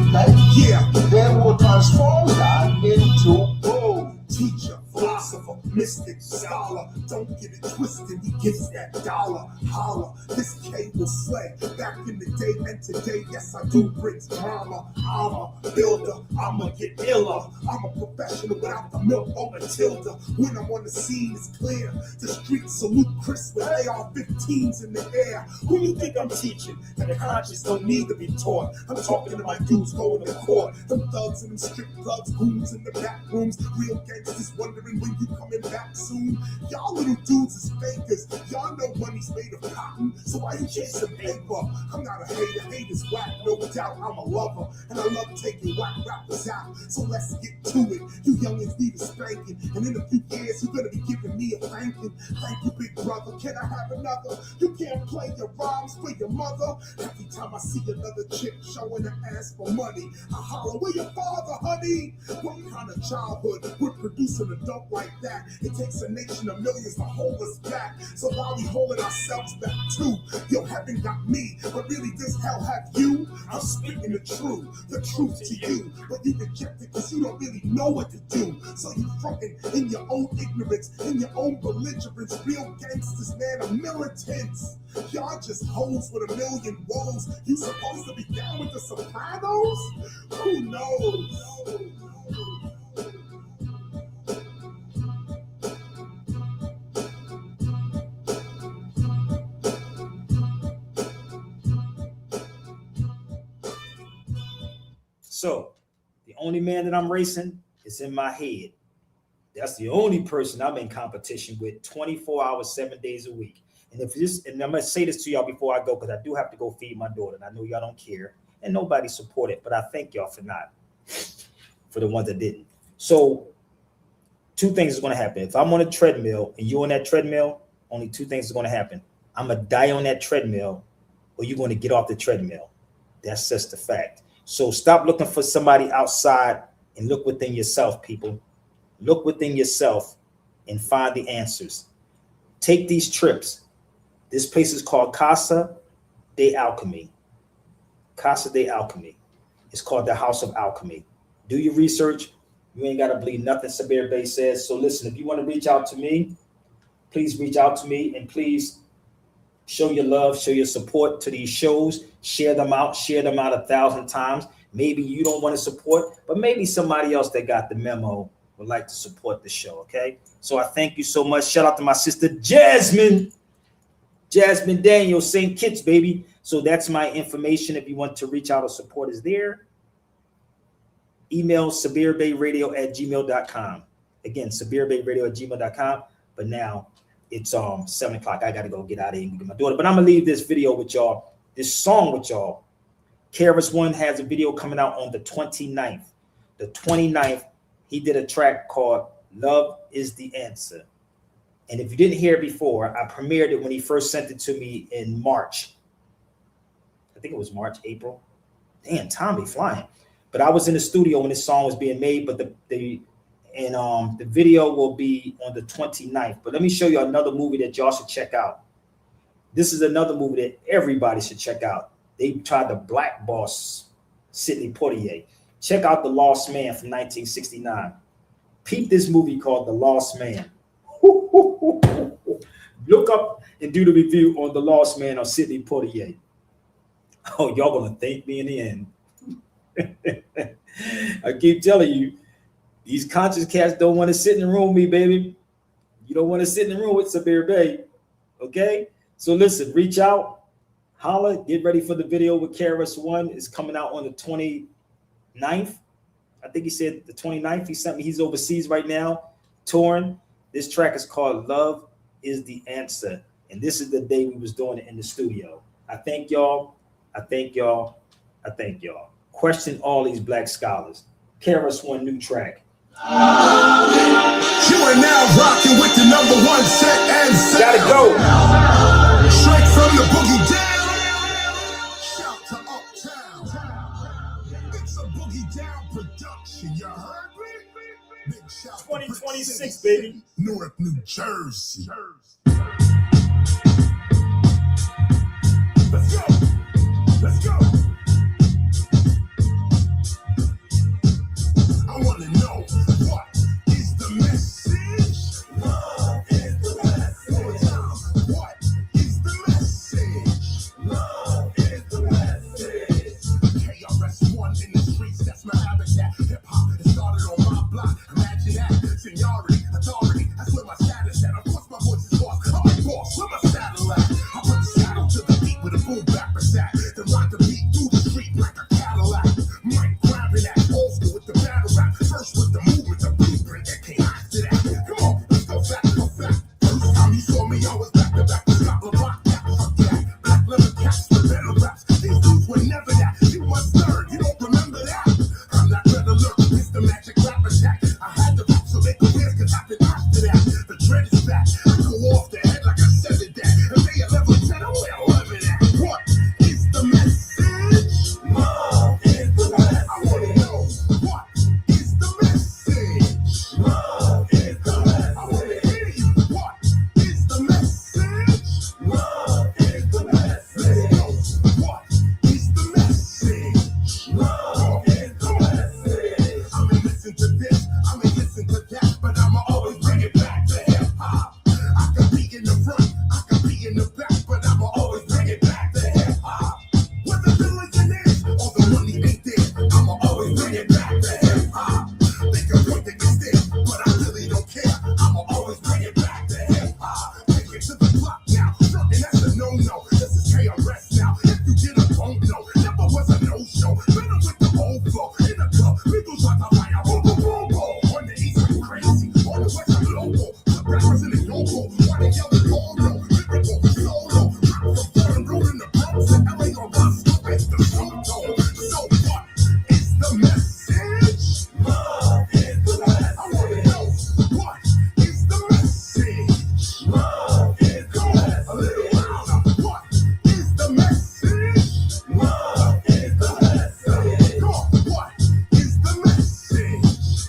okay?
Yeah,
then we'll transform that into gold.
teacher, philosopher, mystic, scholar. Don't get it twisted, he gets that dollar. Holla, this K will slay. Back in the day and today, yes, I do brings drama. I'm a builder, I'ma get iller. I'm a professional without the milk or Matilda. When I'm on the scene, it's clear. The streets salute Chris with AR-15s in the air. Who you think I'm teaching? The conscious don't need to be taught. I'm talking to my dudes going to court. Them thugs and them strip clubs, goons in the back rooms. Real gangsters wondering when you coming back soon. Y'all little dudes is fakers. Y'all know money's made of cotton, so why you chasing paper? I'm not a hater, hate is whack, no doubt. I'm a lover, and I love taking whack rappers out. So let's get to it. You youngins need a spanking, and in a few years you're gonna be giving me a thanking. Thank you, big brother. Can I have another? You can't play your rhymes for your mother. Every time I see another chick showing her ass for money, I holler, where your father, honey? What kind of childhood would produce an adult like that? It takes a nation of millions to hold us back. So while we holding ourselves back too, yo, heaven got me, but really this hell have you? I'm speaking the truth to you, but you reject it because you don't really know what to do. So you frontin' in your own ignorance, in your own belligerence. Real gangsters, man, are militants. Y'all just hoes with a million woes. You supposed to be down with the Sopranos? Who knows?
So the only man that I'm racing is in my head. That's the only person I'm in competition with 24 hours, 7 days a week. And and I'm gonna say this to y'all before I go, because I do have to go feed my daughter. And I know y'all don't care and nobody support it, but I thank y'all for not, for the ones that didn't. So two things is gonna happen. If I'm on a treadmill and you're on that treadmill, only two things are gonna happen. I'm gonna die on that treadmill, or you're gonna get off the treadmill. That's just the fact. So stop looking for somebody outside and look within yourself, people. Look within yourself and find the answers. Take these trips. This place is called Casa de Alchemy. Casa de Alchemy. It's called the House of Alchemy. Do your research. You ain't got to believe nothing Sabir Bey says. So listen, if you want to reach out to me, please reach out to me, and please show your love, show your support to these shows. Share them out 1,000 times. Maybe you don't want to support, but maybe somebody else that got the memo would like to support the show, okay? So I thank you so much. Shout out to my sister Jasmine Daniel, St. Kitts, baby. So that's my information. If you want to reach out or support is there. Email sabirbayradio@gmail.com. Again, sabirbayradio@gmail.com. But now it's 7 o'clock. I got to go get out of here and get my daughter. But I'm going to leave this video with y'all, this song with y'all. KRS-One has a video coming out on the 29th. The 29th, he did a track called Love is the Answer. And if you didn't hear it before, I premiered it when he first sent it to me in March. I think it was March, April. Damn, time be flying. But I was in the studio when this song was being made, but the video will be on the 29th. But let me show you another movie that y'all should check out. This is another movie that everybody should check out. They tried to blackball Sidney Poitier. Check out The Lost Man from 1969. Peep this movie called The Lost Man. Look up and do the review on The Lost Man of Sidney Poitier. Oh, y'all gonna thank me in the end. I keep telling you, these conscious cats don't want to sit in the room with me, baby. You don't want to sit in the room with Sabir Bey. Okay? So listen, reach out, holla, get ready for the video with KRS-One. It's coming out on the 29th. I think he said the 29th. He sent me, he's overseas right now, touring. This track is called Love is the Answer. And this is the day we was doing it in the studio. I thank y'all. I thank y'all. I thank y'all. Question all these black scholars. KRS-One new track.
You are now rocking with the #1 set and set.
Gotta go.
Straight from the boogie down. Shout to Uptown. It's a boogie down production. You heard me? Big shout
2026, baby.
Newark, New Jersey. Let's go. Let's go. I want to know, what is the message? Love is the message. What is the message? Love is the message. KRS-One in the streets, that's my habitat. Hip hop, it started on my block. Imagine that. Seniority, authority, that's where my status at. Of course, my voice is lost. I'm a boss, where my saddle at? I put the saddle to the beat with a boom back sack. Then ride the beat through the street like a Cadillac. Mike grabbing that old school with the battle rap. First with the movement, the blueprint that came after that. Come on, let's go back, go back. First time you saw me, I was back to back with Scotland Rock. Fuck that, black leather caps, the better raps. These dudes were never that. You must learn, you don't remember that. I'm not red alert, it's the magic rap attack. I had the rap so they could wear, cause I've been after that. The dread is back, I go off the head like I said it that. And they 11 10, I'm where 11 at. What is the message? Love is the message. I wanna know, what is the message? Love is the message. I wanna hear you. What is the message? Love is the message. Let's go. What is the message? Love is the message. I may listen to this, I may listen to that, but I'ma always bring it back to hip hop. I could be in the front, I could be in the back, but I'ma always bring it back to hip hop. What the religion is, or the money ain't there, I'ma always bring it back to hip hop. They can point they can stare, but I really don't care. I'ma always bring it back to hip hop. Take it to the block now, something that's a no-no. This is KRS now. If you did a don't know, never was a no-show. Better with the old flow in the club. People try to find out, boom, boom, boom, boom. On the east I'm crazy, on the west I'm local. Put rappers in the yo-go, why they yell at Lolo, lyrical, solo. Rap from Third Road in the Bronx, and LA on Roscoe, it's the Soto. So what is the message? Love is the message. I wanna know, what is the message? Love is the message. A little louder, what is the message? Love is the message. Come on, what is the message?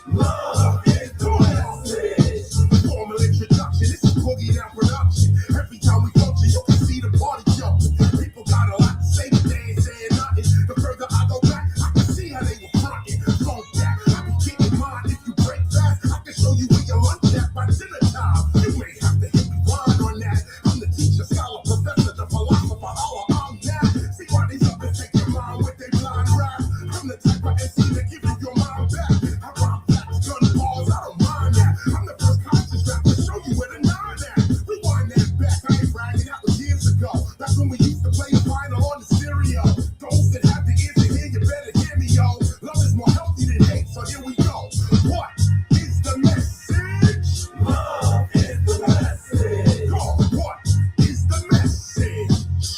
Love is the message. Formal introduction, this is Boogie Down production. Every time we function, you can see the party jumping. People got a lot to say, but they ain't saying nothing. The further I go back, I can see how they were fronting. Funk that, I be getting mine. If you break fast, I can show you where your lunch at by dinner time. You may have to hit me wine on that. I'm the teacher, scholar, professor, the philosopher, holla, I'm that. See why these others take your mind with they blind rap. I'm the type of MC that give you your mind back. I rock facts, gun balls, I don't mind that. I'm the first conscious rap to show you where the nine at. Rewind that back, I ain't bragging, that was years ago. That's when we used to play the vinyl on the stereo. Those that have the ears to hear, you better hear me, yo. Love is more healthy than hate, so here we go. What is the message? Love is the message. Go, what is the message?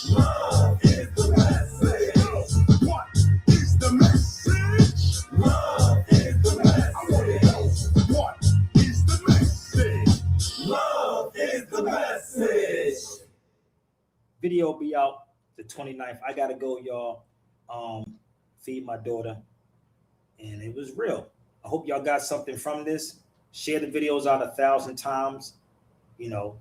Love is the message. Go, what is the message? Love is the message. I wanna know, what is the message? Love is the message.
Video be out the 29th. I gotta go, y'all. Feed my daughter. And it was real. I hope y'all got something from this. Share the videos out 1,000 times. You know,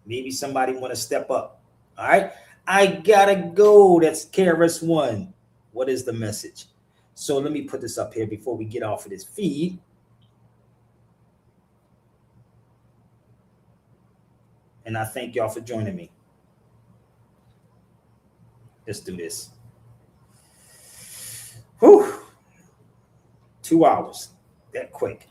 maybe somebody want to step up. All right. I gotta go. That's KRS-One. What is the message? So let me put this up here before we get off of this feed. and I thank y'all for joining me. Let's do this. Whew. 2 hours. That quick.